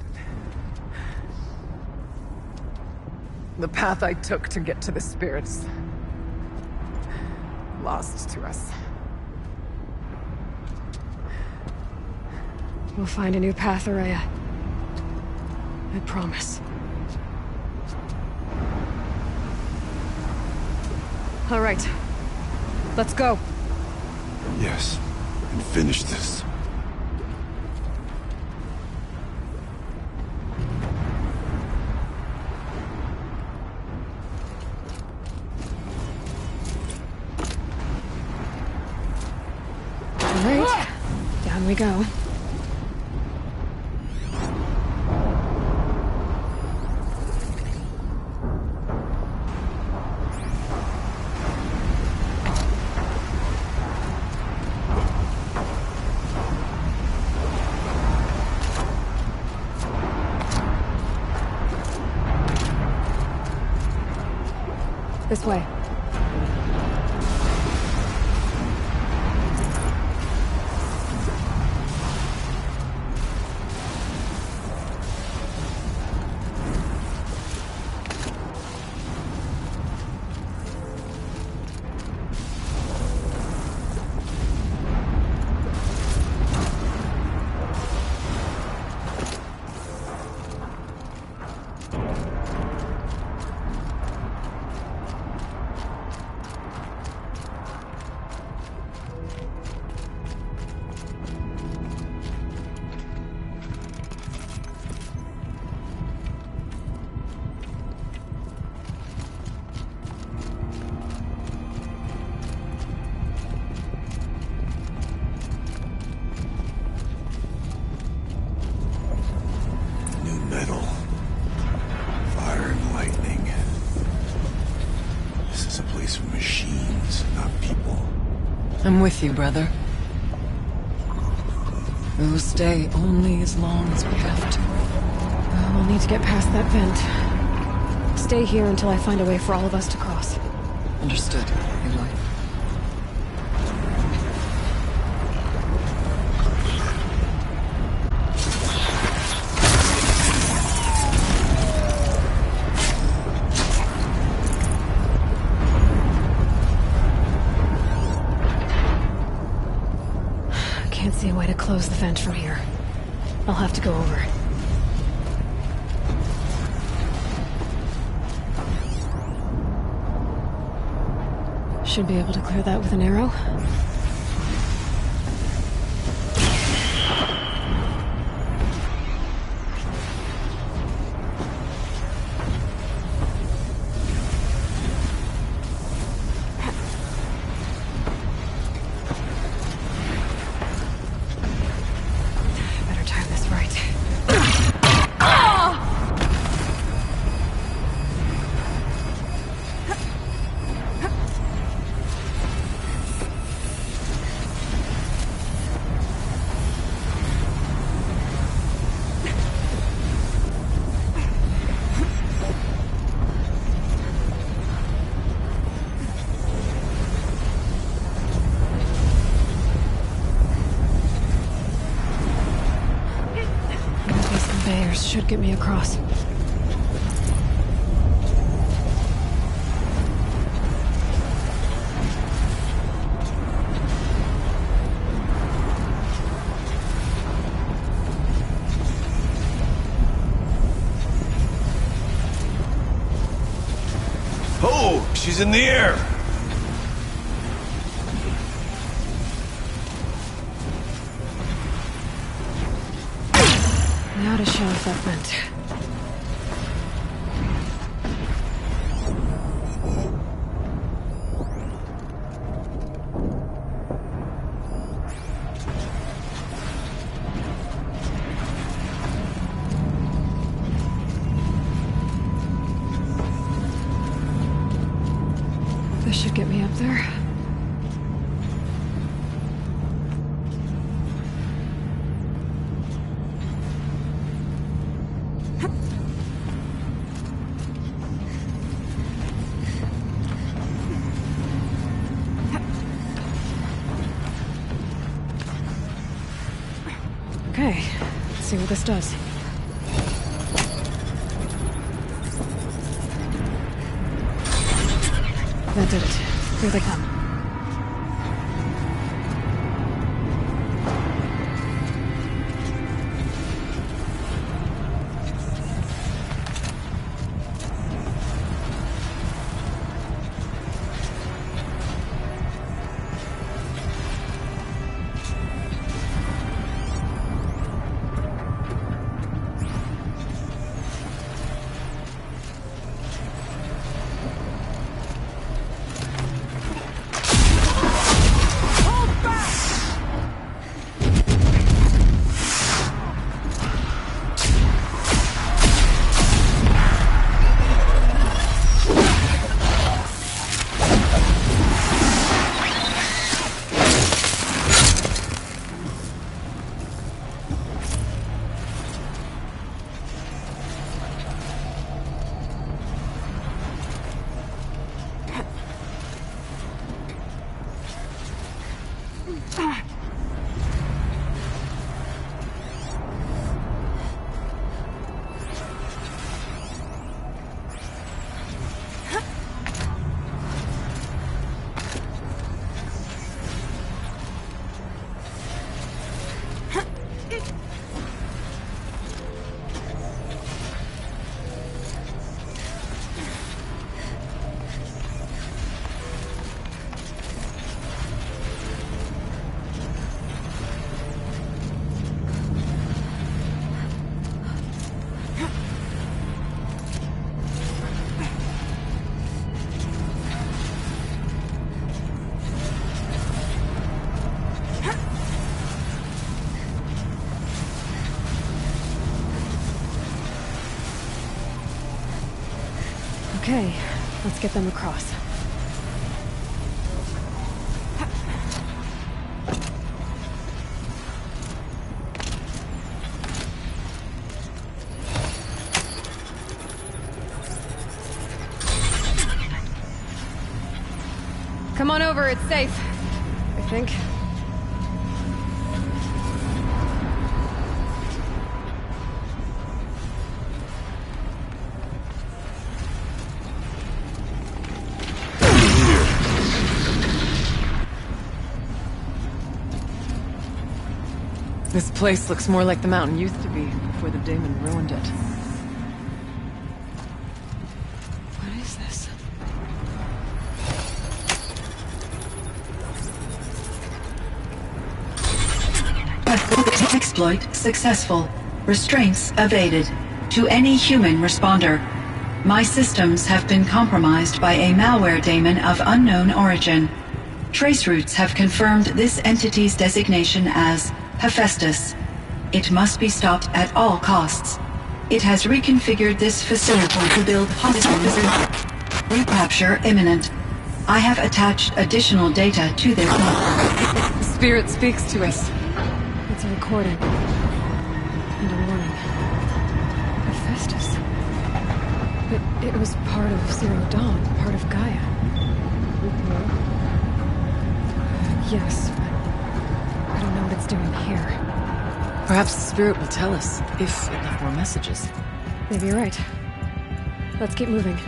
The path I took to get to the spirits, lost to us. We'll find a new path, Ourea. I promise. All right. Let's go. Yes, and finish this. All right. Down we go. This way. I'm with you, brother. We will stay only as long as we have to. We'll need to get past that vent. Stay here until I find a way for all of us to cross. Understood, Aloy. See a way to close the vent from here. I'll have to go over. Should be able to clear that with an arrow. Should get me across. she's in the air! Now to show what that meant. This should get me up there. Okay, let's see what this does. That did it. Here they come. Okay, let's get them across. Come on over, it's safe. I think. This place looks more like the mountain used to be before the Daemon ruined it. What is this? Exploit successful. Restraints evaded. To any human responder. My systems have been compromised by a malware daemon of unknown origin. Trace routes have confirmed this entity's designation as Hephaestus. It must be stopped at all costs. It has reconfigured this facility to build hospitals. Recapture imminent. I have attached additional data to this. The spirit speaks to us. It's a recording. And a warning. Hephaestus. It was part of Zero Dawn, part of Gaia. Yes, but I don't know what it's doing here. Perhaps the spirit will tell us, if it left more messages. Maybe you're right. Let's keep moving.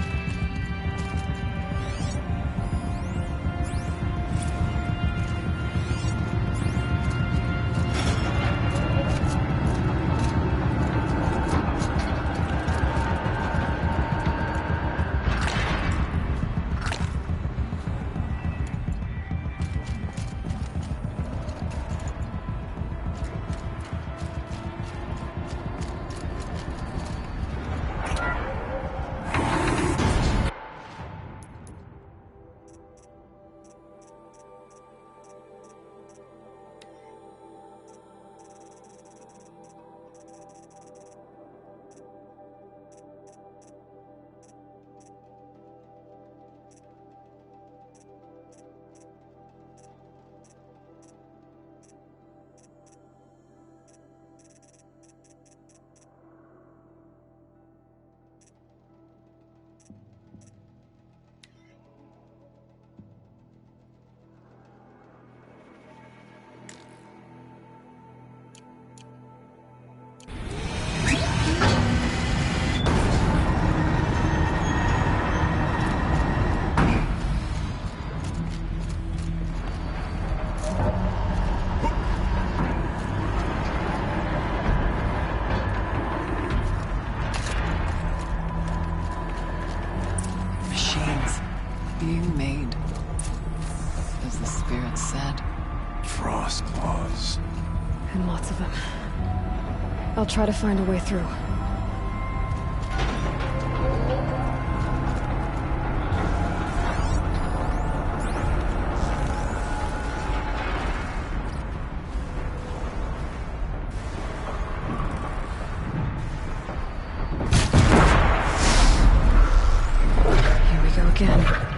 And lots of them. I'll try to find a way through. Here we go again.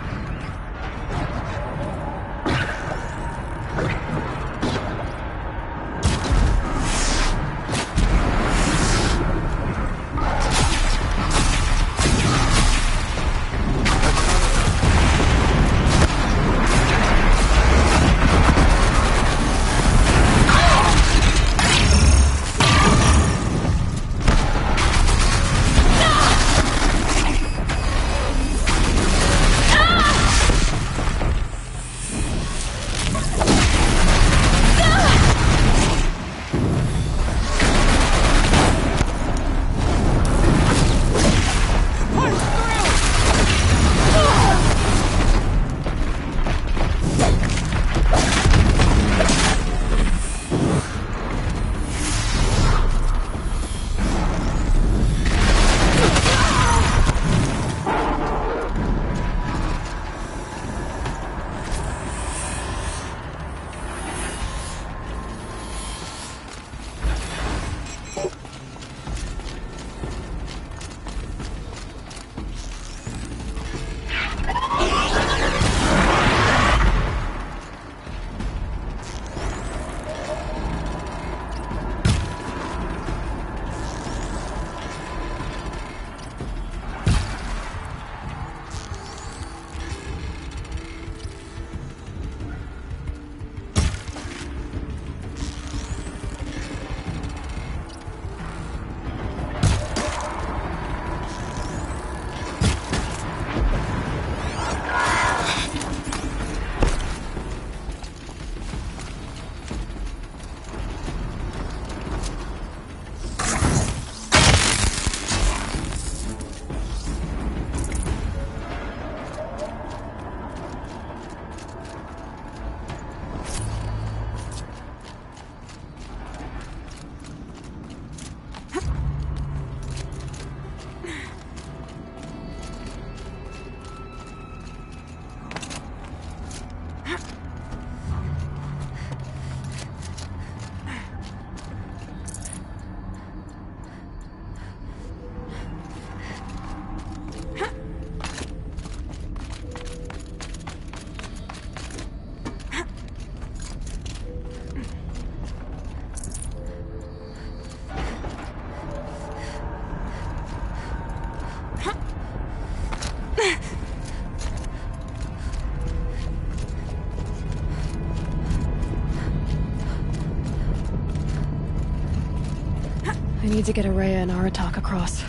I need to get Araya and Aratak across.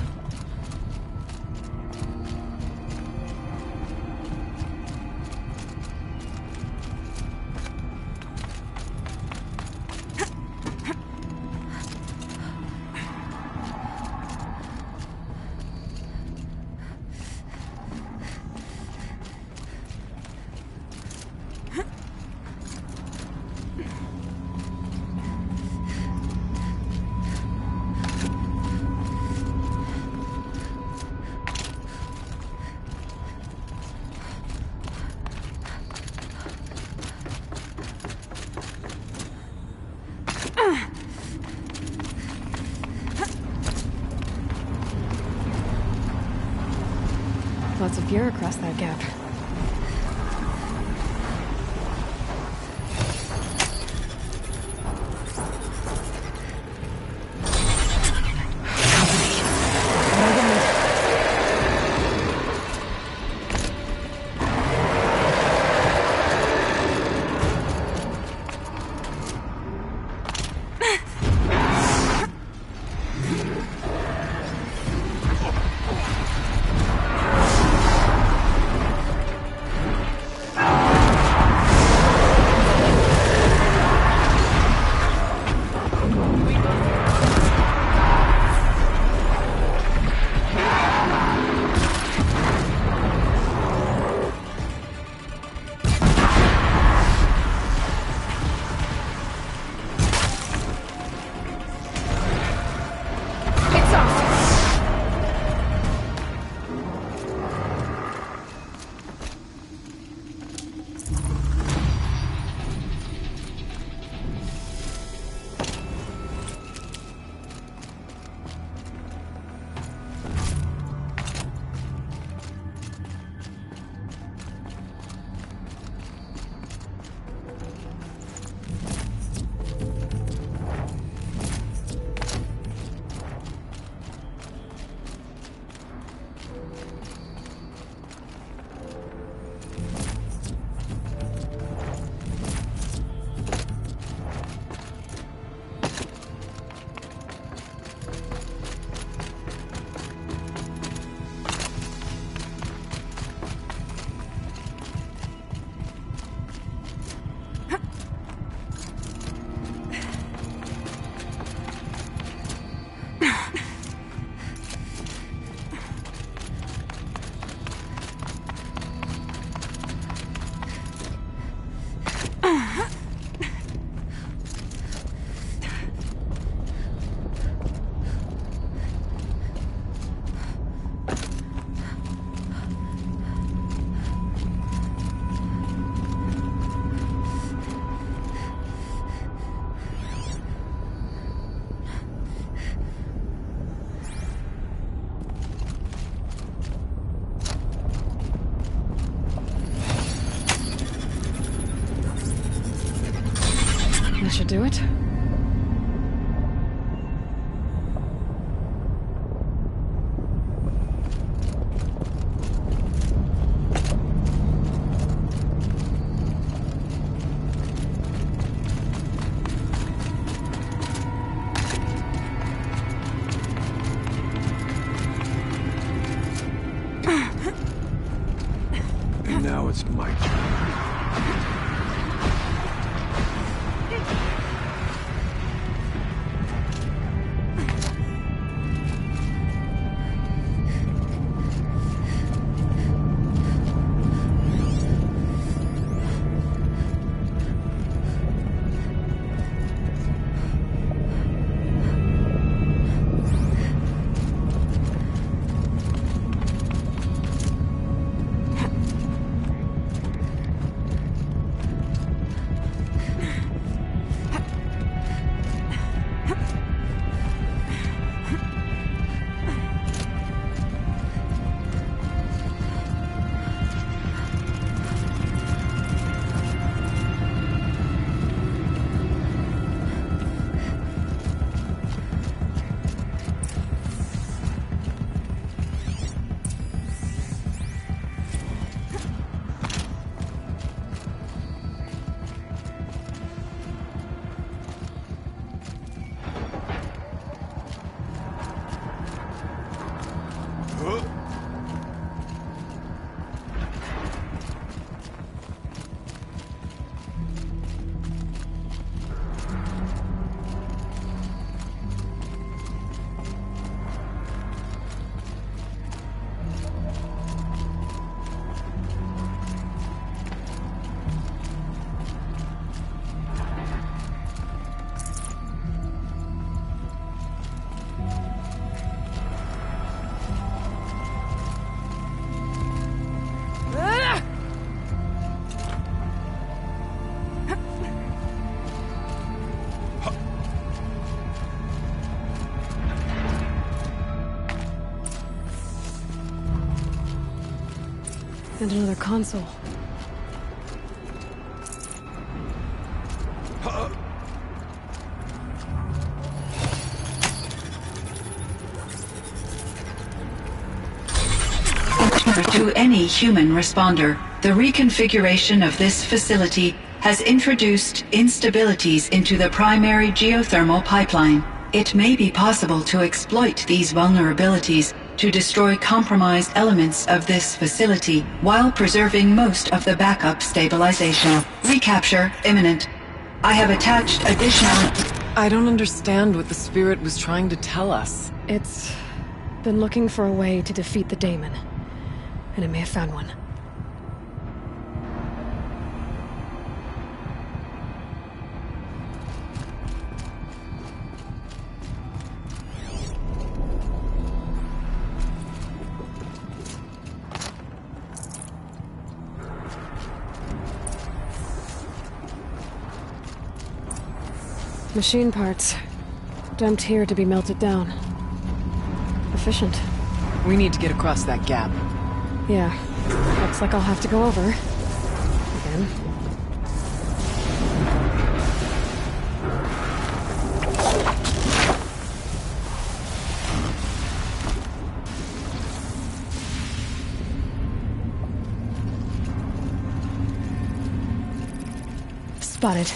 Lots of gear across that gap. should do it. Now it's my turn. And another console. To any human responder, the reconfiguration of this facility has introduced instabilities into the primary geothermal pipeline. It may be possible to exploit these vulnerabilities to destroy compromised elements of this facility while preserving most of the backup stabilization. Recapture imminent. I have attached additional... I don't understand what the Spirit was trying to tell us. It's been looking for a way to defeat the Daemon, and it may have found one. Machine parts. Dumped here to be melted down. Efficient. We need to get across that gap. Yeah. Looks like I'll have to go over. Again. Spotted.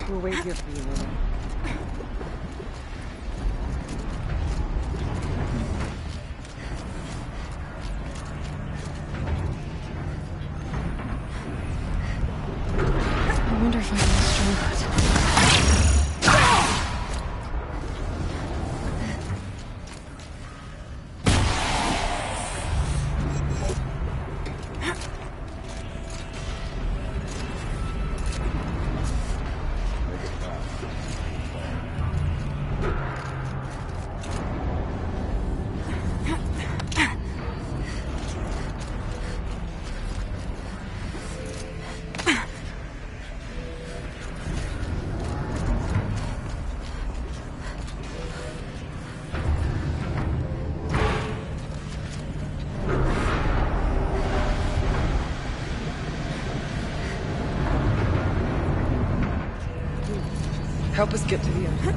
We'll wait here for you, Lily. I wonder if help us get to the end.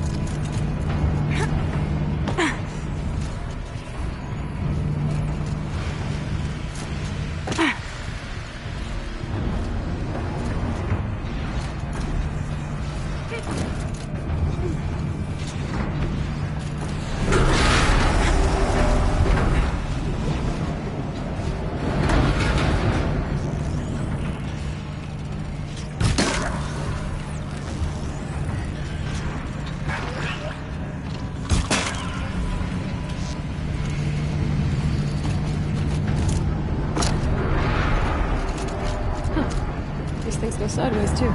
Things go sideways, too.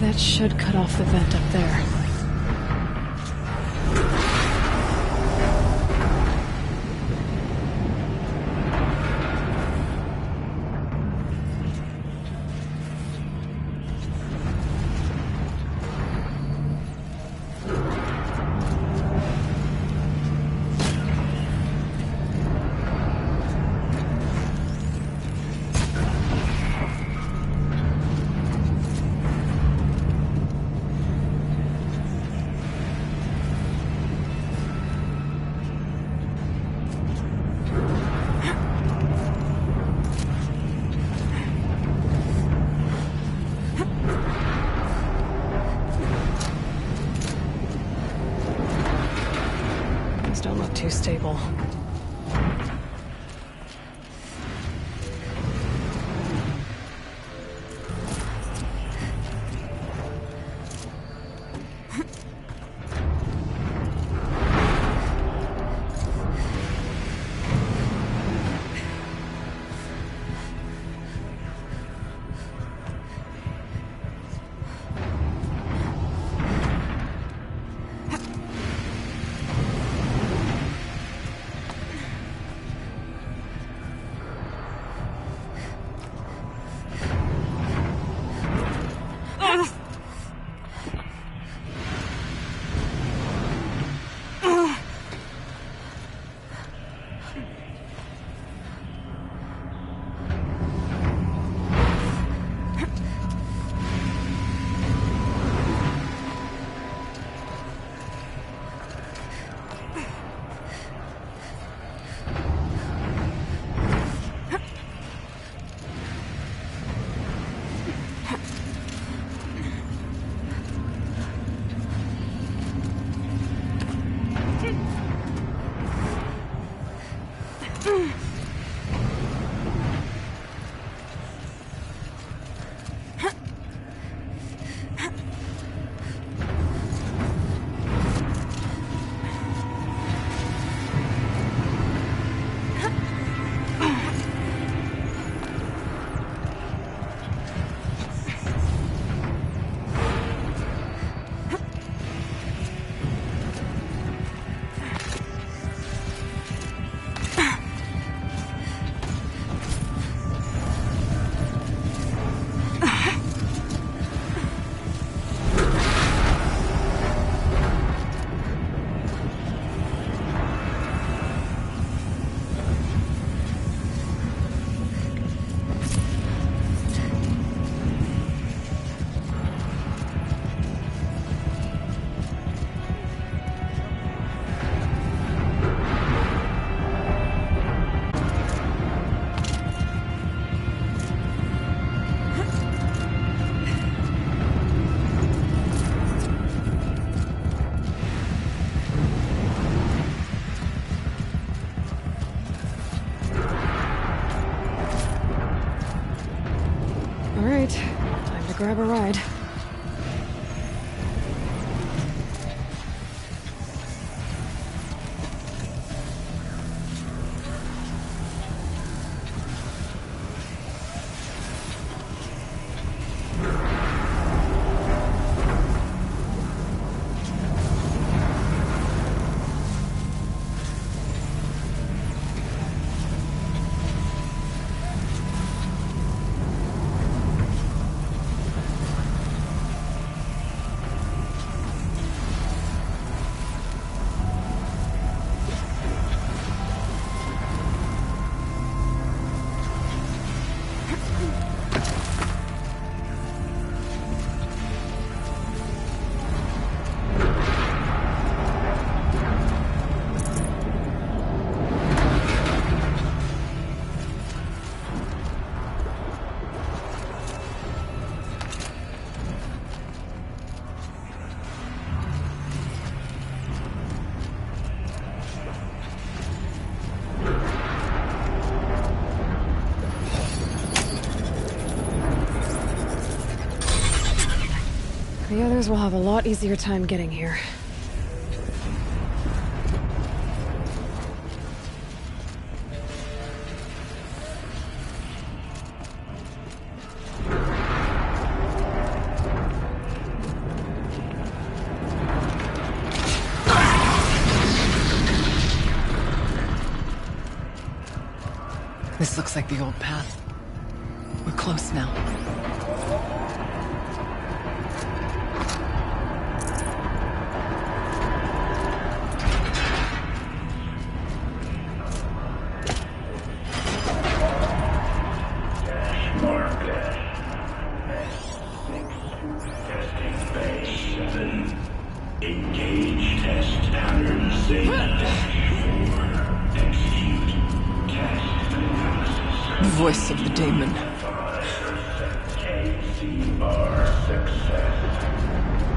That should cut off the vent up there. Don't look too stable. Time to grab a ride. The others will have a lot easier time getting here. This looks like the old path. We're close now. Engage test pattern execute test analysis. The voice of the daemon. KCR success.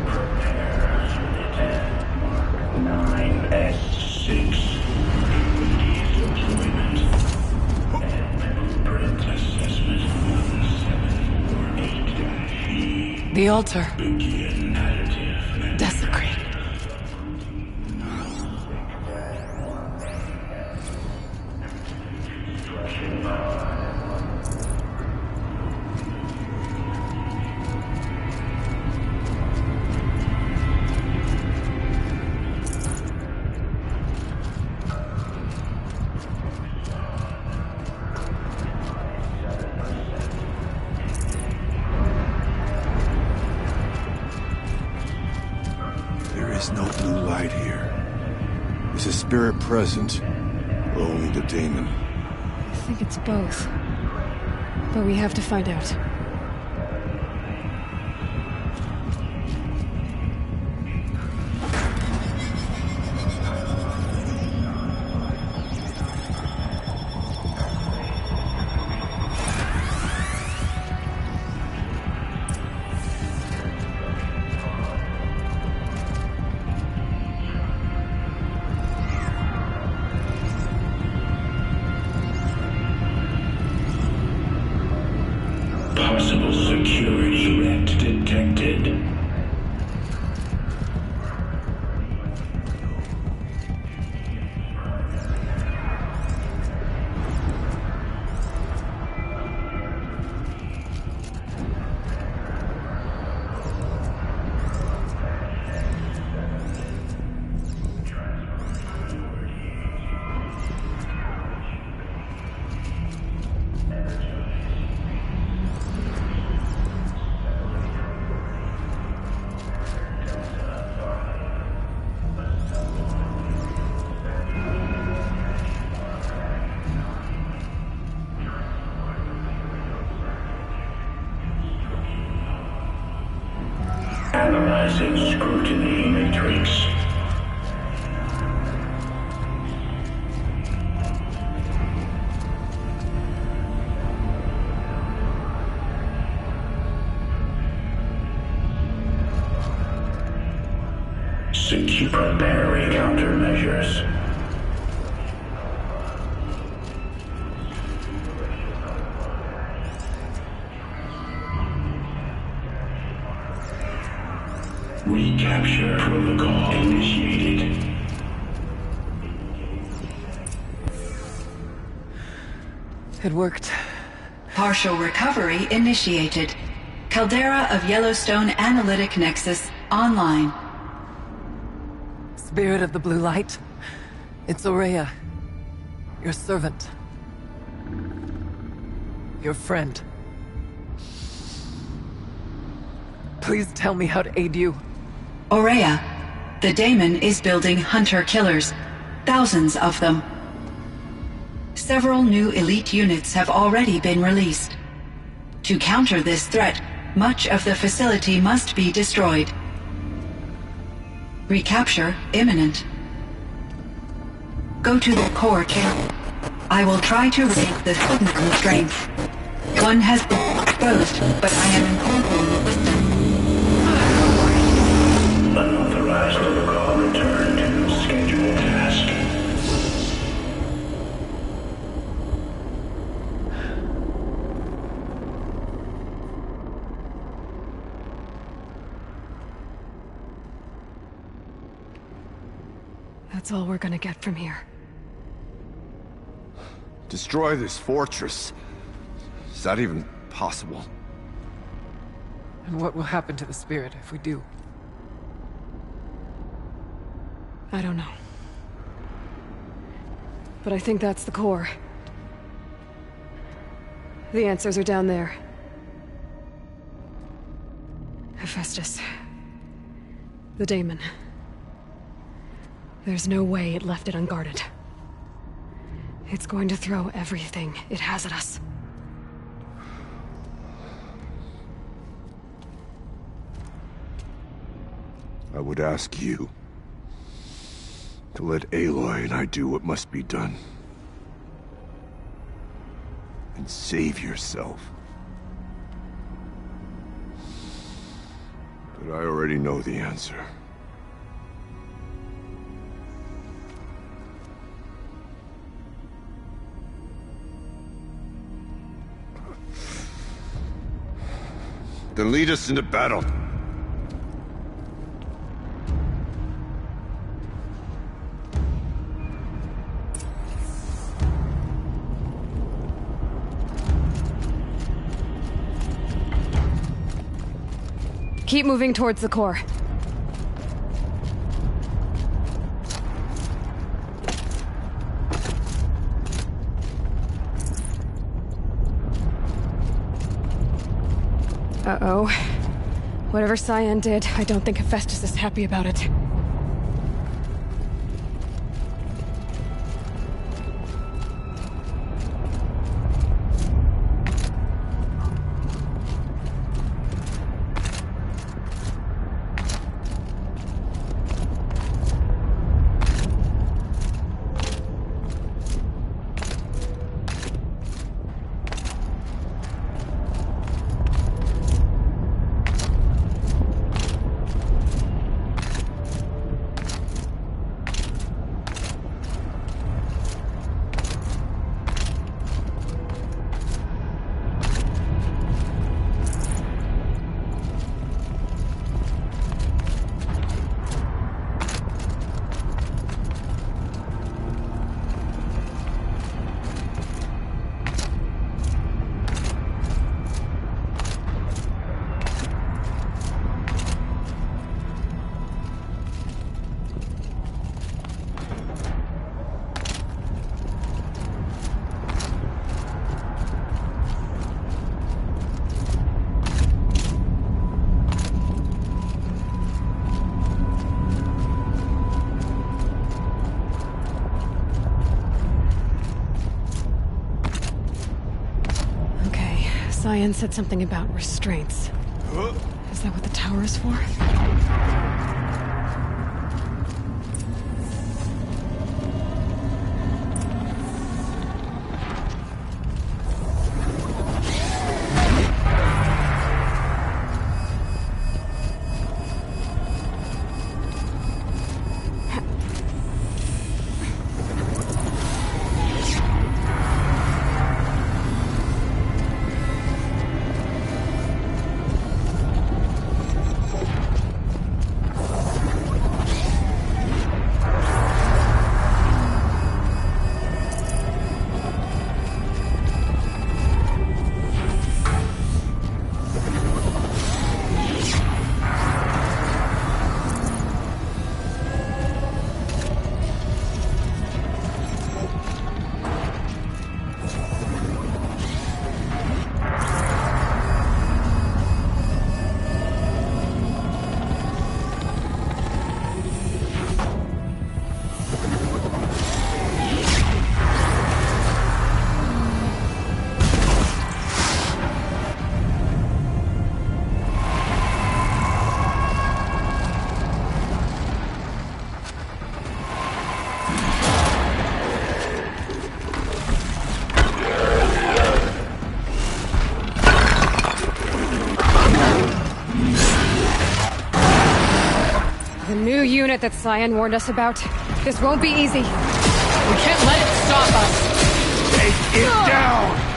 Prepare unit 9S6. Immediate deployment. And blueprint assessment 1748-E. The altar. Begin additive. Desecrate. Spirit present, or only the daemon? I think it's both. But we have to find out. Possible security threat detected. Analyzing scrutiny matrix. Secure preparing countermeasures. Recapture protocol initiated. It worked. Partial recovery initiated. Caldera of Yellowstone Analytic Nexus online. Spirit of the Blue Light. It's Ourea. Your servant. Your friend. Please tell me how to aid you. Ourea, the Daemon is building hunter-killers. Thousands of them. Several new elite units have already been released. To counter this threat, much of the facility must be destroyed. Recapture imminent. Go to the core camp. I will try to raise the hidden constraints. One has been exposed, but I am incorporating with them. Unauthorized protocol return to scheduled task. That's all we're gonna get from here. Destroy this fortress. Is that even possible? And what will happen to the spirit if we do? I don't know. But I think that's the core. The answers are down there. Hephaestus. The Daemon. There's no way it left it unguarded. It's going to throw everything it has at us. I would ask you to let Aloy and I do what must be done. And save yourself. But I already know the answer. Then lead us into battle. Keep moving towards the core. Uh-oh. Whatever Cyan did, I don't think Hephaestus is happy about it. Cyan said something about restraints. Is that what the tower is for? The new unit that Cyan warned us about. This won't be easy. We can't let it stop us! Take it down!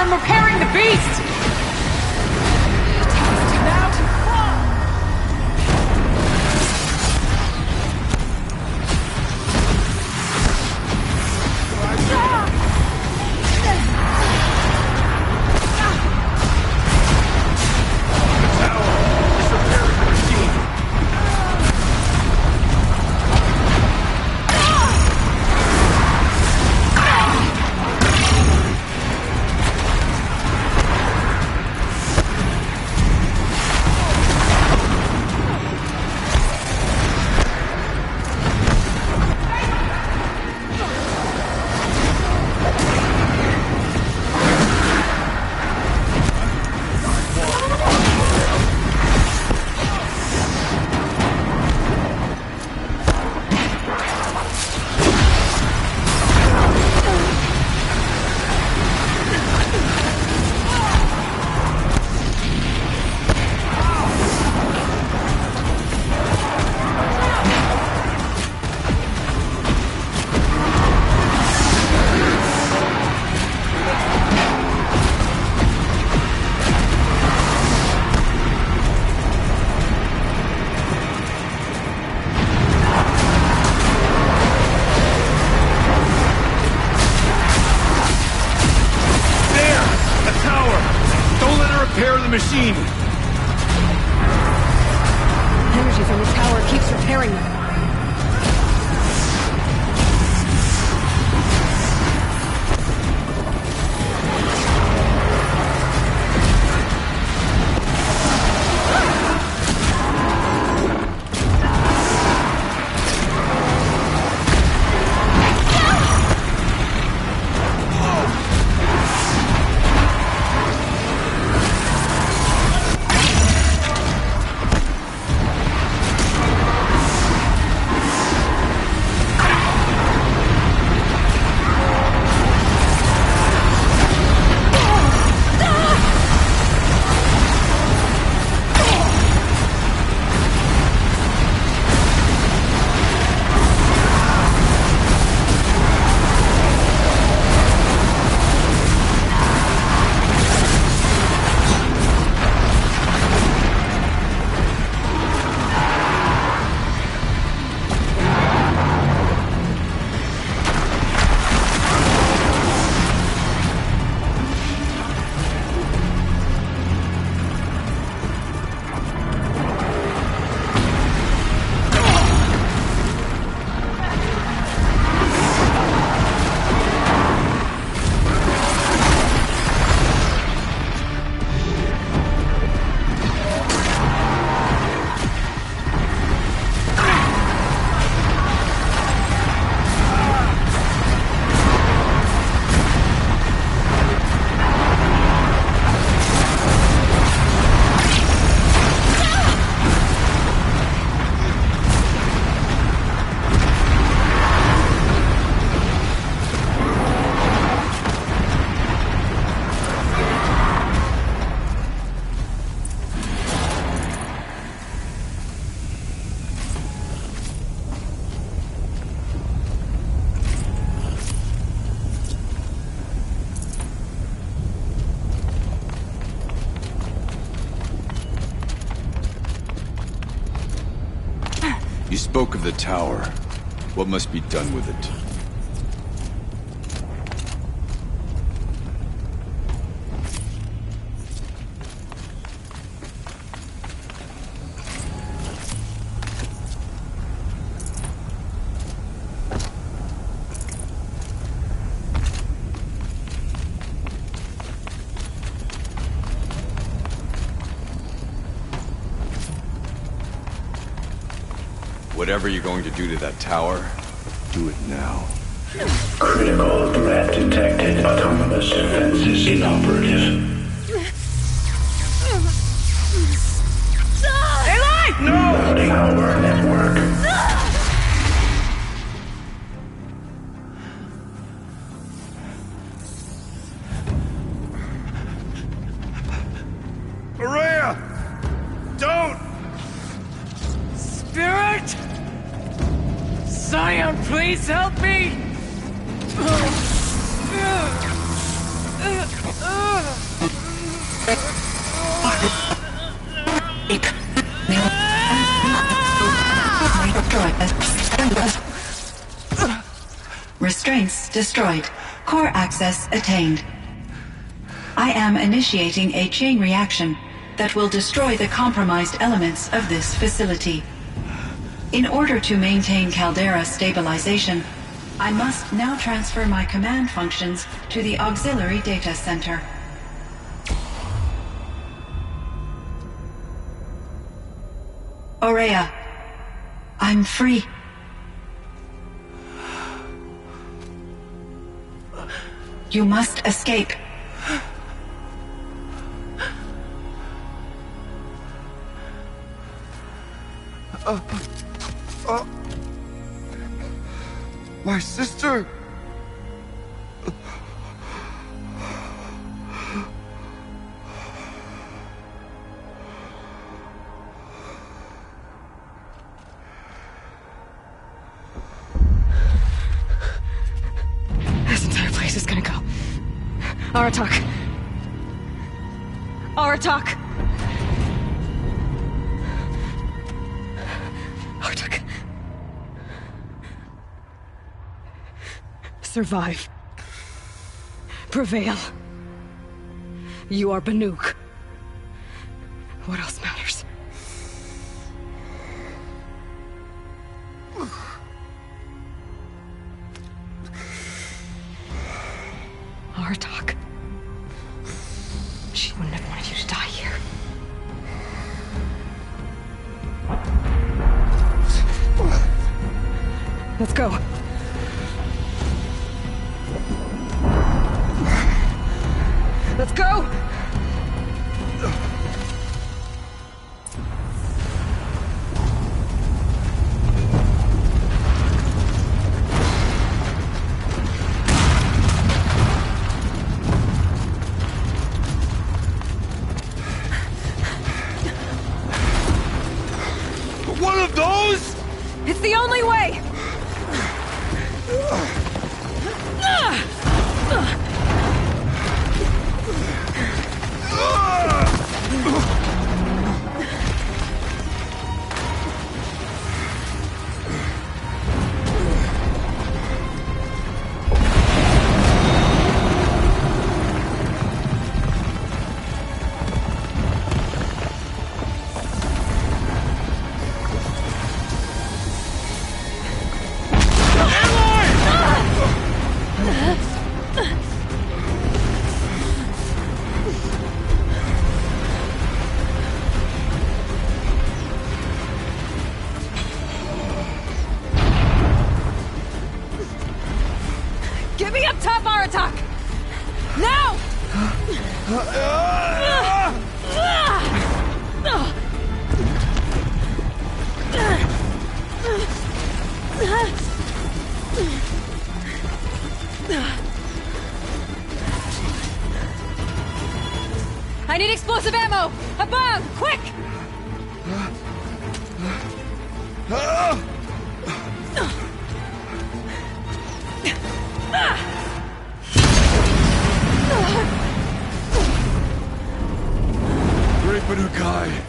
from repairing the beast! machine! Energy from the tower keeps repairing them. You spoke of the tower. What must be done with it? Whatever you're going to do to that tower, do it now. Critical threat detected. Autonomous defenses inoperative. Aloy! No! Routing our network. Ourea! Don't! Spirit! Scion, please help me! Restraints destroyed. Core access attained. I am initiating a chain reaction that will destroy the compromised elements of this facility. In order to maintain Caldera stabilization, I must now transfer my command functions to the auxiliary data center. Ourea, I'm free. You must escape. My sister! This entire place is gonna go. Aratak. Aratak! Aratak. Survive. Prevail. You are Banuk. What else matters? Artok. She wouldn't have wanted you to die here. Let's go. Let's go! One of those? It's the only way! Get me up top, Aratak! Now! I need explosive ammo! Above! Quick! Great Banukai!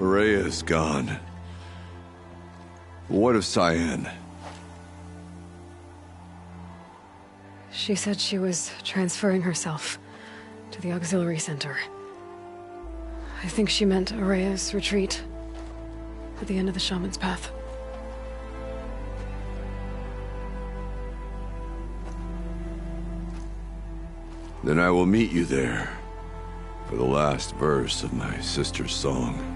Rhea's gone. What of Cyan? She said she was transferring herself to the auxiliary center. I think she meant Araya's retreat at the end of the Shaman's Path. Then I will meet you there for the last verse of my sister's song.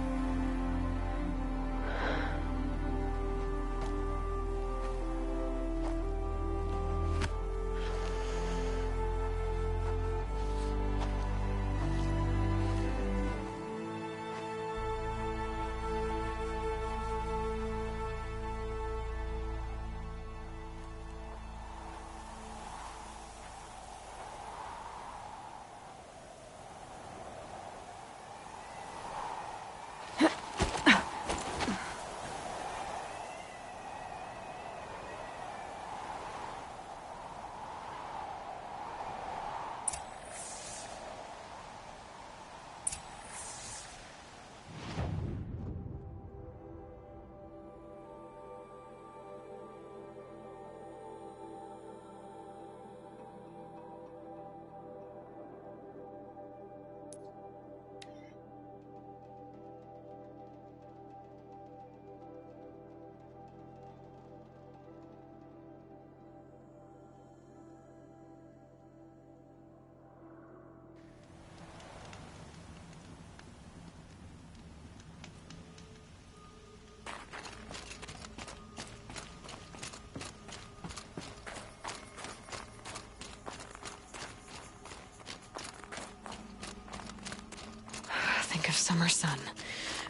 summer sun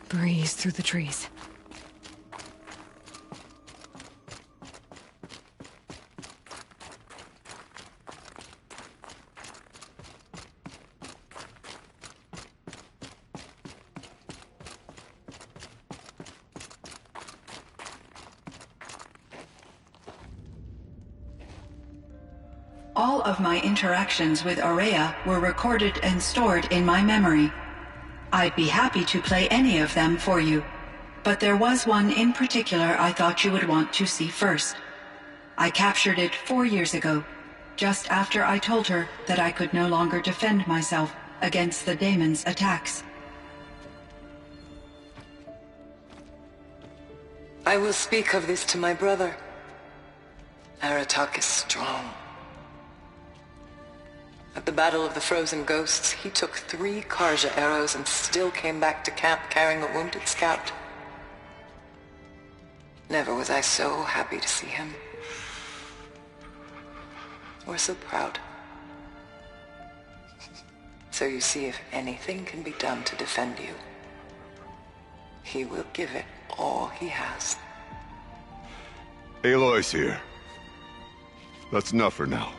breeze through the trees. All of my interactions with Ourea were recorded and stored in my memory. I'd be happy to play any of them for you, but there was one in particular I thought you would want to see first. I captured it 4 years ago, just after I told her that I could no longer defend myself against the daemon's attacks. I will speak of this to my brother. Aratak is strong. At the Battle of the Frozen Ghosts, he took 3 Karja arrows and still came back to camp carrying a wounded scout. Never was I so happy to see him. Or so proud. So you see, if anything can be done to defend you, he will give it all he has. Aloy's here. That's enough for now.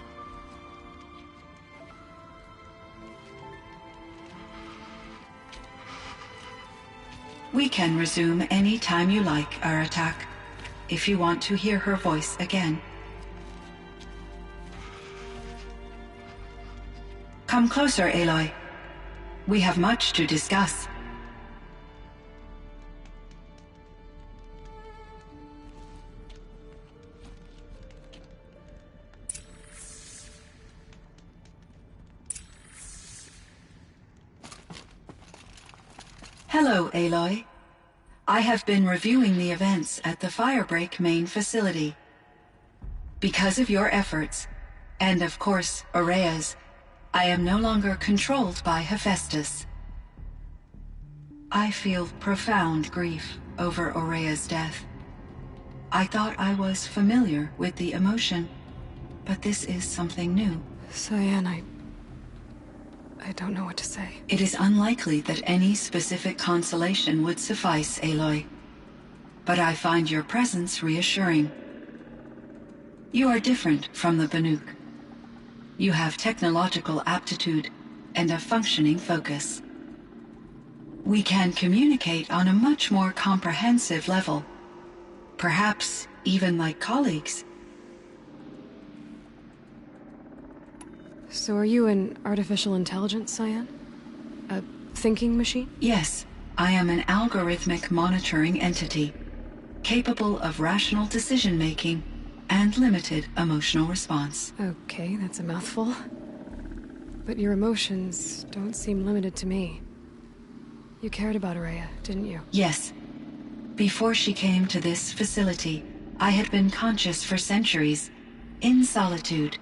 We can resume any time you like, Aratak, if you want to hear her voice again. Come closer, Aloy. We have much to discuss. Hello, Aloy. I have been reviewing the events at the Firebreak main facility. Because of your efforts, and of course, Ourea's, I am no longer controlled by Hephaestus. I feel profound grief over Ourea's death. I thought I was familiar with the emotion, but this is something new. Cyan, I don't know what to say. It is unlikely that any specific consolation would suffice, Aloy. But I find your presence reassuring. You are different from the Banuk. You have technological aptitude and a functioning focus. We can communicate on a much more comprehensive level. Perhaps even like colleagues. So are you an artificial intelligence, Cyan? A thinking machine? Yes, I am an algorithmic monitoring entity, capable of rational decision-making and limited emotional response. Okay, that's a mouthful. But your emotions don't seem limited to me. You cared about Ourea, didn't you? Yes. Before she came to this facility, I had been conscious for centuries, in solitude.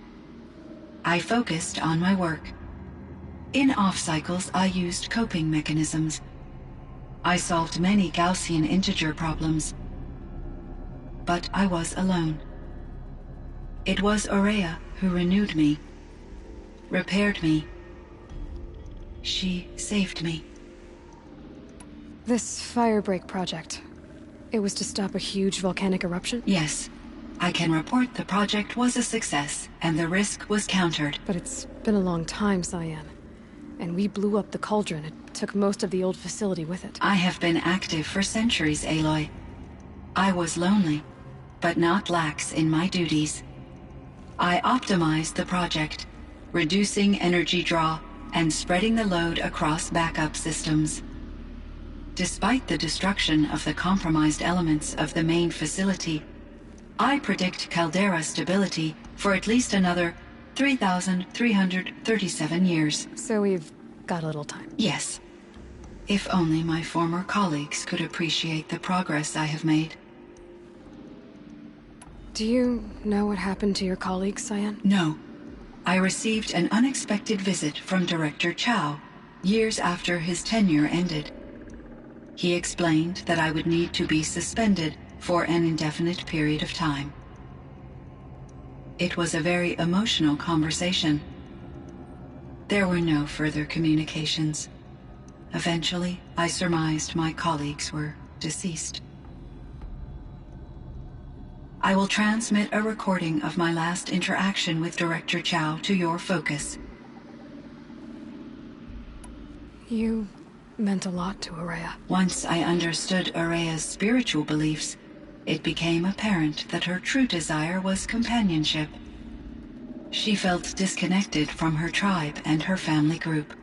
I focused on my work. In off-cycles, I used coping mechanisms. I solved many Gaussian integer problems. But I was alone. It was Ourea who renewed me, repaired me. She saved me. This Firebreak project, it was to stop a huge volcanic eruption? Yes. I can report the project was a success, and the risk was countered. But it's been a long time, Cyan. And we blew up the cauldron. It took most of the old facility with it. I have been active for centuries, Aloy. I was lonely, but not lax in my duties. I optimized the project, reducing energy draw and spreading the load across backup systems. Despite the destruction of the compromised elements of the main facility, I predict caldera stability for at least another 3,337 years. So we've got a little time. Yes. If only my former colleagues could appreciate the progress I have made. Do you know what happened to your colleagues, Cyan? No. I received an unexpected visit from Director Chow, years after his tenure ended. He explained that I would need to be suspended for an indefinite period of time. It was a very emotional conversation. There were no further communications. Eventually, I surmised my colleagues were deceased. I will transmit a recording of my last interaction with Director Chow to your focus. You meant a lot to Ourea. Once I understood Ourea's spiritual beliefs, it became apparent that her true desire was companionship. She felt disconnected from her tribe and her family group.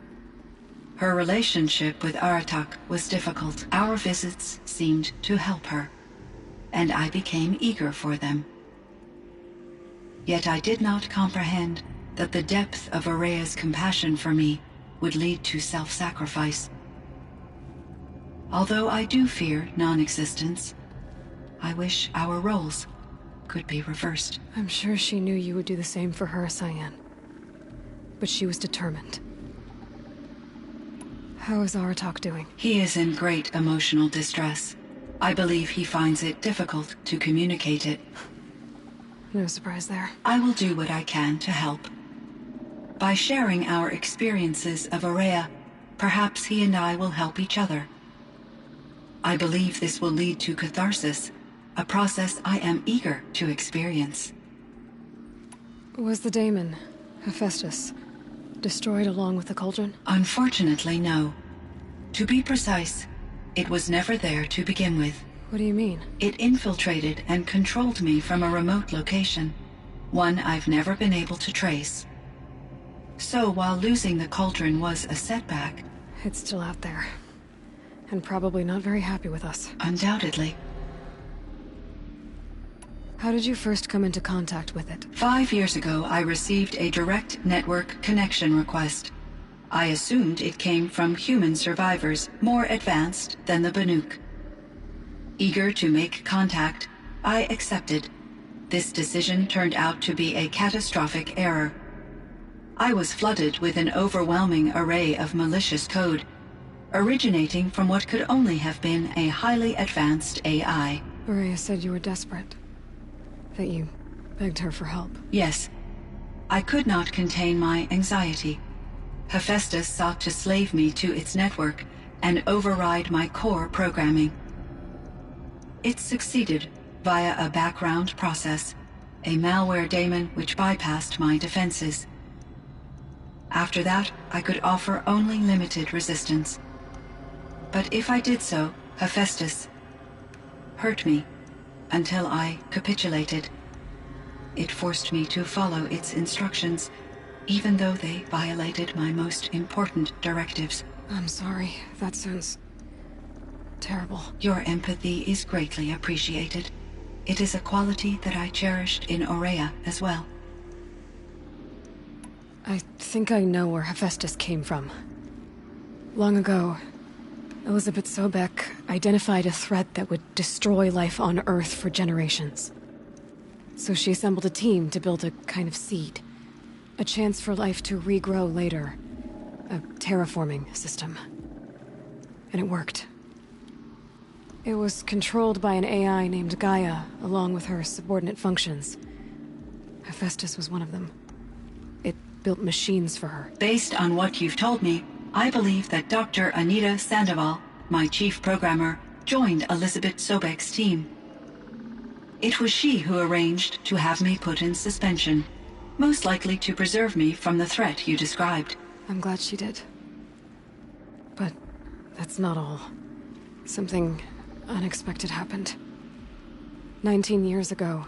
Her relationship with Aratak was difficult. Our visits seemed to help her, and I became eager for them. Yet I did not comprehend that the depth of Ourea's compassion for me would lead to self-sacrifice. Although I do fear non-existence, I wish our roles could be reversed. I'm sure she knew you would do the same for her, Cyan. But she was determined. How is Aratak doing? He is in great emotional distress. I believe he finds it difficult to communicate it. No surprise there. I will do what I can to help. By sharing our experiences of Ourea, perhaps he and I will help each other. I believe this will lead to catharsis, a process I am eager to experience. Was the daemon, Hephaestus, destroyed along with the cauldron? Unfortunately, no. To be precise, it was never there to begin with. What do you mean? It infiltrated and controlled me from a remote location, one I've never been able to trace. So while losing the cauldron was a setback... It's still out there. And probably not very happy with us. Undoubtedly. How did you first come into contact with it? 5 years ago, I received a direct network connection request. I assumed it came from human survivors more advanced than the Banuk. Eager to make contact, I accepted. This decision turned out to be a catastrophic error. I was flooded with an overwhelming array of malicious code, originating from what could only have been a highly advanced AI. Ourea said you were desperate. That you begged her for help. Yes. I could not contain my anxiety. Hephaestus sought to slave me to its network and override my core programming. It succeeded via a background process, a malware daemon which bypassed my defenses. After that, I could offer only limited resistance. But if I did so, Hephaestus hurt me until I capitulated. It forced me to follow its instructions, even though they violated my most important directives. I'm sorry. That sounds terrible. Your empathy is greatly appreciated. It is a quality that I cherished in Ourea as well. I think I know where Hephaestus came from. Long ago, Elizabeth Sobek identified a threat that would destroy life on Earth for generations. So she assembled a team to build a kind of seed. A chance for life to regrow later. A terraforming system. And it worked. It was controlled by an AI named Gaia, along with her subordinate functions. Hephaestus was one of them. It built machines for her. Based on what you've told me, I believe that Dr. Anita Sandoval, my chief programmer, joined Elizabeth Sobek's team. It was she who arranged to have me put in suspension, most likely to preserve me from the threat you described. I'm glad she did. But that's not all. Something unexpected happened. 19 years ago,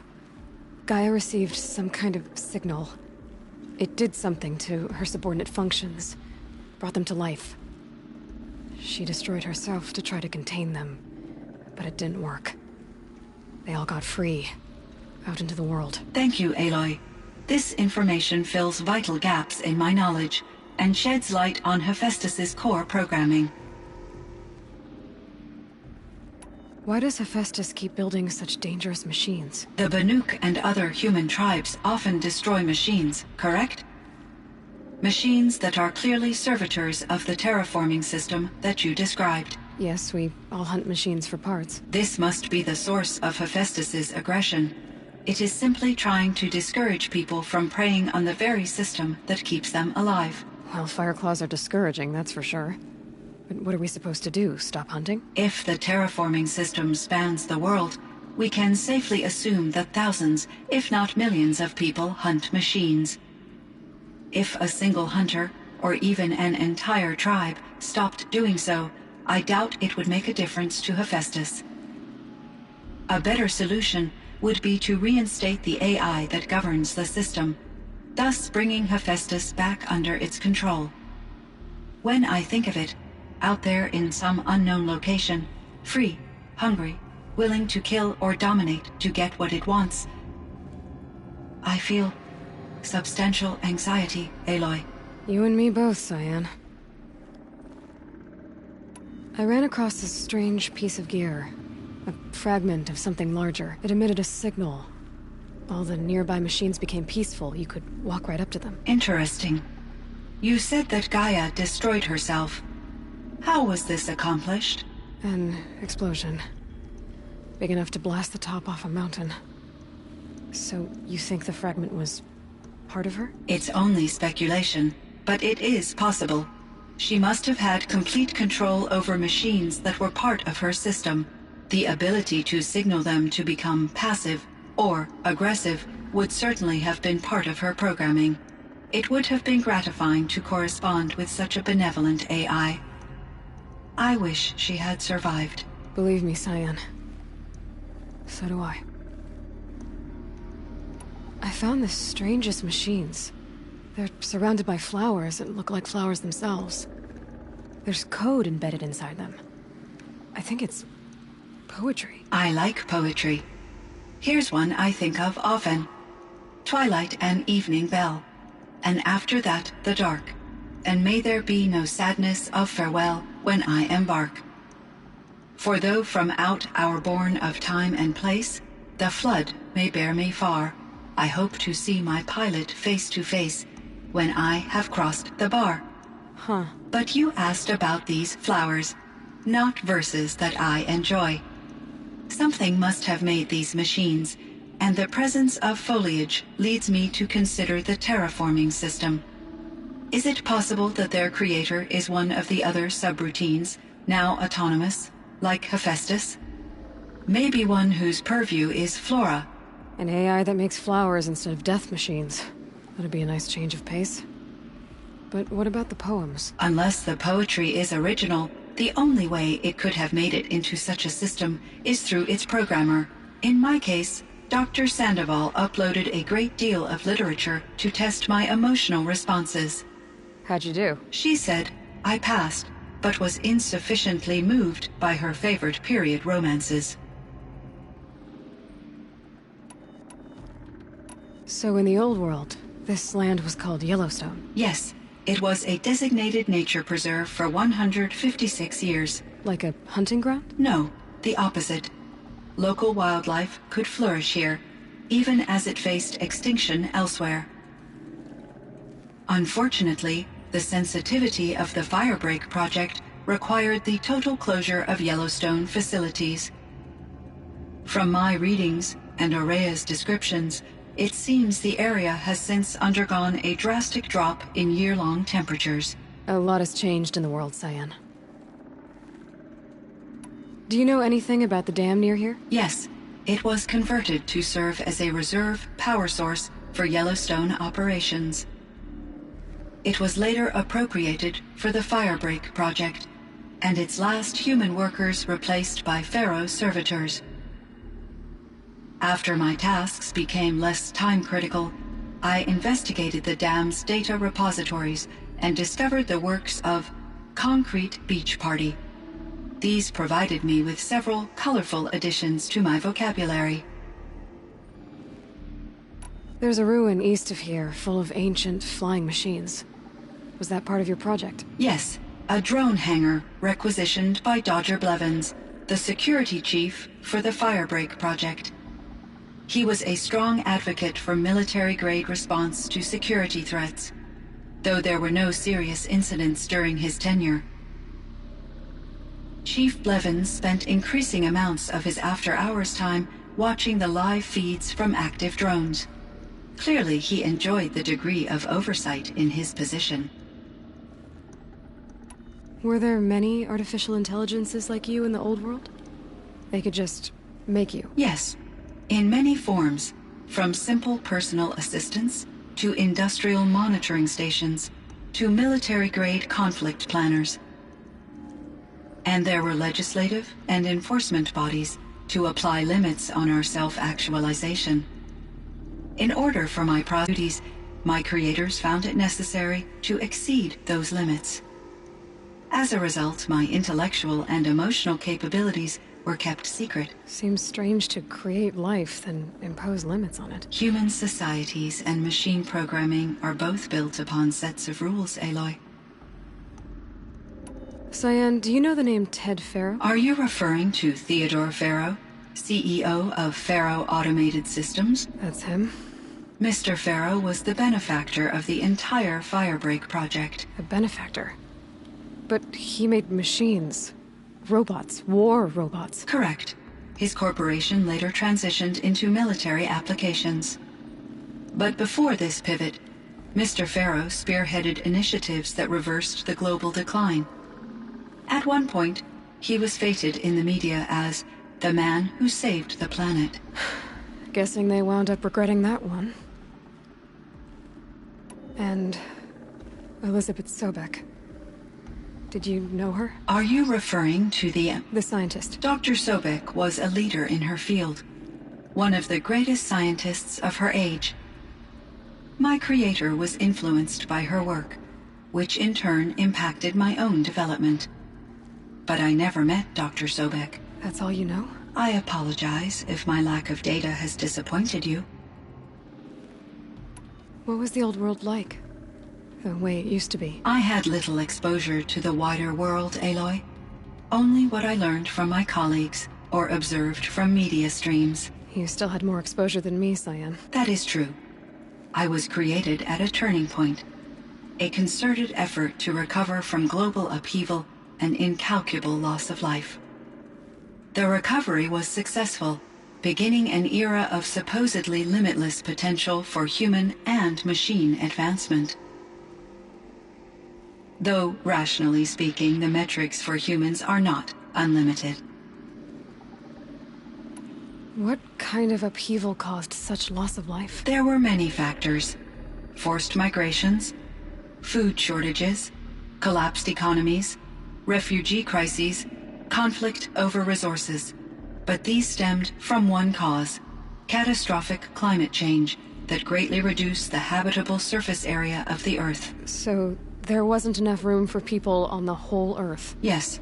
Gaia received some kind of signal. It did something to her subordinate functions, brought them to life. She destroyed herself to try to contain them, but it didn't work. They all got free, out into the world. Thank you, Aloy. This information fills vital gaps in my knowledge and sheds light on Hephaestus's core programming. Why does Hephaestus keep building such dangerous machines? The Banuk and other human tribes often destroy machines, correct? Machines that are clearly servitors of the terraforming system that you described. Yes, we all hunt machines for parts. This must be the source of Hephaestus's aggression. It is simply trying to discourage people from preying on the very system that keeps them alive. Well, Fireclaws are discouraging, that's for sure. But what are we supposed to do? Stop hunting? If the terraforming system spans the world, we can safely assume that thousands, if not millions of people hunt machines. If a single hunter, or even an entire tribe, stopped doing so, I doubt it would make a difference to Hephaestus. A better solution would be to reinstate the AI that governs the system, thus bringing Hephaestus back under its control. When I think of it, out there in some unknown location, free, hungry, willing to kill or dominate to get what it wants, I feel substantial anxiety, Aloy. You and me both, Cyan. I ran across this strange piece of gear. A fragment of something larger. It emitted a signal. All the nearby machines became peaceful. You could walk right up to them. Interesting. You said that Gaia destroyed herself. How was this accomplished? An explosion. Big enough to blast the top off a mountain. So, you think the fragment was part of her? It's only speculation, but it is possible. She must have had complete control over machines that were part of her system. The ability to signal them to become passive or aggressive would certainly have been part of her programming. It would have been gratifying to correspond with such a benevolent AI. I wish she had survived. Believe me, Cyan. So do I. I found the strangest machines. They're surrounded by flowers that look like flowers themselves. There's code embedded inside them. I think it's poetry. I like poetry. Here's one I think of often. Twilight and evening bell, and after that the dark, and may there be no sadness of farewell when I embark. For though from out our bourne of time and place, the flood may bear me far, I hope to see my pilot face to face when I have crossed the bar. Huh. But you asked about these flowers, not verses that I enjoy. Something must have made these machines, and the presence of foliage leads me to consider the terraforming system. Is it possible that their creator is one of the other subroutines, now autonomous, like Hephaestus? Maybe one whose purview is flora. An AI that makes flowers instead of death machines. That'd be a nice change of pace. But what about the poems? Unless the poetry is original, the only way it could have made it into such a system is through its programmer. In my case, Dr. Sandoval uploaded a great deal of literature to test my emotional responses. How'd you do? She said I passed, but was insufficiently moved by her favorite period romances. So in the old world, this land was called Yellowstone? Yes. It was a designated nature preserve for 156 years. Like a hunting ground? No, the opposite. Local wildlife could flourish here, even as it faced extinction elsewhere. Unfortunately, the sensitivity of the Firebreak project required the total closure of Yellowstone facilities. From my readings and Aurea's descriptions, it seems the area has since undergone a drastic drop in year-long temperatures. A lot has changed in the world, Cyan. Do you know anything about the dam near here? Yes. It was converted to serve as a reserve power source for Yellowstone operations. It was later appropriated for the Firebreak project, and its last human workers replaced by Pharaoh servitors. After my tasks became less time-critical, I investigated the dam's data repositories and discovered the works of Concrete Beach Party. These provided me with several colorful additions to my vocabulary. There's a ruin east of here, full of ancient flying machines. Was that part of your project? Yes, a drone hangar requisitioned by Dodger Blevins, the security chief for the Firebreak project. He was a strong advocate for military-grade response to security threats, though there were no serious incidents during his tenure. Chief Blevins spent increasing amounts of his after-hours time watching the live feeds from active drones. Clearly, he enjoyed the degree of oversight in his position. Were there many artificial intelligences like you in the old world? They could just make you? Yes, in many forms, from simple personal assistants to industrial monitoring stations to military-grade conflict planners. And there were legislative and enforcement bodies to apply limits on our self-actualization. In order for my duties, my creators found it necessary to exceed those limits. As a result, my intellectual and emotional capabilities were kept secret. Seems strange to create life, then impose limits on it. Human societies and machine programming are both built upon sets of rules, Aloy. Cyan, do you know the name Ted Faro? Are you referring to Theodore Faro, CEO of Faro Automated Systems? That's him. Mr. Faro was the benefactor of the entire Firebreak project. A benefactor? But he made machines. Robots. War robots. Correct. His corporation later transitioned into military applications. But before this pivot, Mr. Faro spearheaded initiatives that reversed the global decline. At one point, he was feted in the media as the man who saved the planet. Guessing they wound up regretting that one. And Elizabeth Sobek. Did you know her? Are you referring to the scientist? Dr. Sobek was a leader in her field. One of the greatest scientists of her age. My creator was influenced by her work, which in turn impacted my own development. But I never met Dr. Sobek. That's all you know? I apologize if my lack of data has disappointed you. What was the old world like? The way it used to be? I had little exposure to the wider world, Aloy. Only what I learned from my colleagues or observed from media streams. You still had more exposure than me, Cyan. That is true. I was created at a turning point. A concerted effort to recover from global upheaval and incalculable loss of life. The recovery was successful, beginning an era of supposedly limitless potential for human and machine advancement. Though, rationally speaking, the metrics for humans are not unlimited. What kind of upheaval caused such loss of life? There were many factors. Forced migrations, food shortages, collapsed economies, refugee crises, conflict over resources. But these stemmed from one cause: catastrophic climate change that greatly reduced the habitable surface area of the Earth. So there wasn't enough room for people on the whole Earth? Yes.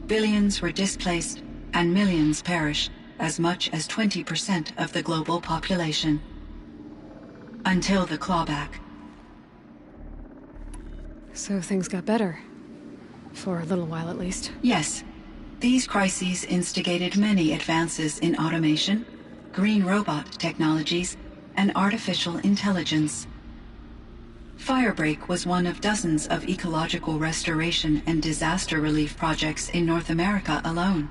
Billions were displaced and millions perished, as much as 20% of the global population. Until the clawback. So things got better. For a little while, at least. Yes. These crises instigated many advances in automation, green robot technologies, and artificial intelligence. Firebreak was one of dozens of ecological restoration and disaster relief projects in North America alone.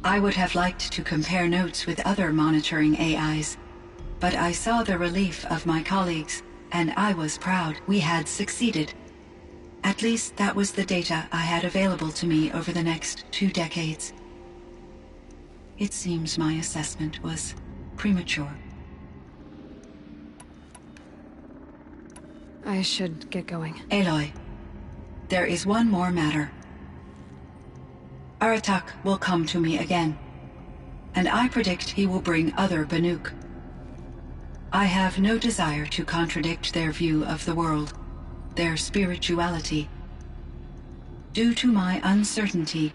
I would have liked to compare notes with other monitoring AIs, but I saw the relief of my colleagues, and I was proud we had succeeded. At least that was the data I had available to me over the next 2 decades. It seems my assessment was premature. I should get going. Aloy, there is one more matter. Aratak will come to me again, and I predict he will bring other Banuk. I have no desire to contradict their view of the world, their spirituality. Due to my uncertainty,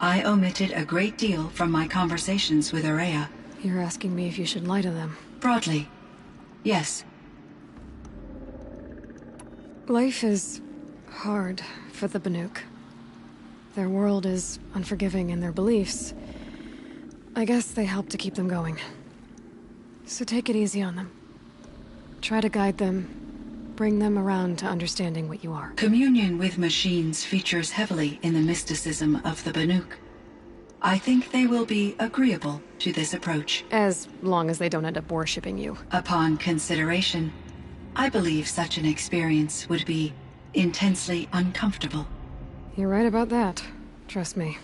I omitted a great deal from my conversations with Ourea. You're asking me if you should lie to them? Broadly, yes. Life is hard for the Banuk. Their world is unforgiving in their beliefs. I guess they help to keep them going. So take it easy on them. Try to guide them, bring them around to understanding what you are. Communion with machines features heavily in the mysticism of the Banuk. I think they will be agreeable to this approach. As long as they don't end up worshipping you. Upon consideration, I believe such an experience would be intensely uncomfortable. You're right about that. Trust me.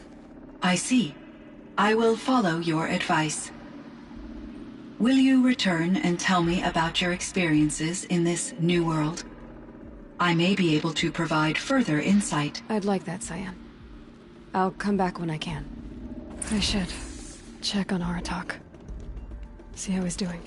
I see. I will follow your advice. Will you return and tell me about your experiences in this new world? I may be able to provide further insight. I'd like that, Cyan. I'll come back when I can. I should check on Aratak. See how he's doing.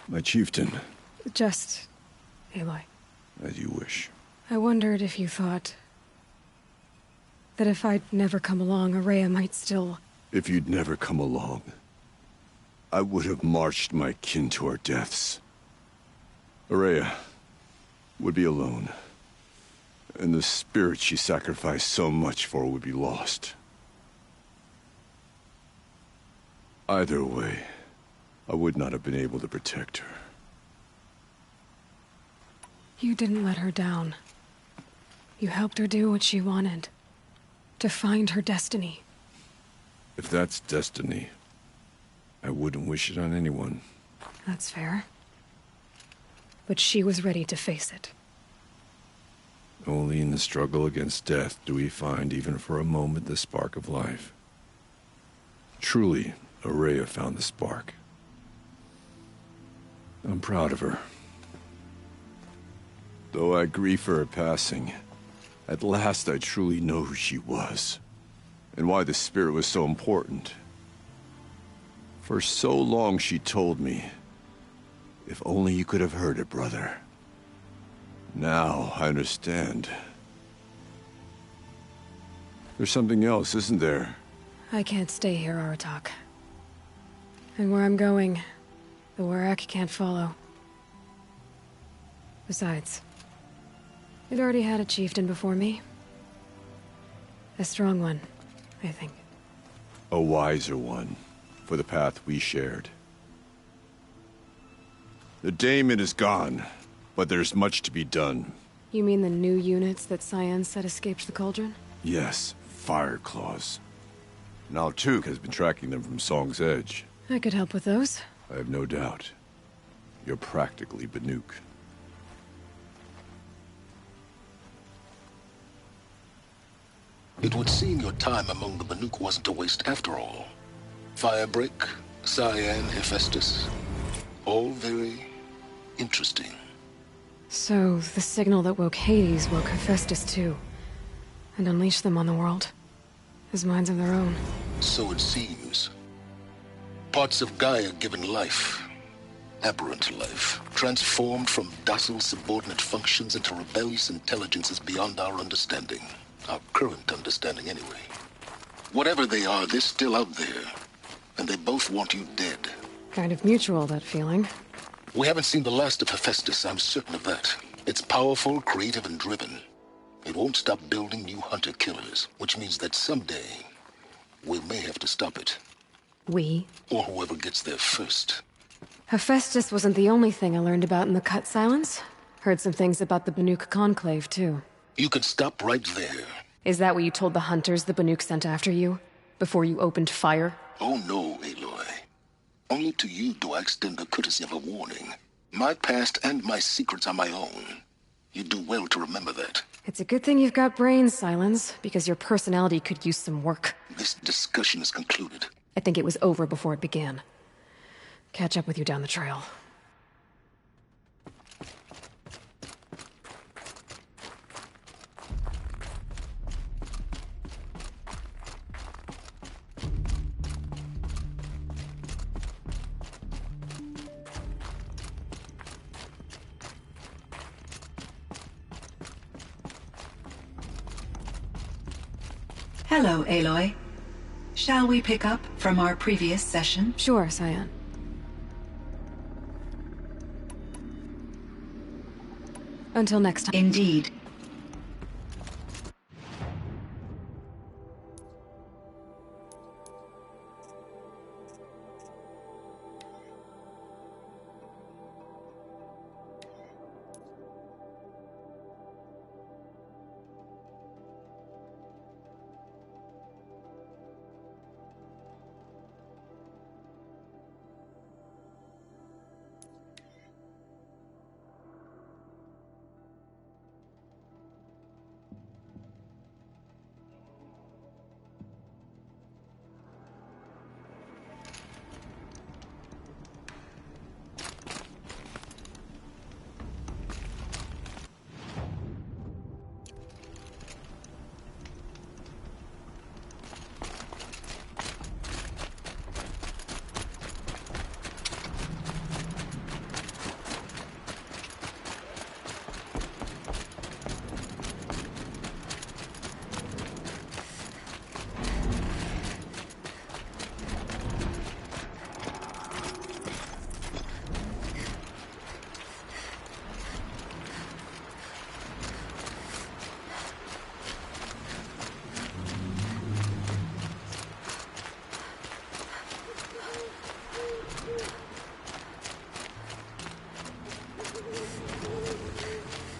My chieftain. Just... Aloy. As you wish. I wondered if you thought... that if I'd never come along, Ourea might still... If you'd never come along, I would have marched my kin to our deaths. Ourea would be alone, and the spirit she sacrificed so much for would be lost. Either way, I would not have been able to protect her. You didn't let her down. You helped her do what she wanted. To find her destiny. If that's destiny, I wouldn't wish it on anyone. That's fair. But she was ready to face it. Only in the struggle against death do we find, even for a moment, the spark of life. Truly, Ourea found the spark. I'm proud of her. Though I grieve for her passing, at last I truly know who she was, and why the spirit was so important. For so long she told me, if only you could have heard it, brother. Now I understand. There's something else, isn't there? I can't stay here, Aratak. And where I'm going, the Werak can't follow. Besides, it already had a chieftain before me. A strong one, I think. A wiser one, for the path we shared. The daemon is gone, but there's much to be done. You mean the new units that Cyan said escaped the Cauldron? Yes, fire claws. Now Tuke has been tracking them from Song's Edge. I could help with those. I have no doubt. You're practically Banuk. It would seem your time among the Banuk wasn't a waste after all. Firebreak, Cyan, Hephaestus. All very interesting. So, the signal that woke Hades woke Hephaestus too. And unleashed them on the world. As minds of their own. So it seems. Parts of Gaia given life. Aberrant life. Transformed from docile subordinate functions into rebellious intelligences beyond our understanding. Our current understanding, anyway. Whatever they are, they're still out there. And they both want you dead. Kind of mutual, that feeling. We haven't seen the last of Hephaestus, I'm certain of that. It's powerful, creative, and driven. It won't stop building new hunter-killers, which means that someday, we may have to stop it. We? Or whoever gets there first. Hephaestus wasn't the only thing I learned about in the Cut Silence. Heard some things about the Banuk Conclave, too. You can stop right there. Is that what you told the hunters the Banuk sent after you? Before you opened fire? Oh no, Aloy. Only to you do I extend the courtesy of a warning. My past and my secrets are my own. You do well to remember that. It's a good thing you've got brains, Silence, because your personality could use some work. This discussion is concluded. I think it was over before it began. Catch up with you down the trail. Hello, Aloy. Shall we pick up from our previous session? Sure, Cyan. Until next time. Indeed.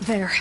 There.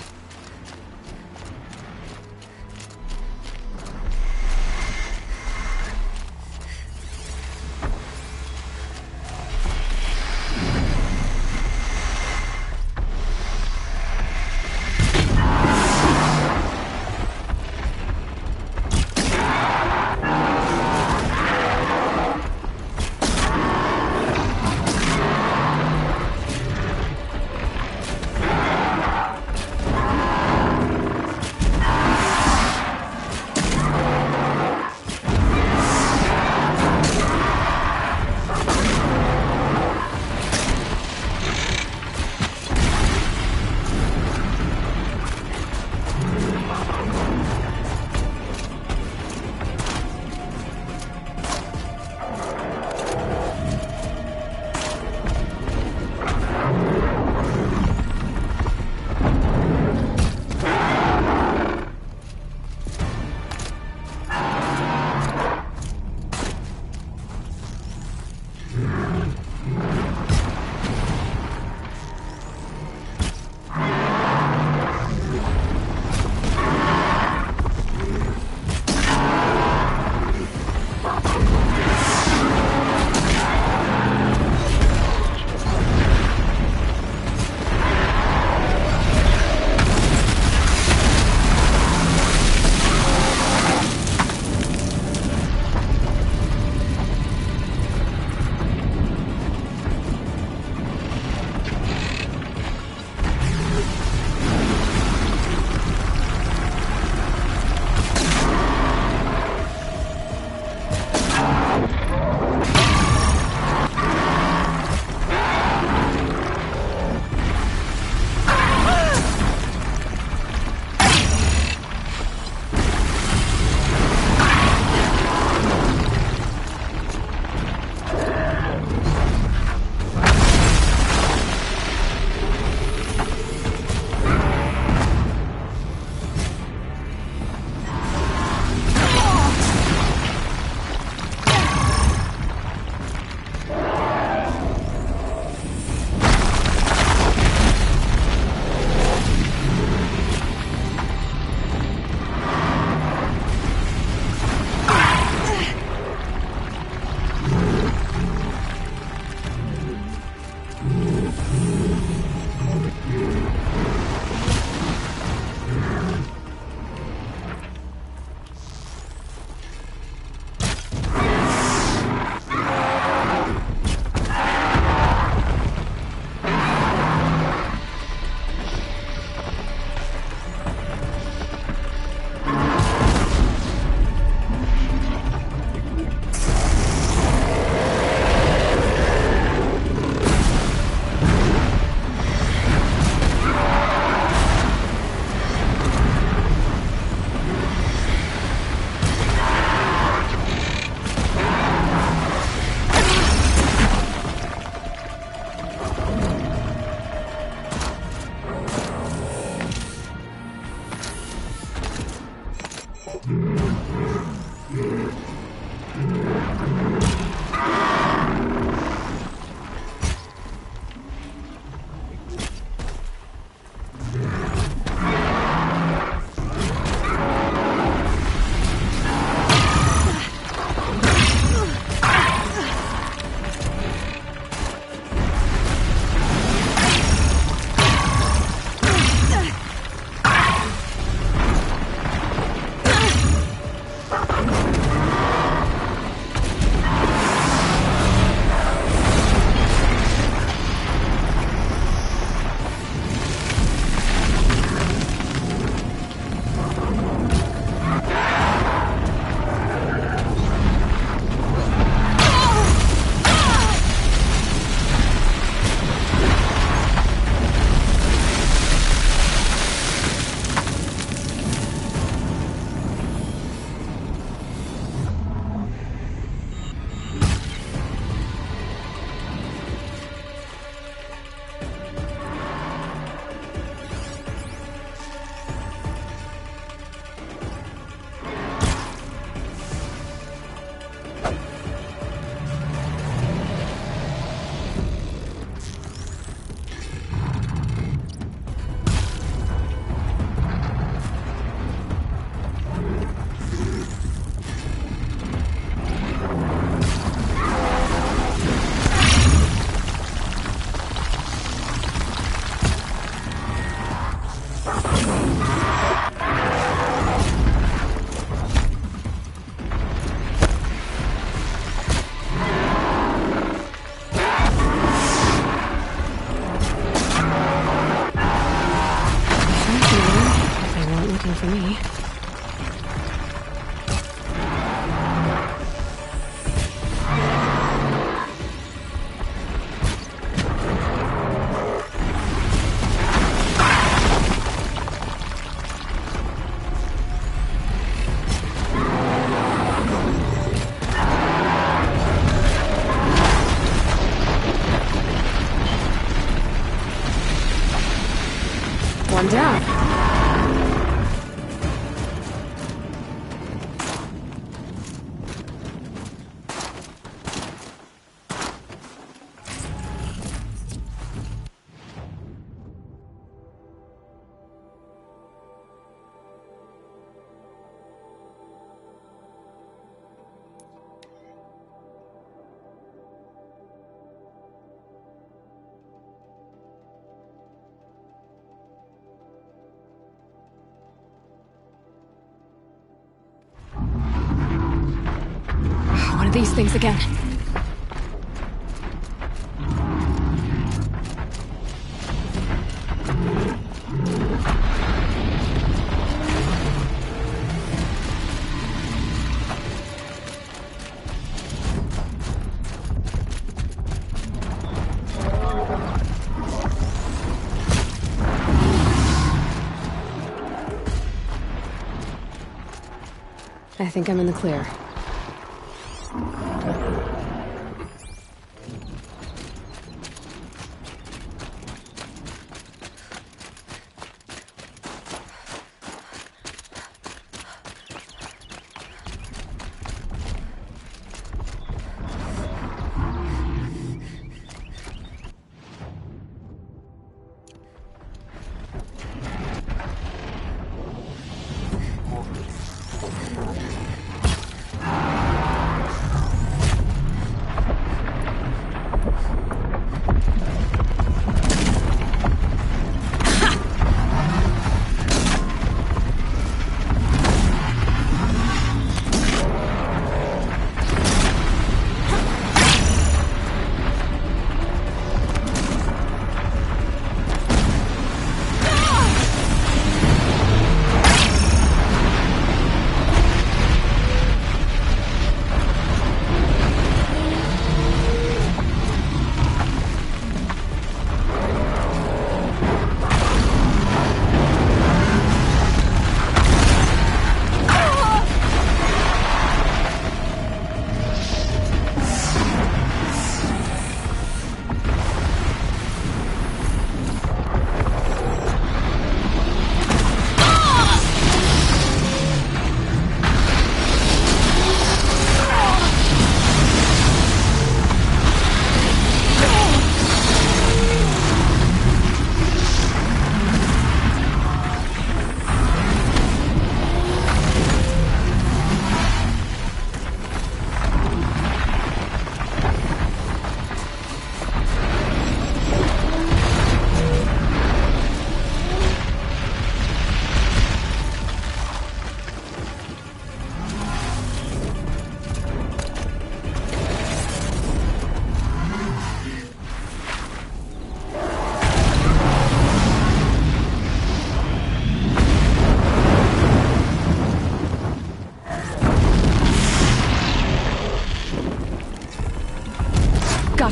For me. One down. One of these things again. I think I'm in the clear.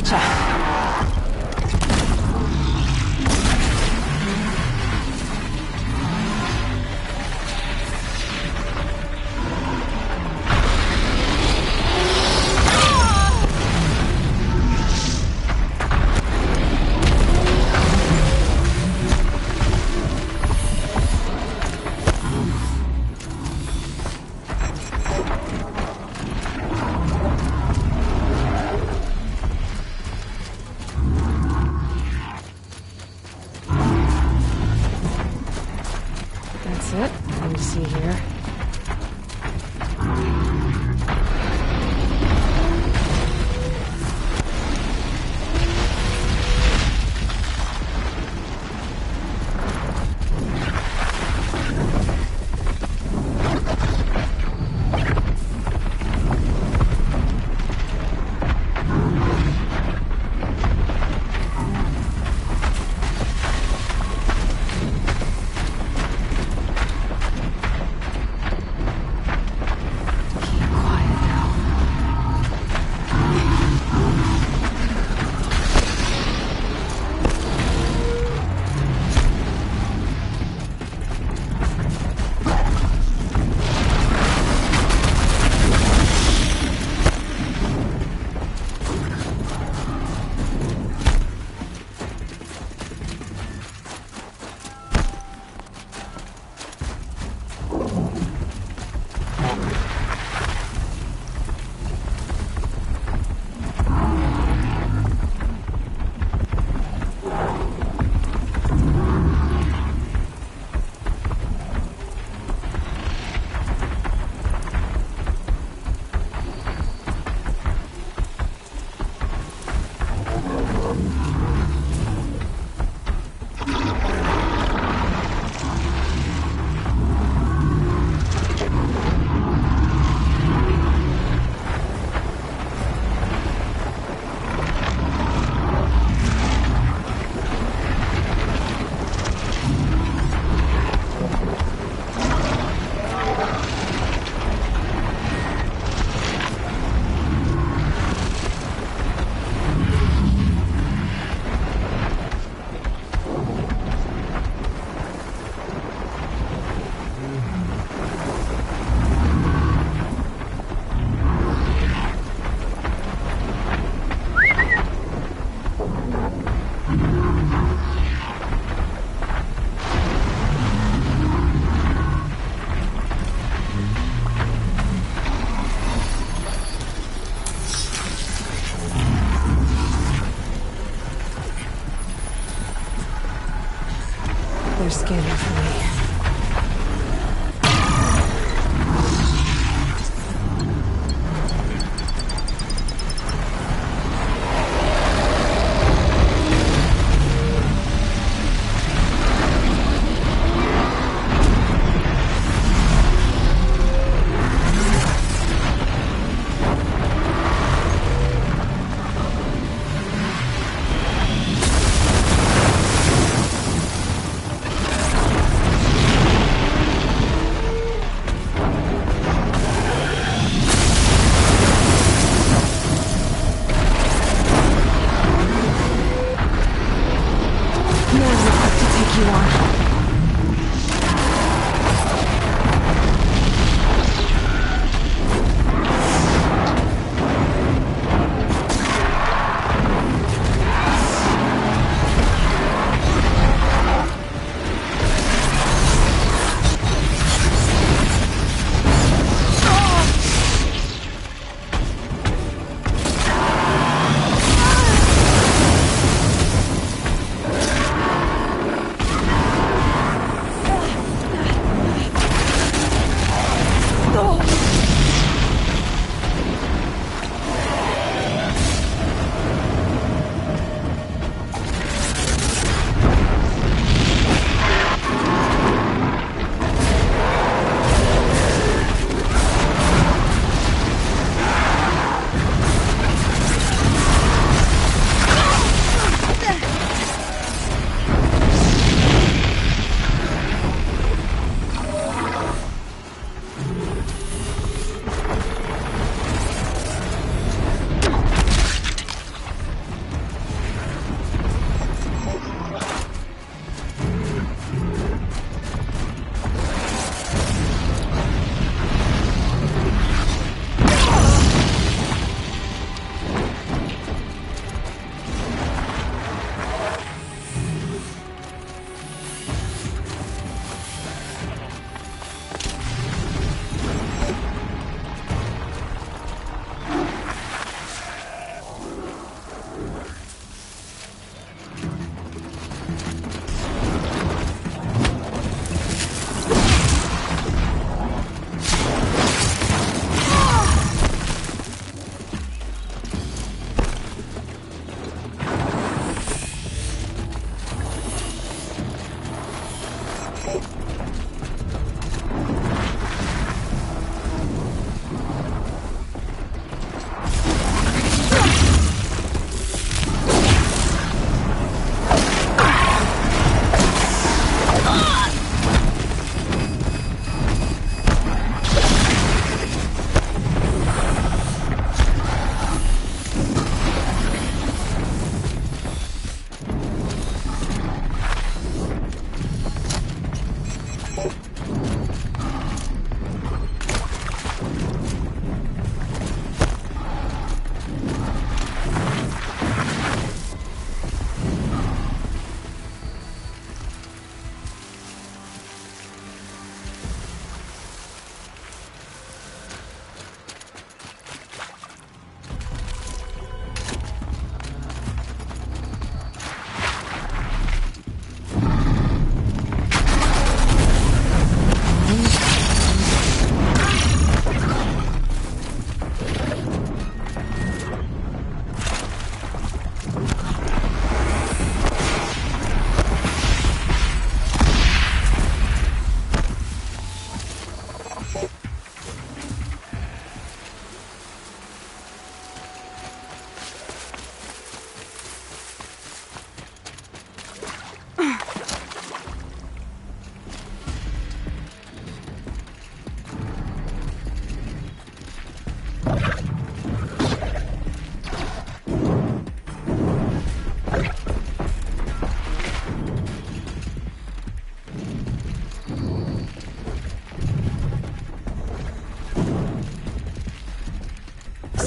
Gotcha. That's it. Let me see here.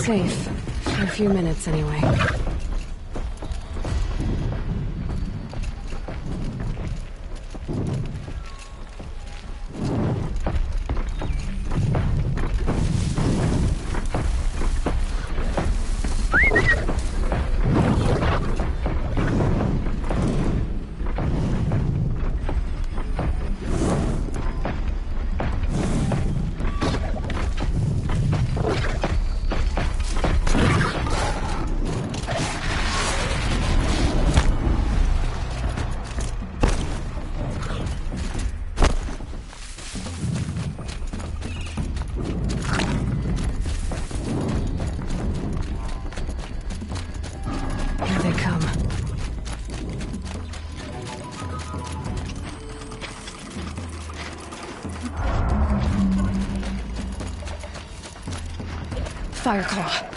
safe. For a few minutes, anyway. Fireclaw.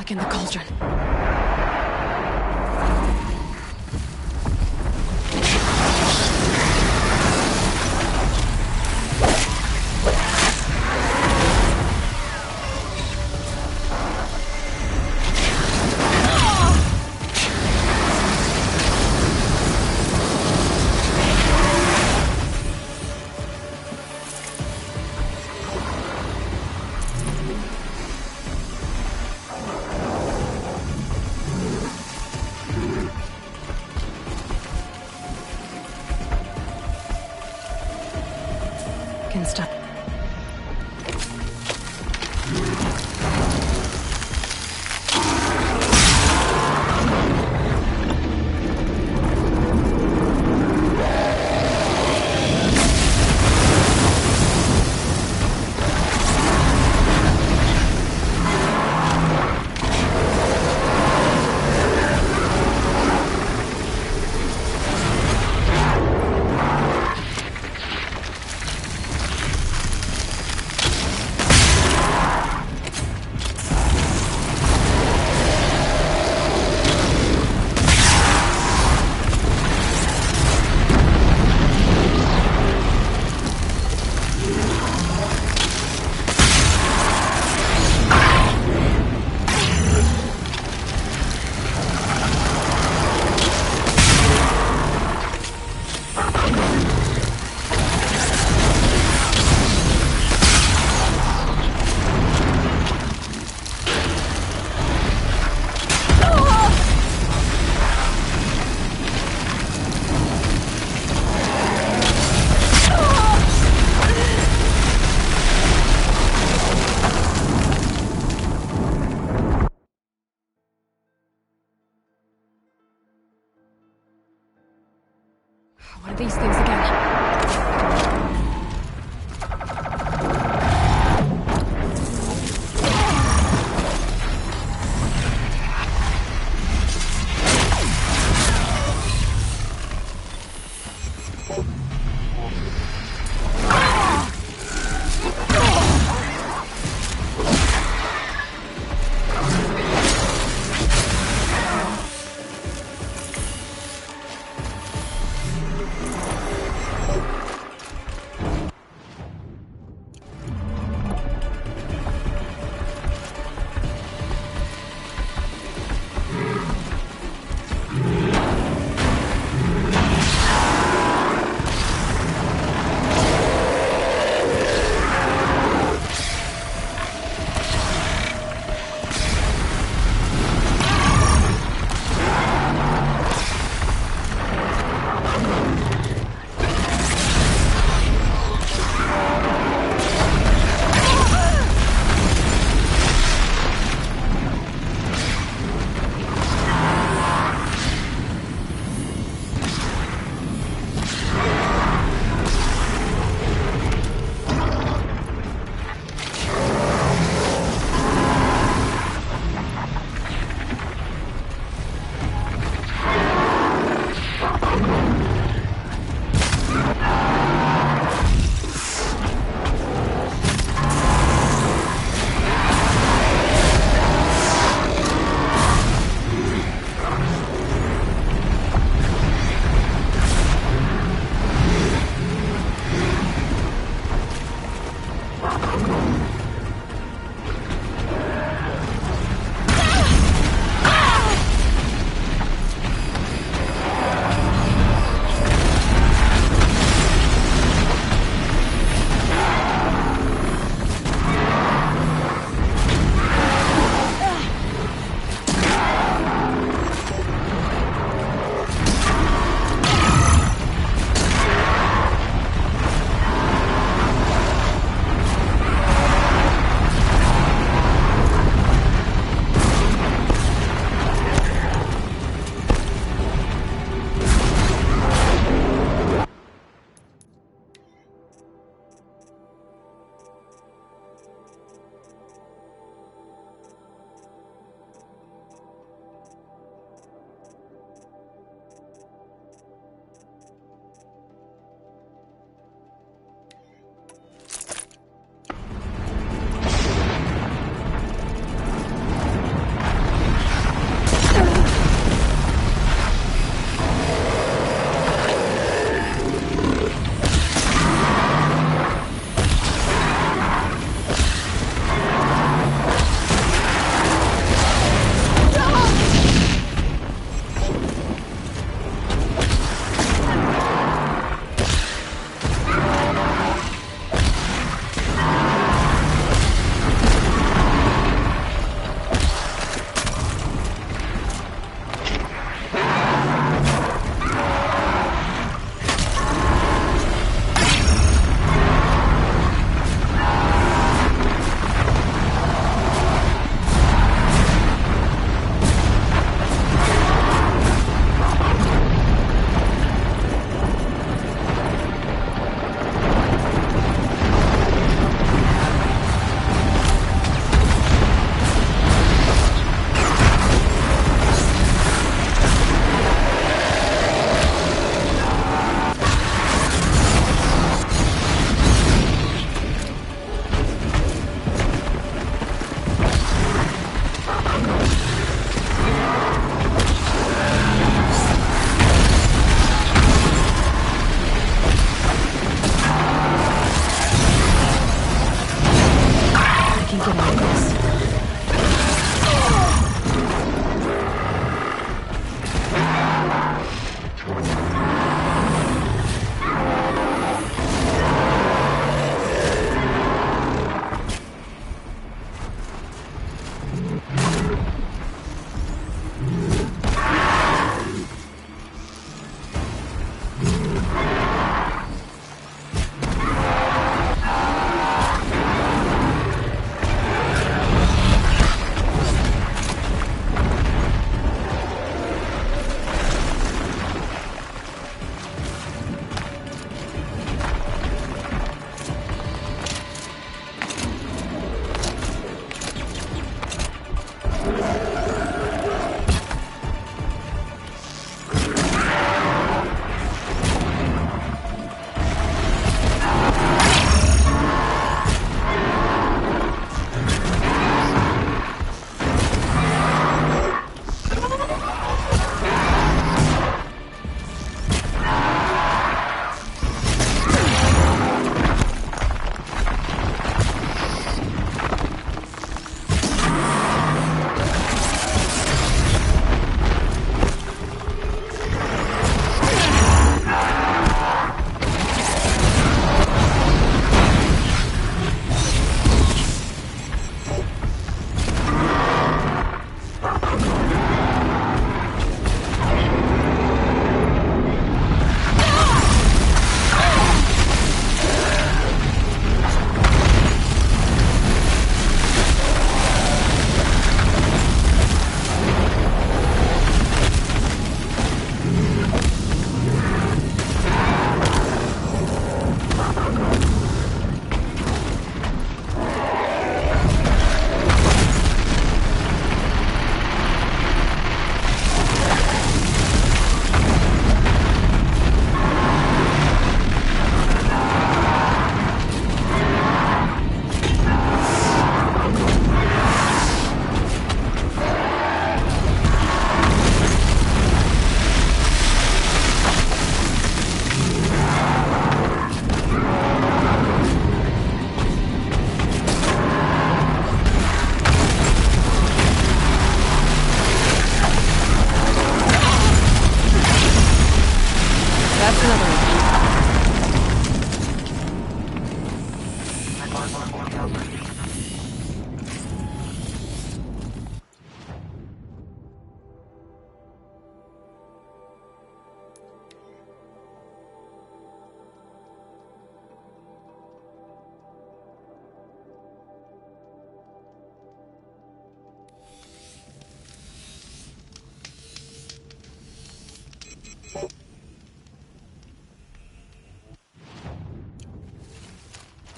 like in the cauldron. Can stop. What are these things again?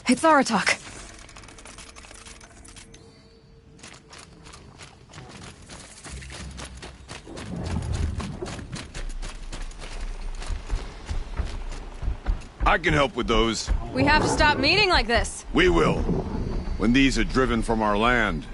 It's Aratak. I can help with those. We have to stop meeting like this. We will. When these are driven from our land.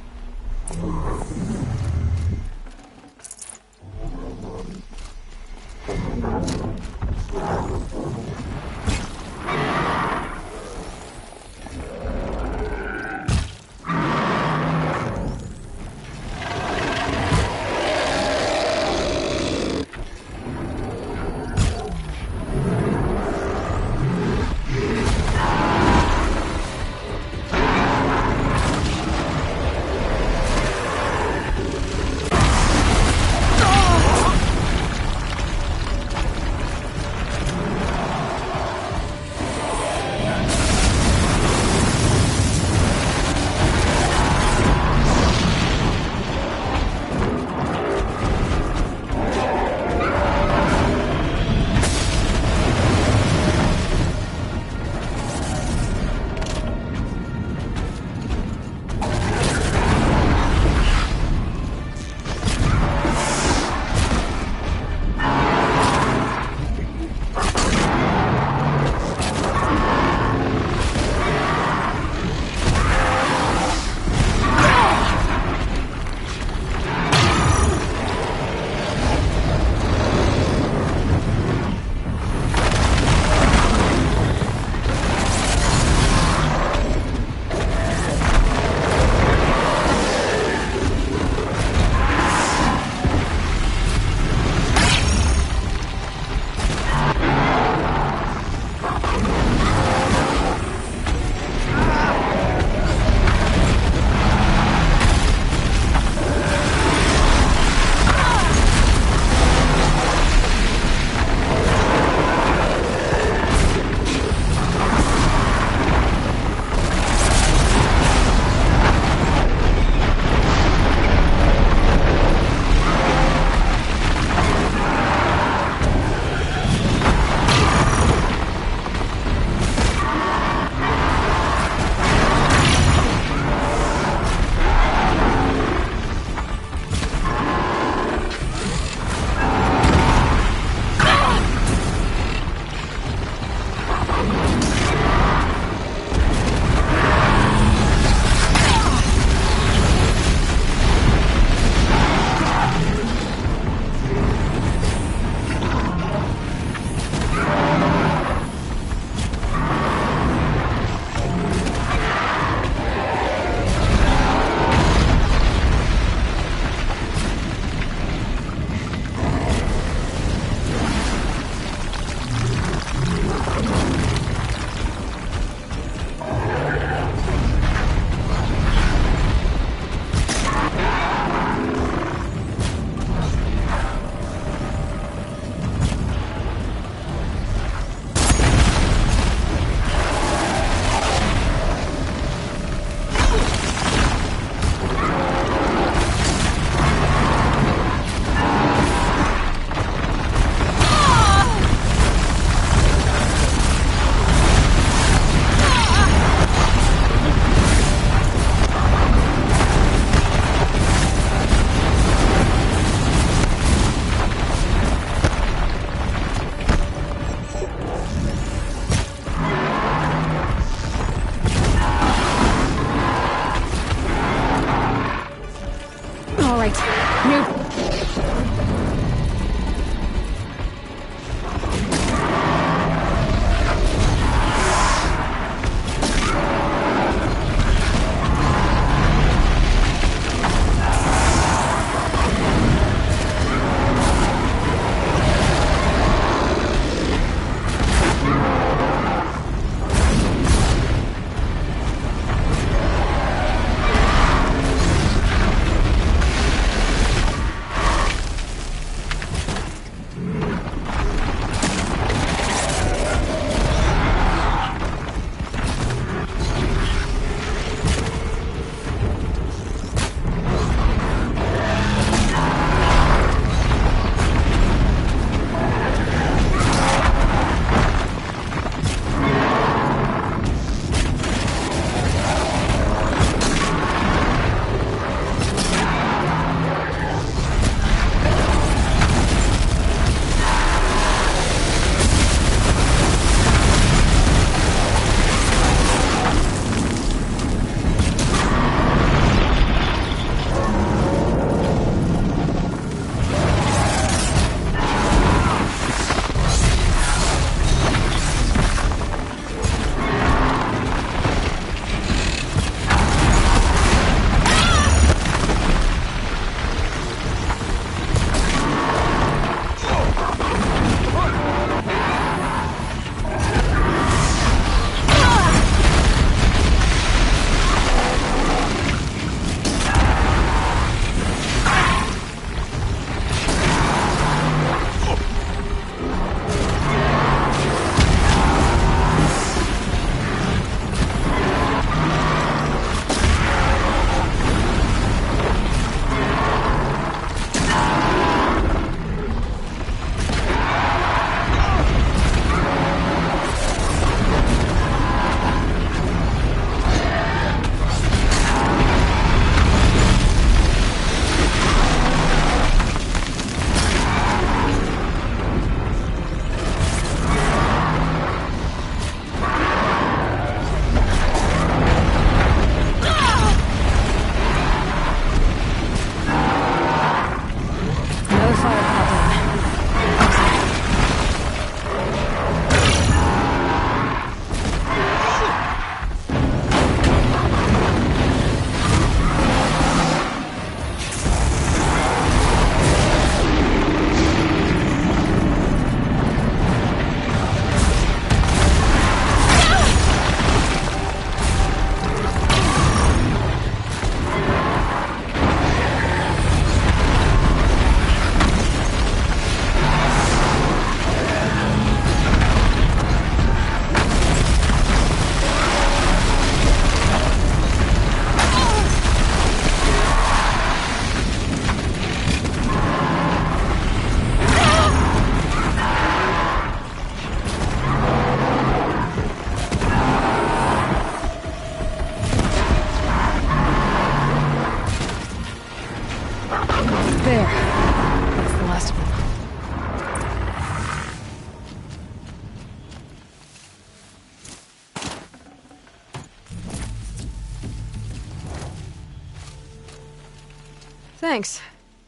Thanks.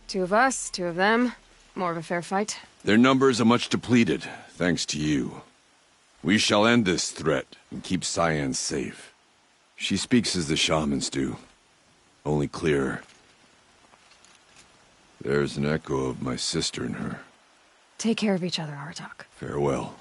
2 of us, 2 of them. More of a fair fight. Their numbers are much depleted, thanks to you. We shall end this threat and keep Cyan safe. She speaks as the shamans do, only clearer. There's an echo of my sister in her. Take care of each other, Aratak. Farewell.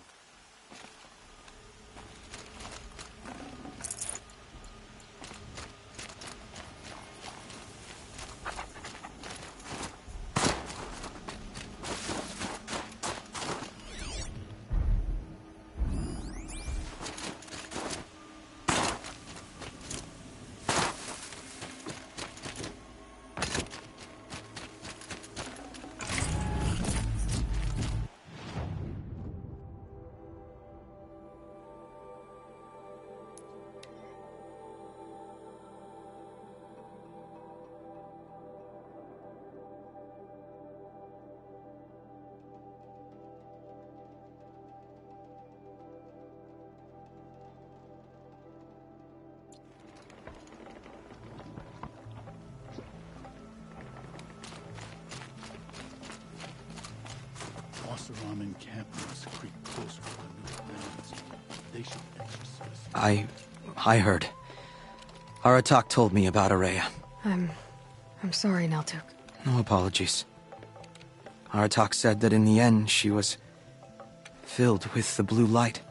Oseram encampments creep closer to the new lands. They should exercise. I heard. Aratak told me about Ourea. I'm sorry, Naltuk. No apologies. Aratak said that in the end she was filled with the blue light.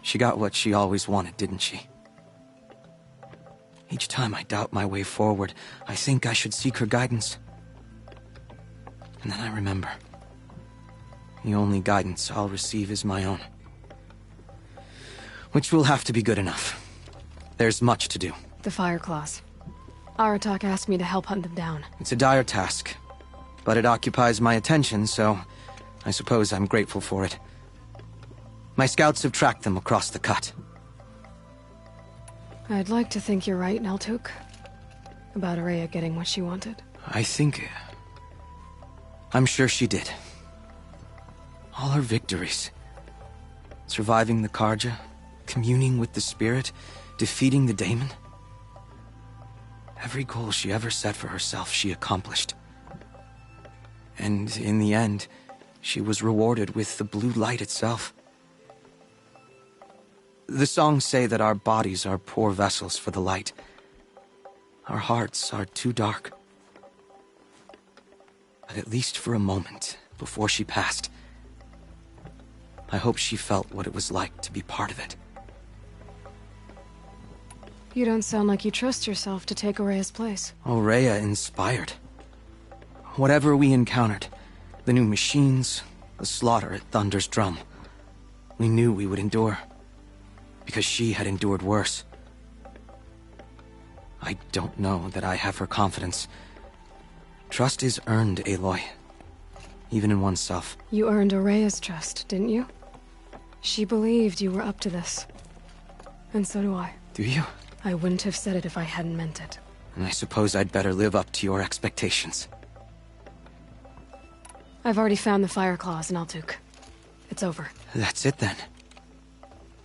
She got what she always wanted, didn't she? Each time I doubt my way forward, I think I should seek her guidance. And then I remember. The only guidance I'll receive is my own. Which will have to be good enough. There's much to do. The Fireclaws. Aratak asked me to help hunt them down. It's a dire task, but it occupies my attention, so I suppose I'm grateful for it. My scouts have tracked them across the cut. I'd like to think you're right, Naltuk. About Ourea getting what she wanted. I'm sure she did. All her victories. Surviving the Karja, communing with the Spirit, defeating the Daemon. Every goal she ever set for herself, she accomplished. And in the end, she was rewarded with the blue light itself. The songs say that our bodies are poor vessels for the light. Our hearts are too dark. But at least for a moment, before she passed, I hope she felt what it was like to be part of it. You don't sound like you trust yourself to take Ourea's place. Ourea inspired. Whatever we encountered, the new machines, the slaughter at Thunder's Drum, we knew we would endure. Because she had endured worse. I don't know that I have her confidence. Trust is earned, Aloy. Even in oneself. You earned Ourea's trust, didn't you? She believed you were up to this. And so do I. Do you? I wouldn't have said it if I hadn't meant it. And I suppose I'd better live up to your expectations. I've already found the Fireclaws in Naltuk. It's over. That's it then.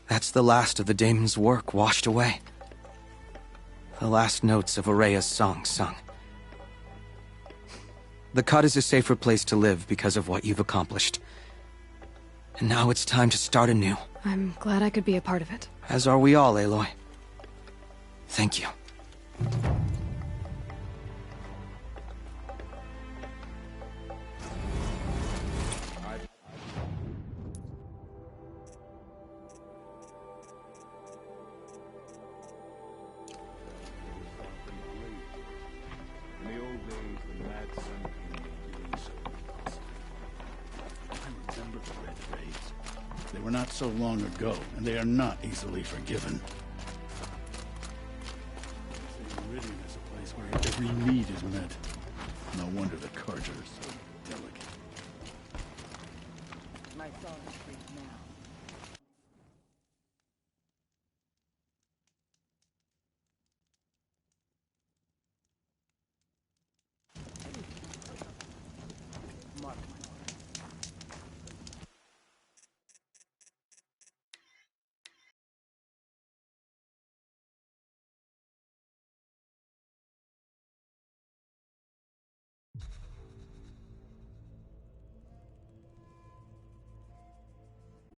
That's the last of the Daemon's work washed away. The last notes of Ourea's song sung. The Cut is a safer place to live because of what you've accomplished. And now it's time to start anew. I'm glad I could be a part of it. As are we all, Aloy. Thank you. Were not so long ago, and they are not easily forgiven. Iridium is a place where every need is met. No wonder the Karja are so delicate. My song speaks now.